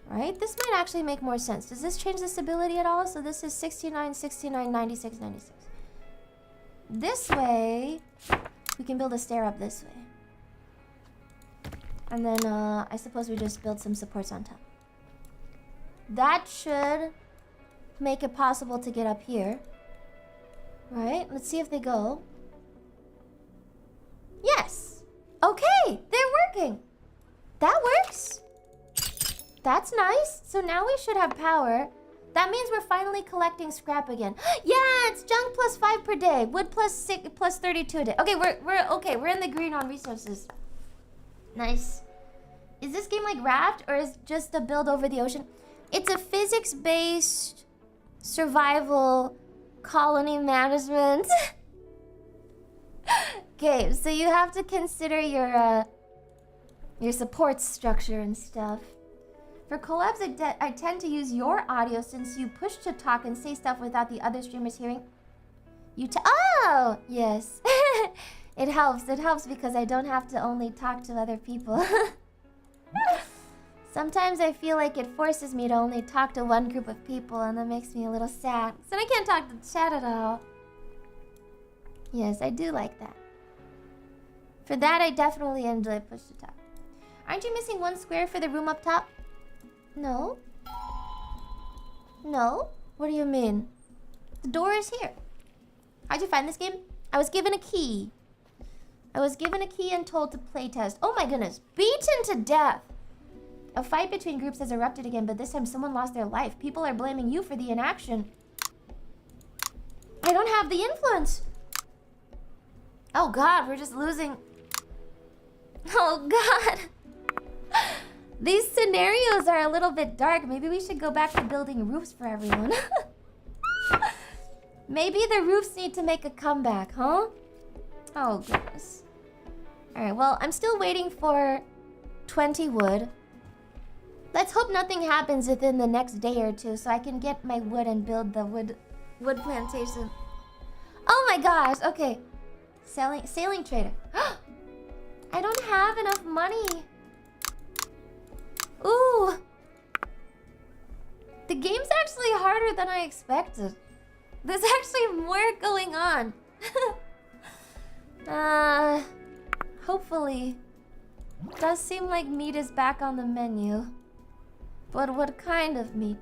Right? This might actually make more sense. Does this change the stability at all? So this is 69, 69, 96, 96. This way, we can build a stair up this way. And then, I suppose we just build some supports on top. That should make it possible to get up here. Right? Let's see if they go. Yes! Okay! They're working! That works! That's nice. So now we should have power. That means we're finally collecting scrap again. Yeah, it's junk plus 5 per day. Wood plus 6 plus 32 a day. Okay, we're okay. We're in the green on resources. Nice. Is this game like Raft or is it just a build over the ocean? It's a physics-based survival colony management game. So you have to consider your support structure and stuff. For collabs, I tend to use your audio since you push to talk and say stuff without the other streamers hearing. Oh! Yes. It helps. It helps because I don't have to only talk to other people. Sometimes I feel like it forces me to only talk to one group of people and that makes me a little sad. So I can't talk to the chat at all. Yes, I do like that. For that, I definitely enjoy push to talk. Aren't you missing one square for the room up top? No. No? What do you mean? The door is here. How'd you find this game? I was given a key. I was given a key and told to playtest. Oh my goodness. Beaten to death. A fight between groups has erupted again, but this time someone lost their life. People are blaming you for the inaction. I don't have the influence. Oh god, we're just losing. Oh god. These scenarios are a little bit dark. Maybe we should go back to building roofs for everyone. Maybe the roofs need to make a comeback, huh? Oh, goodness. Alright, well, I'm still waiting for 20 wood. Let's hope nothing happens within the next day or two so I can get my wood and build the wood plantation. Oh my gosh, okay. Sailing trader. I don't have enough money. Ooh. The game's actually harder than I expected. There's actually more going on. Hopefully. Does seem like meat is back on the menu. But what kind of meat?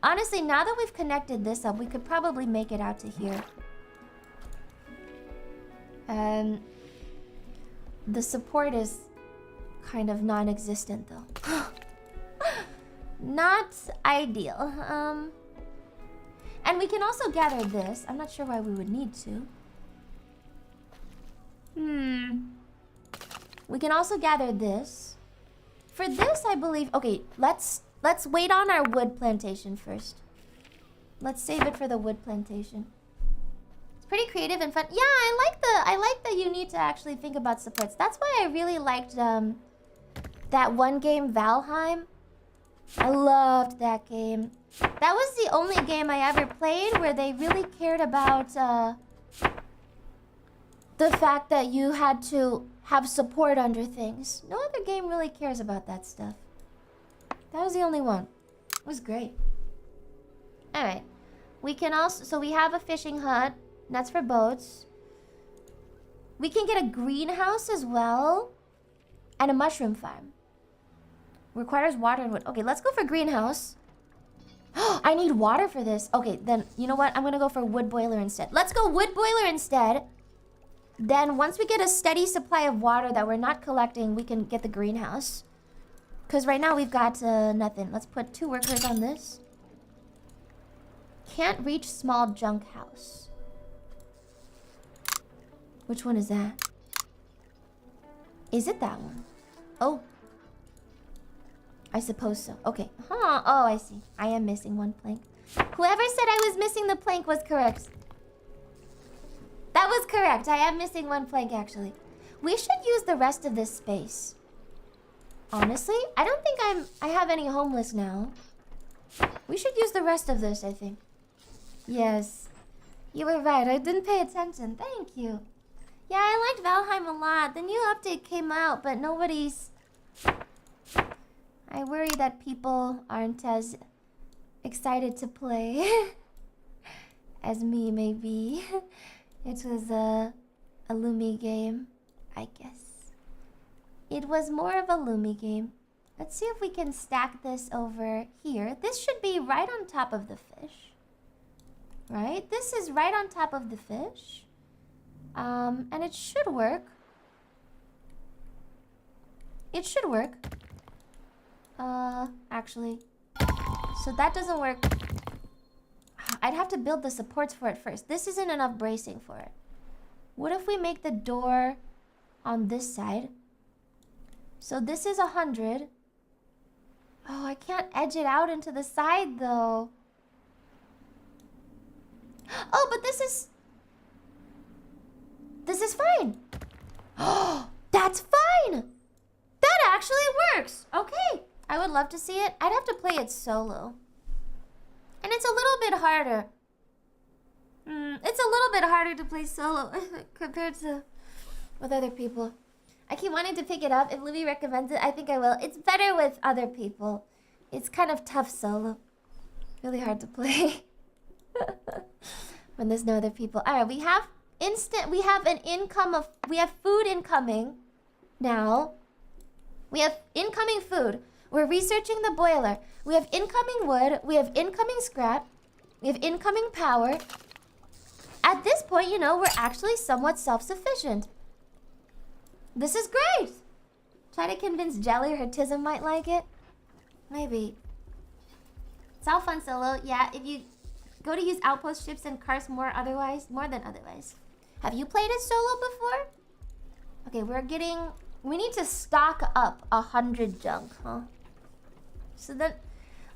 Honestly, now that we've connected this up, we could probably make it out to here. The support is kind of non-existent though. Not ideal. And we can also gather this. I'm not sure why we would need to. We can also gather this. For this, I believe... Okay, let's wait on our wood plantation first. Let's save it for the wood plantation. It's pretty creative and fun. Yeah, I like that you need to actually think about supports. That's why I really liked that one game, Valheim. I loved that game. That was the only game I ever played where they really cared about the fact that you had to have support under things. No other game really cares about that stuff. That was the only one. It was great. Alright. We can also... So we have a fishing hut. That's for boats. We can get a greenhouse as well. And a mushroom farm. Requires water and wood. Okay, let's go for greenhouse. I need water for this. Okay, then, you know what? I'm gonna go for wood boiler instead. Let's go wood boiler instead. Then, once we get a steady supply of water that we're not collecting, we can get the greenhouse. Because right now we've got nothing. Let's put 2 workers on this. Can't reach small junk house. Which one is that? Is it that one? Oh. I suppose so. Okay. Huh. Oh, I see. I am missing 1 plank. Whoever said I was missing the plank was correct. That was correct. I am missing 1 plank, actually. We should use the rest of this space. Honestly, I don't think I have any homeless now. We should use the rest of this, I think. Yes. You were right. I didn't pay attention. Thank you. Yeah, I liked Valheim a lot. The new update came out, but nobody's... I worry that people aren't as excited to play as me, maybe. It was a Lumi game, I guess. It was more of a Lumi game. Let's see if we can stack this over here. This should be right on top of the fish. Right? This is right on top of the fish. And it should work. It should work. Actually. So that doesn't work. I'd have to build the supports for it first. This isn't enough bracing for it. What if we make the door on this side? So this is 100. Oh, I can't edge it out into the side though. Oh, but this is fine. Oh, that's fine. That actually works. Okay. I would love to see it. I'd have to play it solo. And it's a little bit harder. It's a little bit harder to play solo compared to with other people. I keep wanting to pick it up. If Lumi recommends it, I think I will. It's better with other people. It's kind of tough solo. Really hard to play. When there's no other people. Alright, we have food incoming now. We have incoming food. We're researching the boiler. We have incoming wood. We have incoming scrap. We have incoming power. At this point, you know, we're actually somewhat self-sufficient. This is great. Try to convince Jelly or her Tism might like it. Maybe. It's all fun solo. Yeah, if you go to use outpost ships and cars more than otherwise. Have you played it solo before? Okay, we need to stock up 100 junk, huh? So then,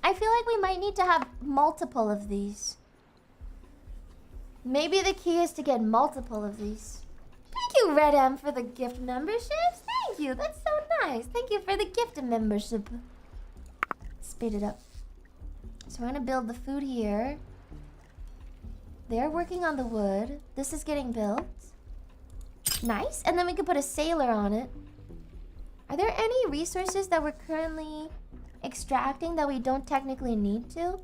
I feel like we might need to have multiple of these. Maybe the key is to get multiple of these. Thank you, Red M, for the gift memberships. Thank you, that's so nice. Thank you for the gift membership. Speed it up. So we're gonna build the food here. They're working on the wood. This is getting built. Nice, and then we can put a sailor on it. Are there any resources that we're currently extracting that we don't technically need to?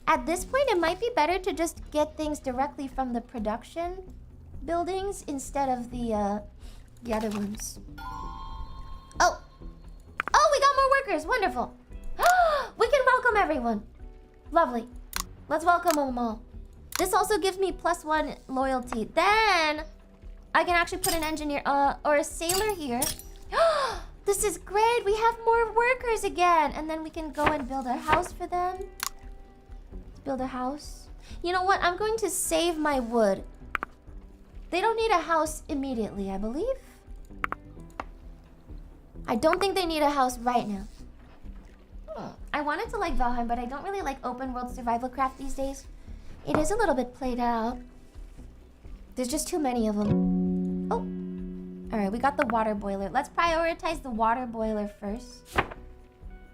At this point, it might be better to just get things directly from the production buildings instead of the other ones. Oh, we got more workers. Wonderful. We can welcome everyone. Lovely. Let's welcome them all. This also gives me +1 loyalty. Then I can actually put an engineer or a sailor here. This is great. We have more workers again. And then we can go and build a house for them. Let's build a house. You know what? I'm going to save my wood. They don't need a house immediately, I believe. I don't think they need a house right now. I wanted to like Valheim, but I don't really like open world survival craft these days. It is a little bit played out. There's just too many of them. Oh. Alright, we got the water boiler. Let's prioritize the water boiler first.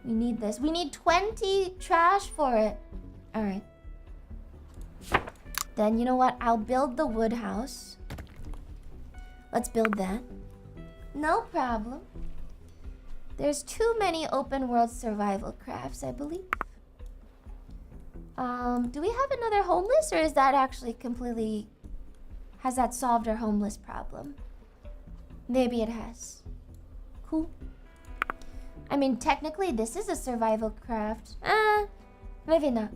We need this. We need 20 trash for it. Alright. Then, you know what? I'll build the wood house. Let's build that. No problem. There's too many open world survival crafts, I believe. Do we have another homeless, or is that actually completely... Has that solved our homeless problem? Maybe it has. Cool. I mean, technically, this is a survival craft. Maybe not.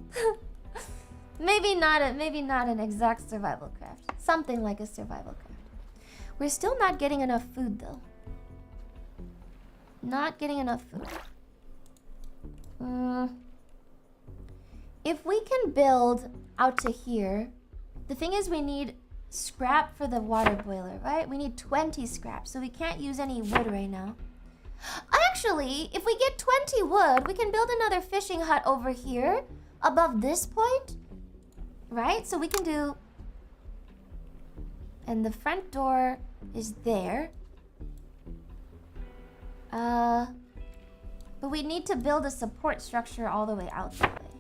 maybe not an exact survival craft. Something like a survival craft. We're still not getting enough food, though. Not getting enough food. If we can build out to here, the thing is we need scrap for the water boiler, right? We need 20 scrap, so we can't use any wood right now. Actually, if we get 20 wood, we can build another fishing hut over here above this point, right? So we can do... And the front door is there. But we need to build a support structure all the way out that way.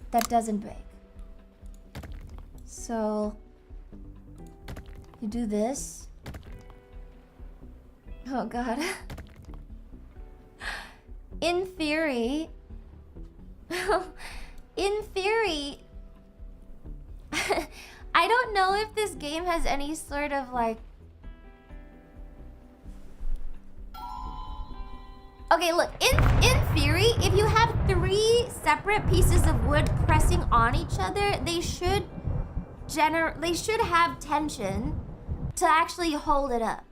That doesn't break. So you do this. Oh god. In theory, I don't know if this game has any sort of like... Okay, look, in theory, if you have 3 separate pieces of wood pressing on each other, they should have tension to actually hold it up.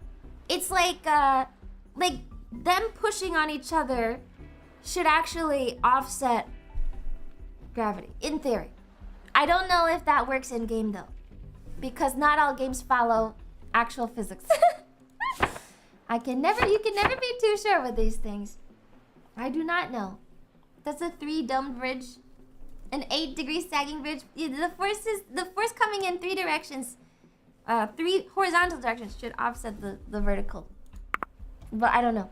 It's like them pushing on each other should actually offset gravity, in theory. I don't know if that works in game though, because not all games follow actual physics. You can never be too sure with these things. I do not know. That's a 3-domed bridge. An 8-degree sagging bridge. The force coming in 3 directions. 3 horizontal directions should offset the vertical. But I don't know.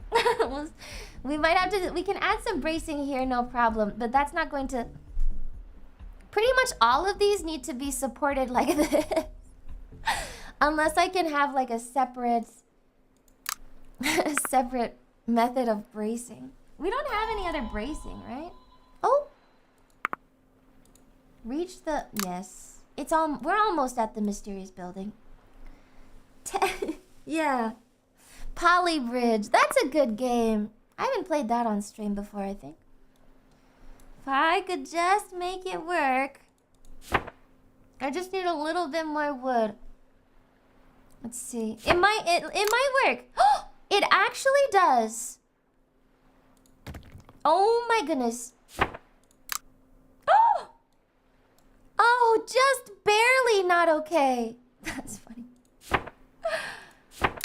We might have to... We can add some bracing here, no problem. But that's not going to... Pretty much all of these need to be supported like this. Unless I can have like a separate method of bracing. We don't have any other bracing, right? Oh. Reach the... Yes. We're almost at the mysterious building. Yeah. Poly Bridge. That's a good game. I haven't played that on stream before, I think. If I could just make it work. I just need a little bit more wood. Let's see. It might work. It actually does. Oh my goodness. Oh, just barely not okay. That's funny.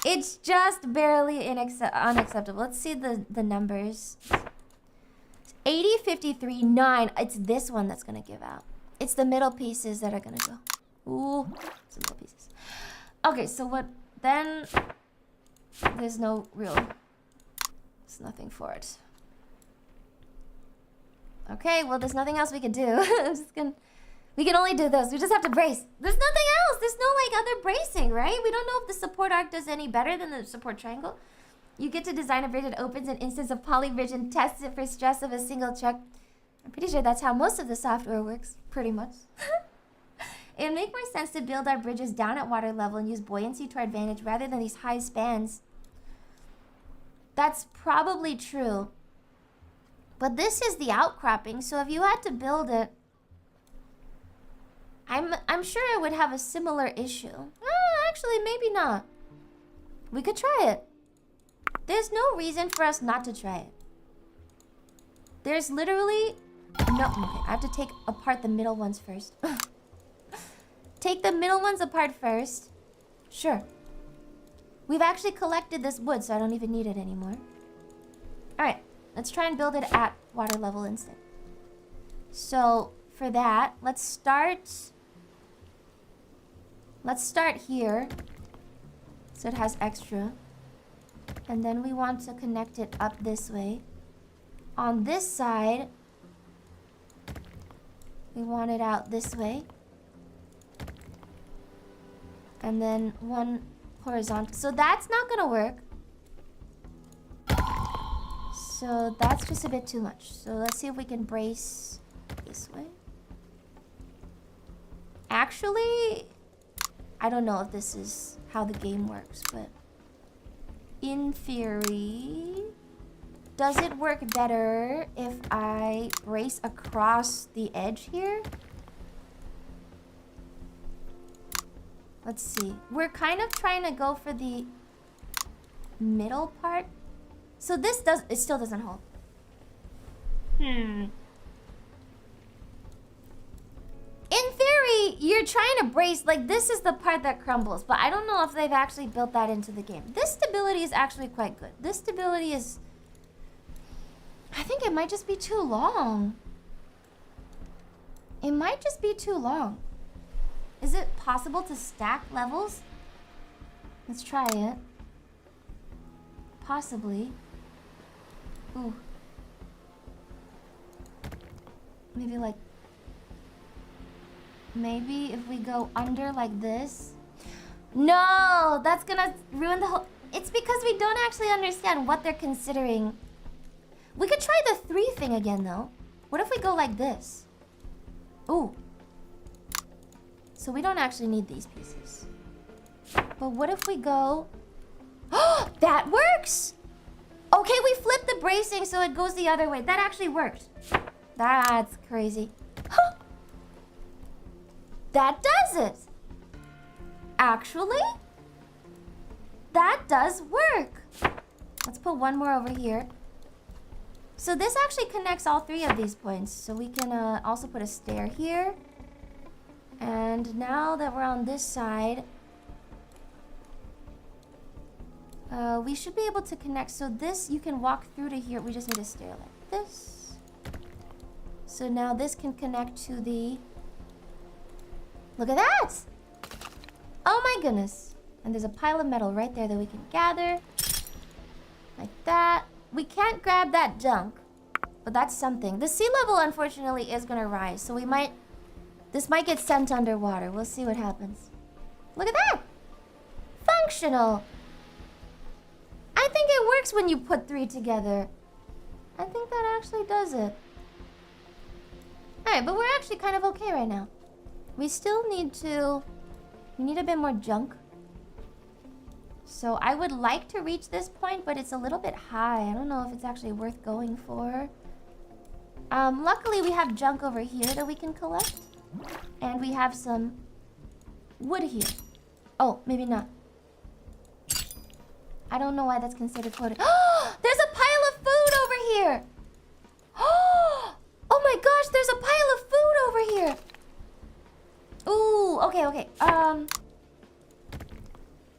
It's just barely unacceptable. Let's see the numbers. 80, 53, 9. It's this one that's gonna give out. It's the middle pieces that are gonna go. Ooh, it's the middle pieces. Okay, so what then? There's no real... There's nothing for it. Okay, well, there's nothing else we can do. I'm just gonna... We can only do this. We just have to brace. There's nothing else. There's no, like, other bracing, right? We don't know if the support arc does any better than the support triangle. You get to design a bridge that opens an instance of poly bridge and tests it for stress of a single truck. I'm pretty sure that's how most of the software works, pretty much. It would make more sense to build our bridges down at water level and use buoyancy to our advantage rather than these high spans. That's probably true. But this is the outcropping, so if you had to build it... I'm sure it would have a similar issue. Actually, maybe not. We could try it. There's no reason for us not to try it. There's literally no... Okay, I have to take apart the middle ones first. Take the middle ones apart first. Sure. We've actually collected this wood, so I don't even need it anymore. Alright, let's try and build it at water level instead. So, for that, let's start here. So it has extra. And then we want to connect it up this way. On this side, we want it out this way. And then one horizontal. So that's not gonna work. So that's just a bit too much. So let's see if we can brace this way. Actually, I don't know if this is how the game works, but in theory, does it work better if I brace across the edge here? Let's see. We're kind of trying to go for the middle part. So this it still doesn't hold. In theory, you're trying to brace, like this is the part that crumbles, but I don't know if they've actually built that into the game. This stability is actually quite good. This stability is... I think it might just be too long. It might just be too long. Is it possible to stack levels? Let's try it. Possibly. Ooh. Maybe like... Maybe if we go under like this. No! That's gonna ruin the whole... It's because we don't actually understand what they're considering. We could try the 3 thing again though. What if we go like this? Ooh. So we don't actually need these pieces. But what if we go... Oh, that works! Okay, we flipped the bracing so it goes the other way. That actually worked. That's crazy. That does it! Actually, that does work. Let's put one more over here. So this actually connects all 3 of these points. So we can also put a stair here. And now that we're on this side, we should be able to connect. So this, you can walk through to here. We just need a stair like this. So now this can connect to the... Look at that! Oh my goodness. And there's a pile of metal right there that we can gather. Like that. We can't grab that junk, but that's something. The sea level, unfortunately, is gonna rise. So we might... This might get sent underwater. We'll see what happens. Look at that! Functional! I think it works when you put 3 together. I think that actually does it. Alright, but we're actually kind of okay right now. We still need to... We need a bit more junk. So I would like to reach this point, but it's a little bit high. I don't know if it's actually worth going for. Luckily, we have junk over here that we can collect. And we have some wood here. Oh, maybe not. I don't know why that's considered quoted. Oh, there's a pile of food over here. Oh my gosh, there's a pile of food over here. Ooh, okay.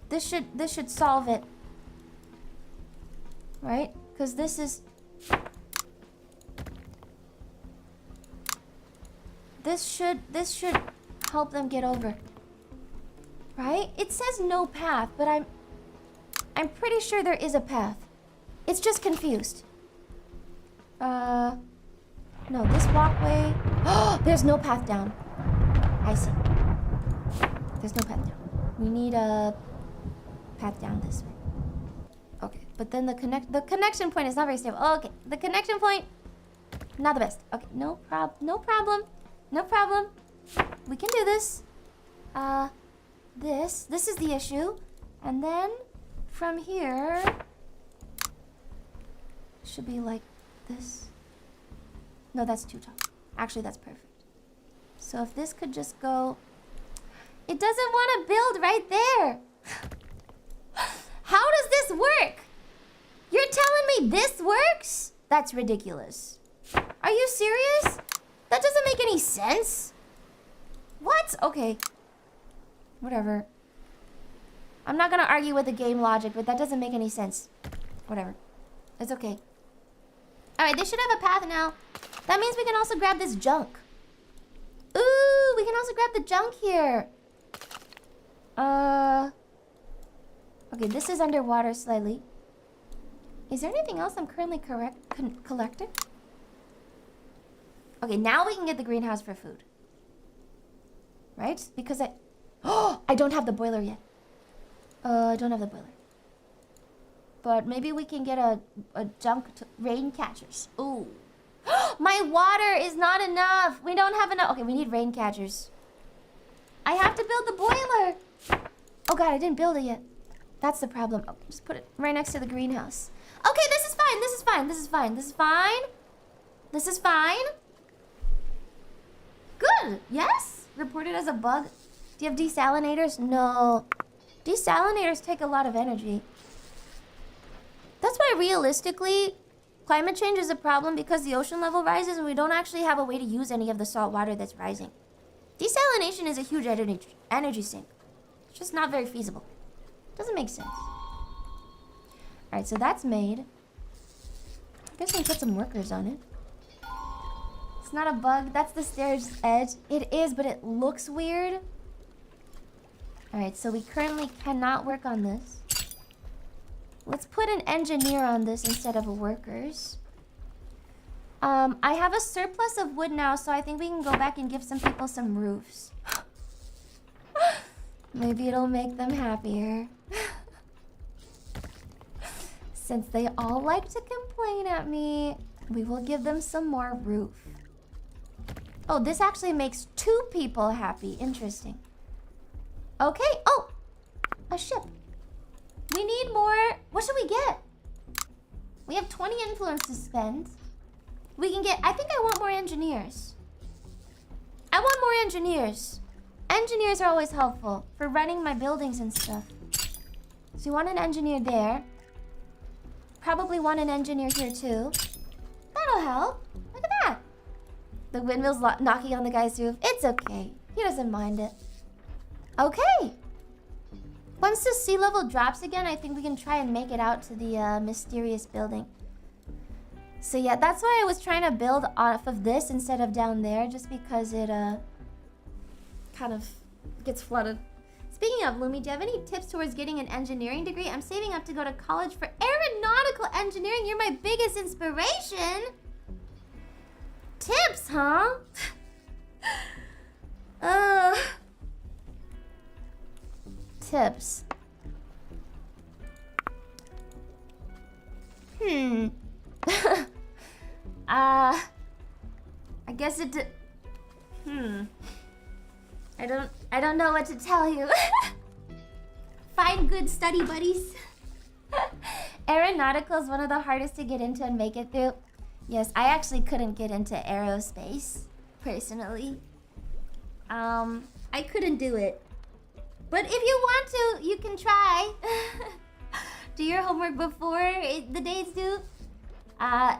This should solve it. Right? Because this is... This should help them get over. Right? It says no path, but I'm pretty sure there is a path. It's just confused. No, this walkway... Oh, there's no path down. I see. There's no path down. We need a path down this way. Okay, but then the connection point is not very stable. Oh, okay, the connection point, not the best. Okay, no problem. We can do this. This is the issue. And then from here should be like this. No, that's too tall. Actually, that's perfect. So if this could just go... It doesn't want to build right there. How does this work? You're telling me this works? That's ridiculous. Are you serious? That doesn't make any sense. What? Okay. Whatever. I'm not gonna argue with the game logic, but that doesn't make any sense. Whatever. It's okay. Alright, they should have a path now. That means we can also grab this junk. Ooh, we can also grab the junk here. Okay, this is underwater slightly. Is there anything else I'm currently collecting? Okay, now we can get the greenhouse for food. Right? Because I don't have the boiler yet. I don't have the boiler. But maybe we can get a junk to rain catchers. Ooh. My water is not enough. We don't have enough. Okay, we need rain catchers. I have to build the boiler. Oh god, I didn't build it yet. That's the problem. Oh, just put it right next to the greenhouse. Okay, this is fine. This is fine. This is fine. This is fine. This is fine. Good. Yes? Reported as a bug. Do you have desalinators? No. Desalinators take a lot of energy. That's why realistically, climate change is a problem because the ocean level rises and we don't actually have a way to use any of the salt water that's rising. Desalination is a huge energy sink. It's just not very feasible. Doesn't make sense. Alright, so that's made. I guess we can put some workers on it. It's not a bug. That's the stairs edge. It is, but it looks weird. Alright, so we currently cannot work on this. Let's put an engineer on this instead of a workers. I have a surplus of wood now, so I think we can go back and give some people some roofs. Maybe it'll make them happier. Since they all like to complain at me, we will give them some more roof. Oh, this actually makes 2 people happy. Interesting. Okay. Oh, a ship. We need more. What should we get? We have 20 influence to spend. We can get... I think I want more engineers. I want more engineers. Engineers are always helpful for running my buildings and stuff. So you want an engineer there. Probably want an engineer here too. That'll help. Look at that. The windmill's knocking on the guy's roof. It's okay. He doesn't mind it. Okay. Once the sea level drops again, I think we can try and make it out to the mysterious building. So yeah, that's why I was trying to build off of this instead of down there, just because it kind of gets flooded. Speaking of, Lumi, do you have any tips towards getting an engineering degree? I'm saving up to go to college for aeronautical engineering. You're my biggest inspiration. Tips, huh? Tips. I guess it I don't know what to tell you. Find good study buddies. Aeronautical is one of the hardest to get into and make it through. Yes, I actually couldn't get into aerospace, personally. I couldn't do it. But if you want to, you can try. Do your homework before the date's due.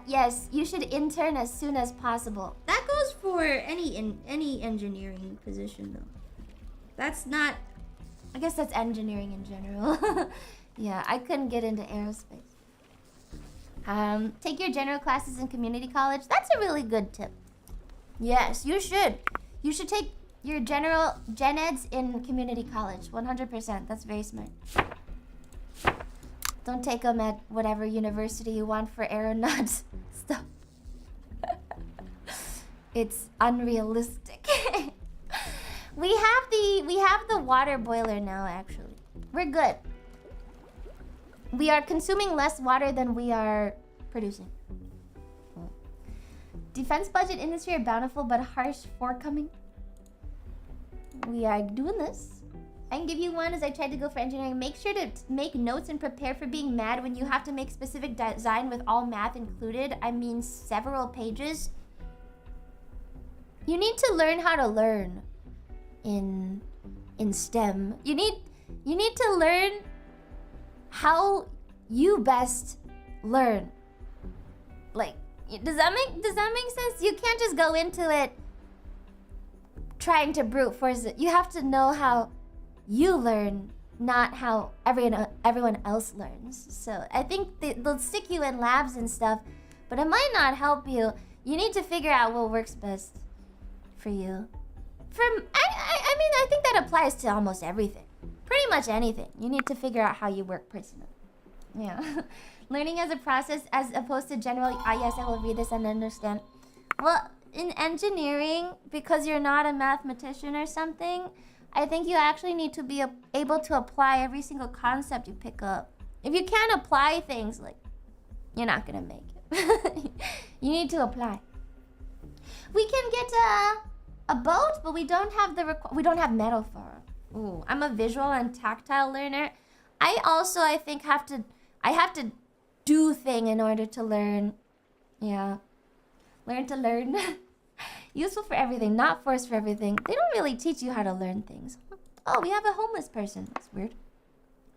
Yes, you should intern as soon as possible. That goes for any engineering position, though. That's not... I guess that's engineering in general. Yeah, I couldn't get into aerospace. Take your general classes in community college. That's a really good tip. Yes, you should. You should take your gen eds in community college. 100%. That's very smart. Don't take them at whatever university you want for aeronauts stuff. It's unrealistic. We have the water boiler now, actually. We're good. We are consuming less water than we are producing. Defense budget industry are bountiful but harsh forthcoming. We are doing this. I can give you one as I tried to go for engineering. Make sure to make notes and prepare for being mad when you have to make specific design with all math included. I mean several pages. You need to learn how to learn in STEM. You need to learn how you best learn. Like, does that make sense? You can't just go into it trying to brute force it. You have to know how you learn, not how everyone else learns. So I think they'll stick you in labs and stuff, but it might not help you. You need to figure out what works best for you. I mean, I think that applies to almost everything. Pretty much anything. You need to figure out how you work personally. Yeah. Learning as a process as opposed to generally, yes, I will read this and understand. Well, in engineering, because you're not a mathematician or something, I think you actually need to be able to apply every single concept you pick up. If you can't apply things, like, you're not gonna make it. You need to apply. We can get a boat, but we don't have we don't have metal for it. Ooh, I'm a visual and tactile learner. I think I have to do thing in order to learn. Yeah. Learn to learn. Useful for everything, not forced for everything. They don't really teach you how to learn things. Oh, we have a homeless person. That's weird.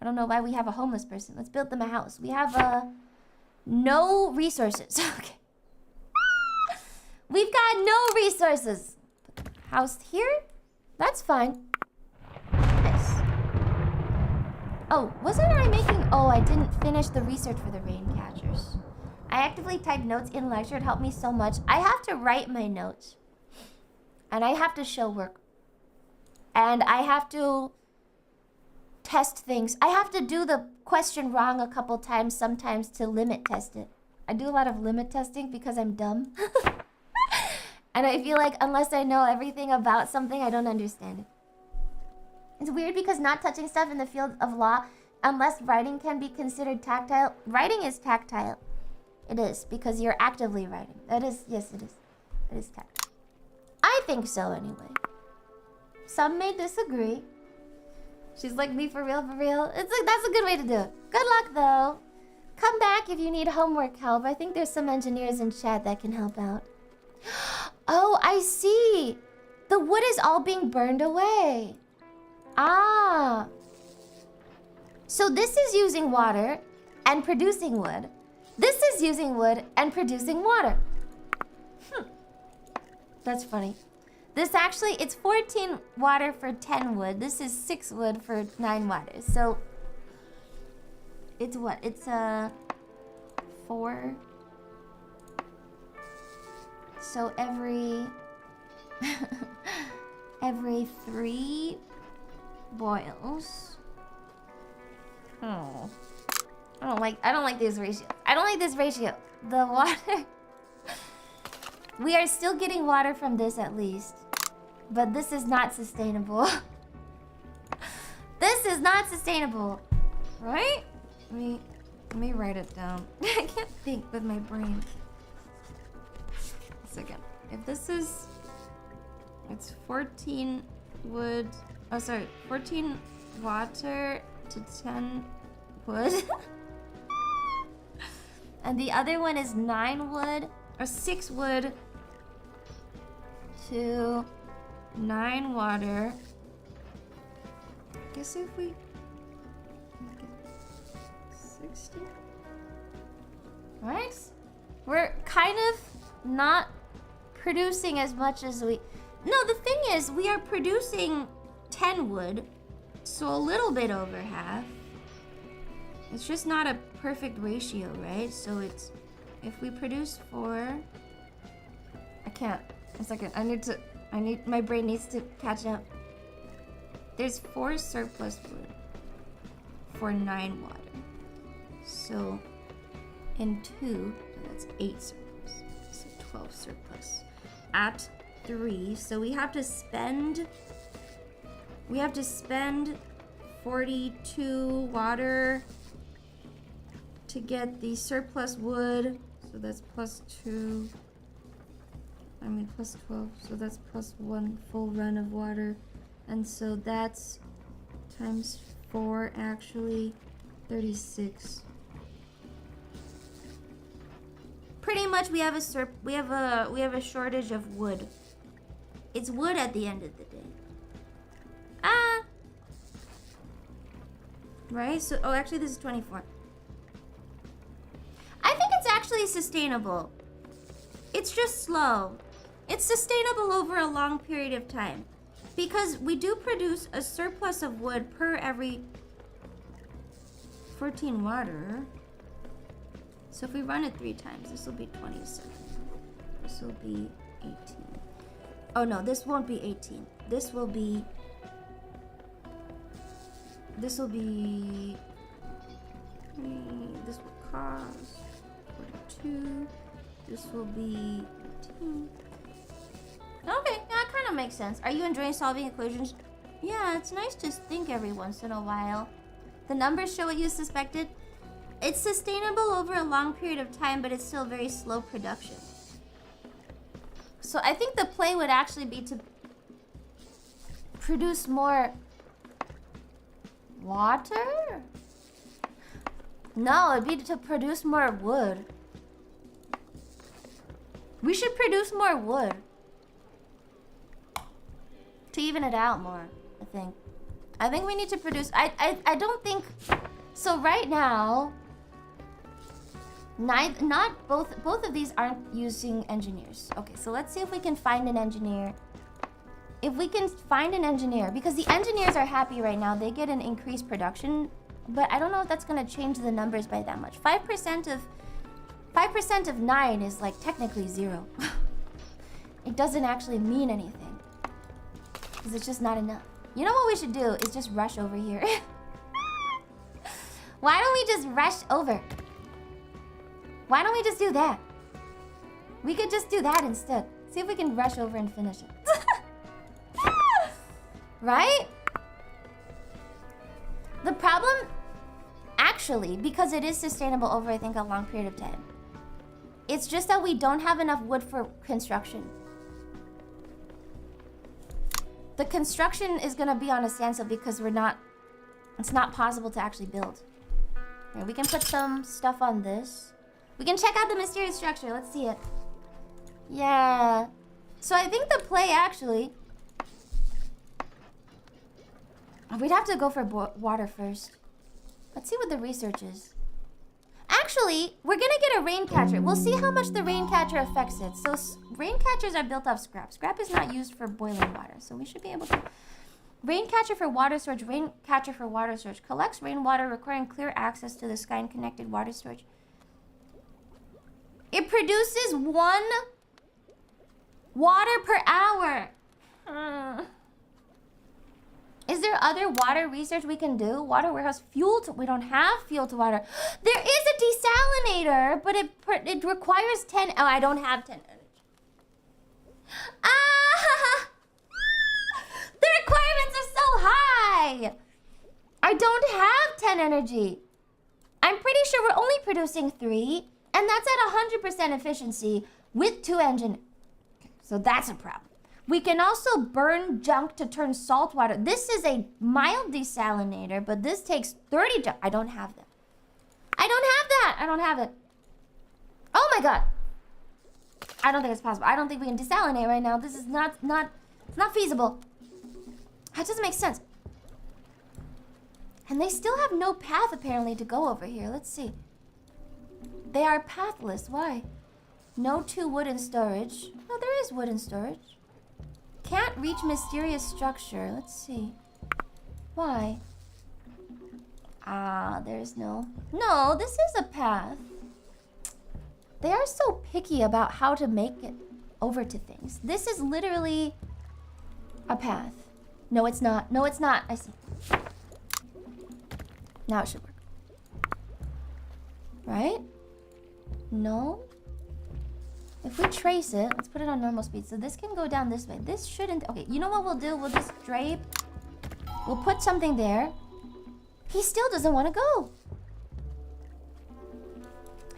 I don't know why we have a homeless person. Let's build them a house. We have no resources. Okay. We've got no resources. House here? That's fine. Nice. Oh, wasn't I making... Oh, I didn't finish the research for the rain catchers. I actively type notes in lecture. It helped me so much. I have to write my notes. And I have to show work. And I have to test things. I have to do the question wrong a couple times sometimes to limit test it. I do a lot of limit testing because I'm dumb. And I feel like unless I know everything about something, I don't understand it. It's weird because not touching stuff in the field of law, unless writing can be considered tactile. Writing is tactile. It is, because you're actively writing. That is, yes, it is. It is tactile. I think so, anyway. Some may disagree. She's like, me for real, for real. It's like, that's a good way to do it. Good luck, though. Come back if you need homework help. I think there's some engineers in chat that can help out. Oh, I see. The wood is all being burned away. Ah. So this is using water and producing wood. This is using wood and producing water. That's funny. This actually, it's 14 water for 10 wood. This is 6 wood for 9 water. So it's what? It's 4. So every 3 boils. Oh. I don't like this ratio. I don't like this ratio. The water. We are still getting water from this at least. But this is not sustainable. This is not sustainable. Right? Let me write it down. I can't think with my brain. A second. If this is... It's 14 wood... Oh, sorry. 14 water to 10 wood. And the other one is 9 wood... Or 6 wood to 9 water. Guess if we... 60? Right? We're kind of not producing as much as we... No, the thing is, we are producing 10 wood, so a little bit over half. It's just not a perfect ratio, right? So it's... If we produce 4... I can't. A second. My brain needs to catch up. There's 4 surplus wood for 9 water. So, in 2, that's 8 surplus. So 12 surplus. At 3, so we have to spend 42 water to get the surplus wood. So that's plus 2. I mean plus 12. So that's plus 1 full run of water. And so that's times 4 actually 36. Pretty much we have a shortage of wood. It's wood at the end of the day. Right? So, oh, actually, this is 24. I think it's actually sustainable. It's just slow. It's sustainable over a long period of time. Because we do produce a surplus of wood per every 14 water. So if we run it 3 times, this will be 27. This will be 18. Oh no, this won't be 18. This will be... This will cost 42. This will be 18. Okay, that kind of makes sense. Are you enjoying solving equations? Yeah, it's nice to think every once in a while. The numbers show what you suspected. It's sustainable over a long period of time, but it's still very slow production. So I think the play would actually be to produce more water? No, it'd be to produce more wood. We should produce more wood. To even it out more, I think. I think we need to produce... I don't think... So right now... Both of these aren't using engineers. Okay, so let's see if we can find an engineer. If we can find an engineer, because the engineers are happy right now. They get an increased production, but I don't know if that's going to change the numbers by that much. 5% of 9 is like technically 0. It doesn't actually mean anything. Because it's just not enough. You know what we should do is just rush over here. Why don't we just rush over? Why don't we just do that? We could just do that instead. See if we can rush over and finish it. Right? The problem, actually, because it is sustainable over, I think, a long period of time. It's just that we don't have enough wood for construction. The construction is gonna be on a standstill because it's not possible to actually build. Right, we can put some stuff on this. We can check out the mysterious structure. Let's see it. Yeah. So I think the play actually... We'd have to go for water first. Let's see what the research is. Actually, we're gonna get a rain catcher. We'll see how much the rain catcher affects it. So rain catchers are built off scrap. Scrap is not used for boiling water. So we should be able to... Rain catcher for water storage. Rain catcher for water storage. Collects rainwater requiring clear access to the sky and connected water storage. It produces 1 water per hour. Is there other water research we can do? Water warehouse fuel to... We don't have fuel to water. There is a desalinator, but it requires 10... Oh, I don't have 10 energy. Ah! The requirements are so high! I don't have 10 energy. I'm pretty sure we're only producing 3, and that's at 100% efficiency with 2 engine. So that's a problem. We can also burn junk to turn salt water. This is a mild desalinator, but this takes 30 junk. I don't have that. I don't have that. I don't have it. Oh my god. I don't think it's possible. I don't think we can desalinate right now. This is not it's not feasible. That doesn't make sense. And they still have no path apparently to go over here. Let's see. They are pathless. Why? No 2 wood in storage. Oh, there is wood in storage. Can't reach mysterious structure. Let's see. Why? There's no... No, this is a path. They are so picky about how to make it over to things. This is literally a path. No, it's not. No, it's not. I see. Now it should work. Right? No? If we trace it, let's put it on normal speed. So this can go down this way. This shouldn't... Okay, you know what we'll do? We'll just drape. We'll put something there. He still doesn't want to go.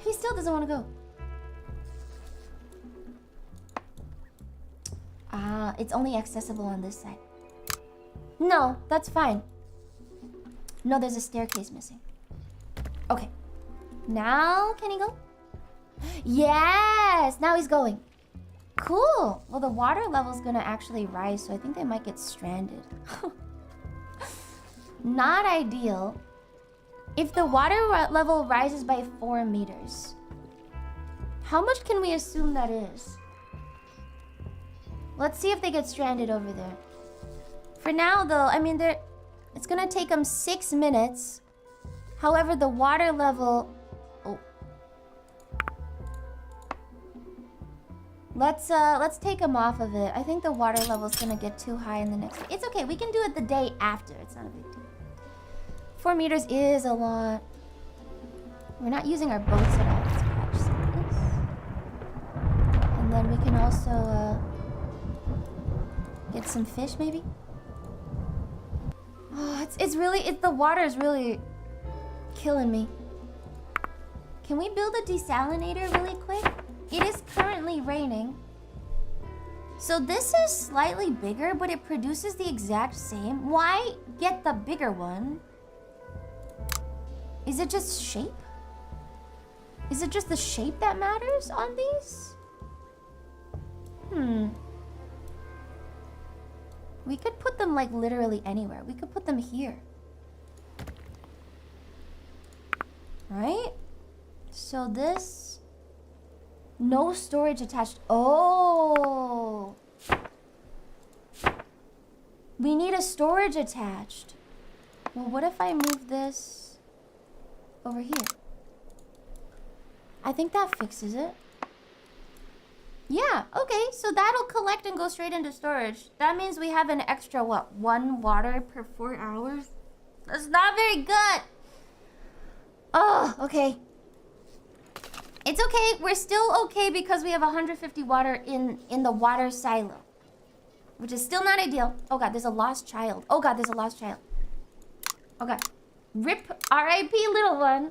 He still doesn't want to go. It's only accessible on this side. No, that's fine. No, there's a staircase missing. Okay. Now, can he go? Yes! Now he's going. Cool. Well, the water level's gonna actually rise, so I think they might get stranded. Not ideal. If the water level rises by 4 meters, how much can we assume that is? Let's see if they get stranded over there. For now, though, I mean, it's gonna take them 6 minutes. However, the water level... Oh. Let's take them off of it. I think the water level's gonna get too high in the next... It's okay, we can do it the day after. It's not a big deal. 4 meters is a lot. We're not using our boats at all. Let's catch some of this. And then we can also get some fish, maybe? Oh, the water is really killing me. Can we build a desalinator really quick? It is currently raining. So this is slightly bigger, but it produces the exact same. Why get the bigger one? Is it just shape? Is it just the shape that matters on these? We could put them like literally anywhere. We could put them here. Right? So this... No storage attached. Oh! We need a storage attached. Well, what if I move this over here? I think that fixes it. Yeah, okay, so that'll collect and go straight into storage. That means we have an extra, what, 1 water per 4 hours? That's not very good. Oh, okay. It's okay, we're still okay because we have 150 water in the water silo. Which is still not ideal. Oh god, there's a lost child. Oh god, there's a lost child. Oh god. RIP, R.I.P. little one.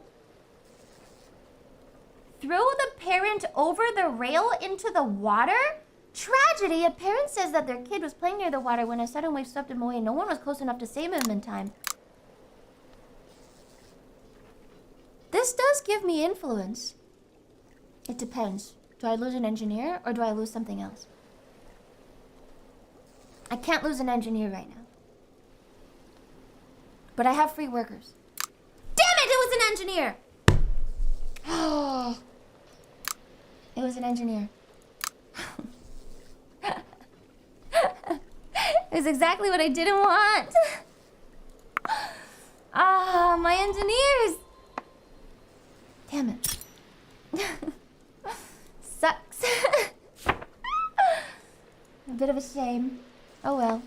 Throw the parent over the rail into the water? Tragedy! A parent says that their kid was playing near the water when a sudden wave swept him away and no one was close enough to save him in time. This does give me influence. It depends. Do I lose an engineer or do I lose something else? I can't lose an engineer right now. But I have free workers. Damn it! It was an engineer! Oh. It was an engineer. It was exactly what I didn't want. Ah, my engineers! Damn it. Sucks. A bit of a shame. Oh well.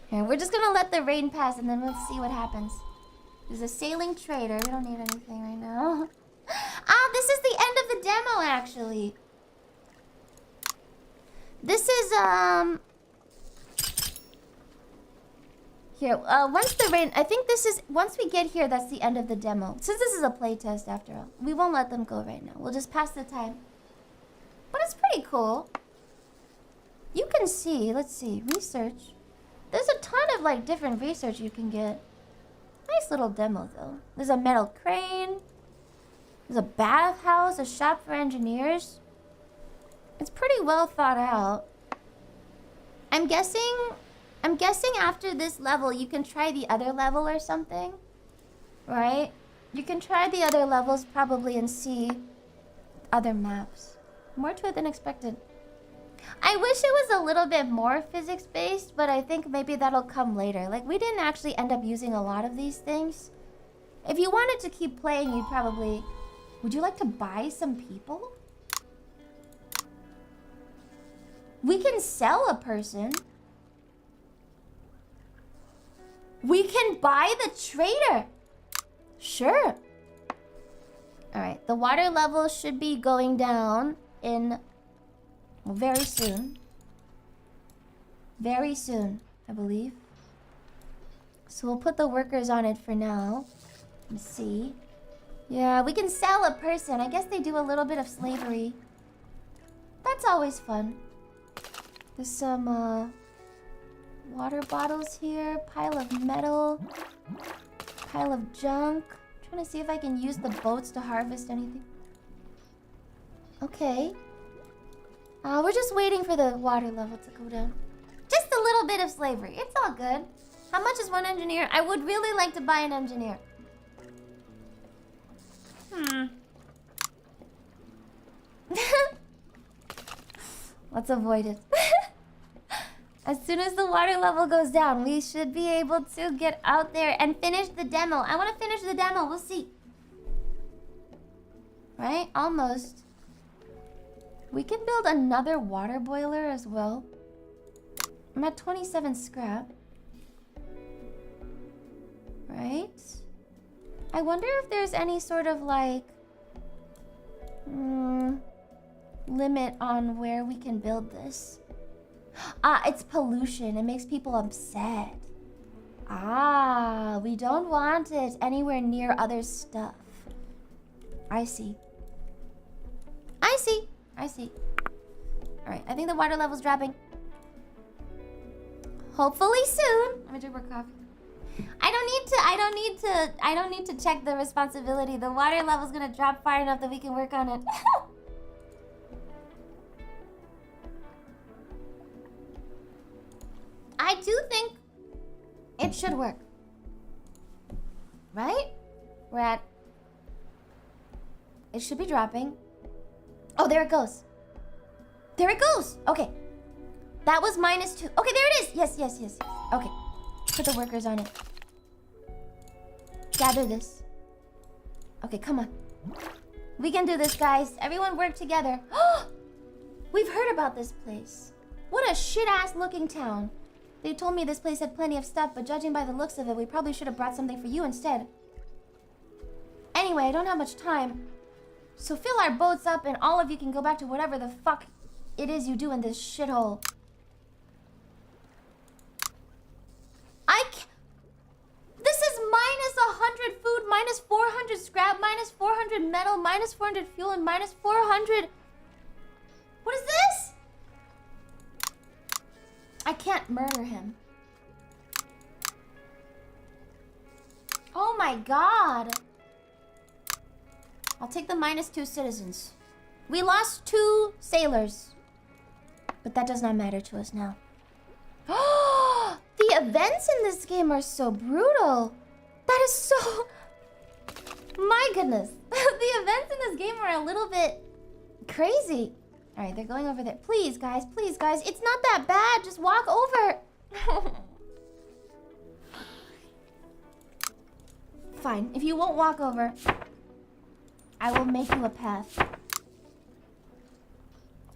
Here, we're just gonna let the rain pass and then we'll see what happens. There's a sailing trader. We don't need anything right now. Ah, this is the end of the demo, actually. This is, Here, once the rain... I think this is... Once we get here, that's the end of the demo. Since this is a playtest, after all. We won't let them go right now. We'll just pass the time. But it's pretty cool. You can see... Let's see. Research. There's a ton of, like, different research you can get. Nice little demo, though. There's a metal crane. There's a bathhouse, a shop for engineers. It's pretty well thought out. I'm guessing after this level, you can try the other level or something. Right? You can try the other levels probably and see other maps. More to it than expected. I wish it was a little bit more physics-based, but I think maybe that'll come later. Like, we didn't actually end up using a lot of these things. If you wanted to keep playing, you'd probably... Would you like to buy some people? We can sell a person. We can buy the trader. Sure. Alright, the water level should be going down in... Well, very soon. Very soon, I believe. So we'll put the workers on it for now. Let's see. Yeah, we can sell a person. I guess they do a little bit of slavery. That's always fun. There's some, water bottles here. Pile of metal. Pile of junk. I'm trying to see if I can use the boats to harvest anything. Okay. We're just waiting for the water level to go down. Just a little bit of slavery. It's all good. How much is one engineer? I would really like to buy an engineer. Let's avoid it. As soon as the water level goes down, we should be able to get out there and finish the demo. I want to finish the demo. We'll see. Right? Almost. We can build another water boiler as well. I'm at 27 scrap. Right? I wonder if there's any sort of like... limit on where we can build this. It's pollution. It makes people upset. We don't want it anywhere near other stuff. I see. Alright, I think the water level's dropping. Hopefully soon. Let me drink more coffee. I don't need to check the responsibility. The water level's gonna drop far enough that we can work on it. I do think it should work. Right? We're at... It should be dropping. Oh, there it goes. There it goes. Okay. That was -2. Okay, there it is. Yes. Okay. Put the workers on it. Gather this. Okay, come on. We can do this, guys. Everyone work together. We've heard about this place. What a shit-ass looking town. They told me this place had plenty of stuff, but judging by the looks of it, we probably should have brought something for you instead. Anyway, I don't have much time. So fill our boats up and all of you can go back to whatever the fuck it is you do in this shithole. This is -100 food, -400 scrap, -400 metal, -400 fuel, and -400... What is this? I can't murder him. Oh my god. I'll take the -2 citizens. We lost 2 sailors. But that does not matter to us now. The events in this game are so brutal. That is so... My goodness. The events in this game are a little bit crazy. Alright, they're going over there. Please, guys. It's not that bad. Just walk over. Fine. If you won't walk over, I will make you a path.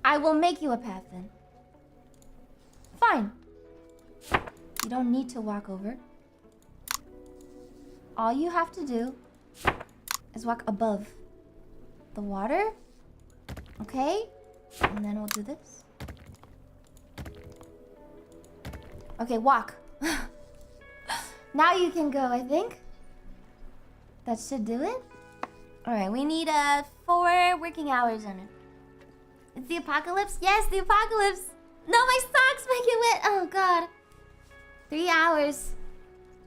I will make you a path then. Fine. You don't need to walk over. All you have to do is walk above the water. Okay? And then we'll do this. Okay, walk. Now you can go, I think. That should do it. Alright, we need 4 working hours on it. It's the apocalypse? Yes, the apocalypse! No, my socks make it wet! Oh, God. 3 hours.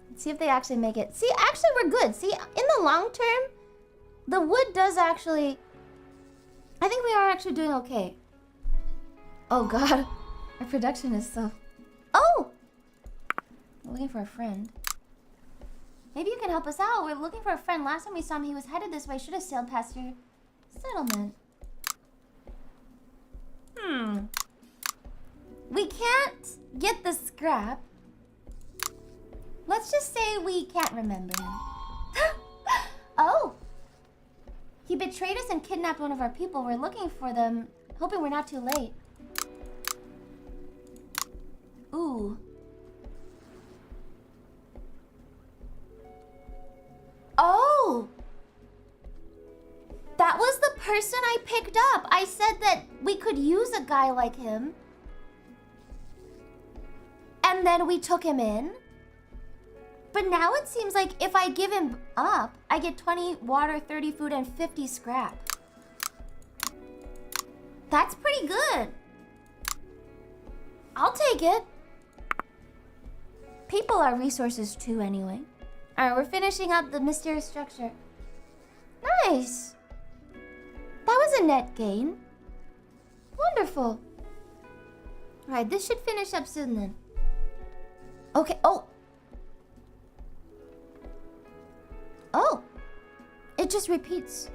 Let's see if they actually make it. See, actually, we're good. See, in the long term, the wood does actually... I think we are actually doing okay. Oh, God. Our production is so... Oh! We're looking for a friend. Maybe you can help us out. We're looking for a friend. Last time we saw him, he was headed this way. Should have sailed past your settlement. We can't get the scrap. Let's just say we can't remember him. Oh! He betrayed us and kidnapped one of our people. We're looking for them, hoping we're not too late. Ooh. Oh! That was the person I picked up. I said that we could use a guy like him. And then we took him in. But now it seems like if I give him up, I get 20 water, 30 food, and 50 scrap. That's pretty good. I'll take it. People are resources too, anyway. Alright, we're finishing up the mysterious structure. Nice. That was a net gain. Wonderful. Right, this should finish up soon then. Okay, oh! Oh! It just repeats.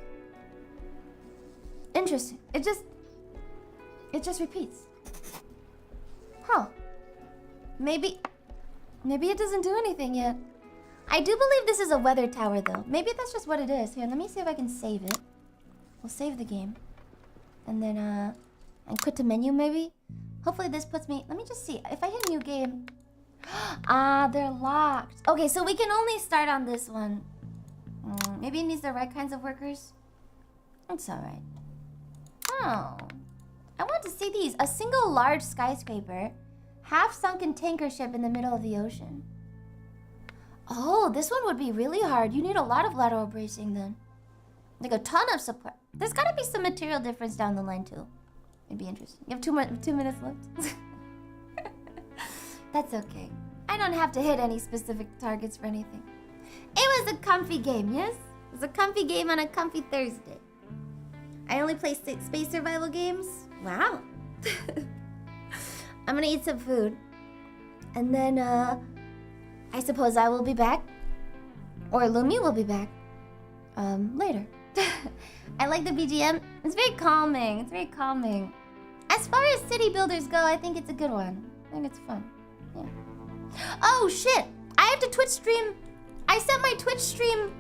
Interesting. It just repeats. Huh. Maybe it doesn't do anything yet. I do believe this is a weather tower though. Maybe that's just what it is. Here, let me see if I can save it. We'll save the game. And then and quit to menu maybe? Hopefully this puts me, let me just see. If I hit new game. Ah, they're locked. Okay, so we can only start on this one. Maybe it needs the right kinds of workers. It's alright. Oh. I want to see these. A single large skyscraper. Half-sunken tanker ship in the middle of the ocean. Oh, this one would be really hard. You need a lot of lateral bracing then. Like a ton of support. There's gotta be some material difference down the line too. It'd be interesting. You have 2 minutes left. That's okay. I don't have to hit any specific targets for anything. It was a comfy game, yes? It was a comfy game on a comfy Thursday. I only play space survival games? Wow. I'm gonna eat some food. And then, I suppose I will be back. Or Lumi will be back. Later. I like the BGM. It's very calming. It's very calming. As far as city builders go, I think it's a good one. I think it's fun. Yeah. Oh, shit! I have to Twitch stream. I set my Twitch stream.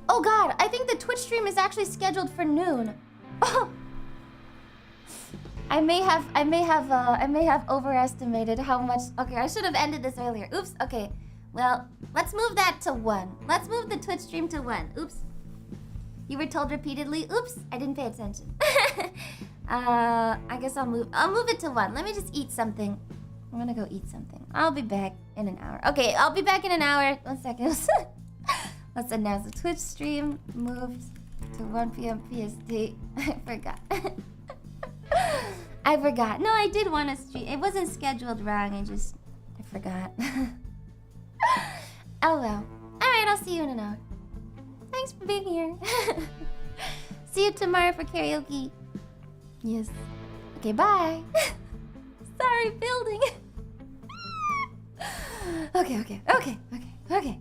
Oh god, I think the Twitch stream is actually scheduled for noon. Oh. I may have overestimated how much. Okay, I should have ended this earlier. Oops. Okay. Well, let's move that to 1. Let's move the Twitch stream to 1. Oops. You were told repeatedly. Oops, I didn't pay attention. I guess I'll move it to 1. Let me just eat something. I'm gonna go eat something. I'll be back in an hour. Okay, I'll be back in an hour. 1 second. Let's announce the Twitch stream moved to 1 p.m. PST. I forgot. I forgot. No, I did want to stream. It wasn't scheduled wrong. I forgot. Oh well. Alright, I'll see you in an hour. Thanks for being here. See you tomorrow for karaoke. Yes. Okay, bye. Sorry, building. Okay.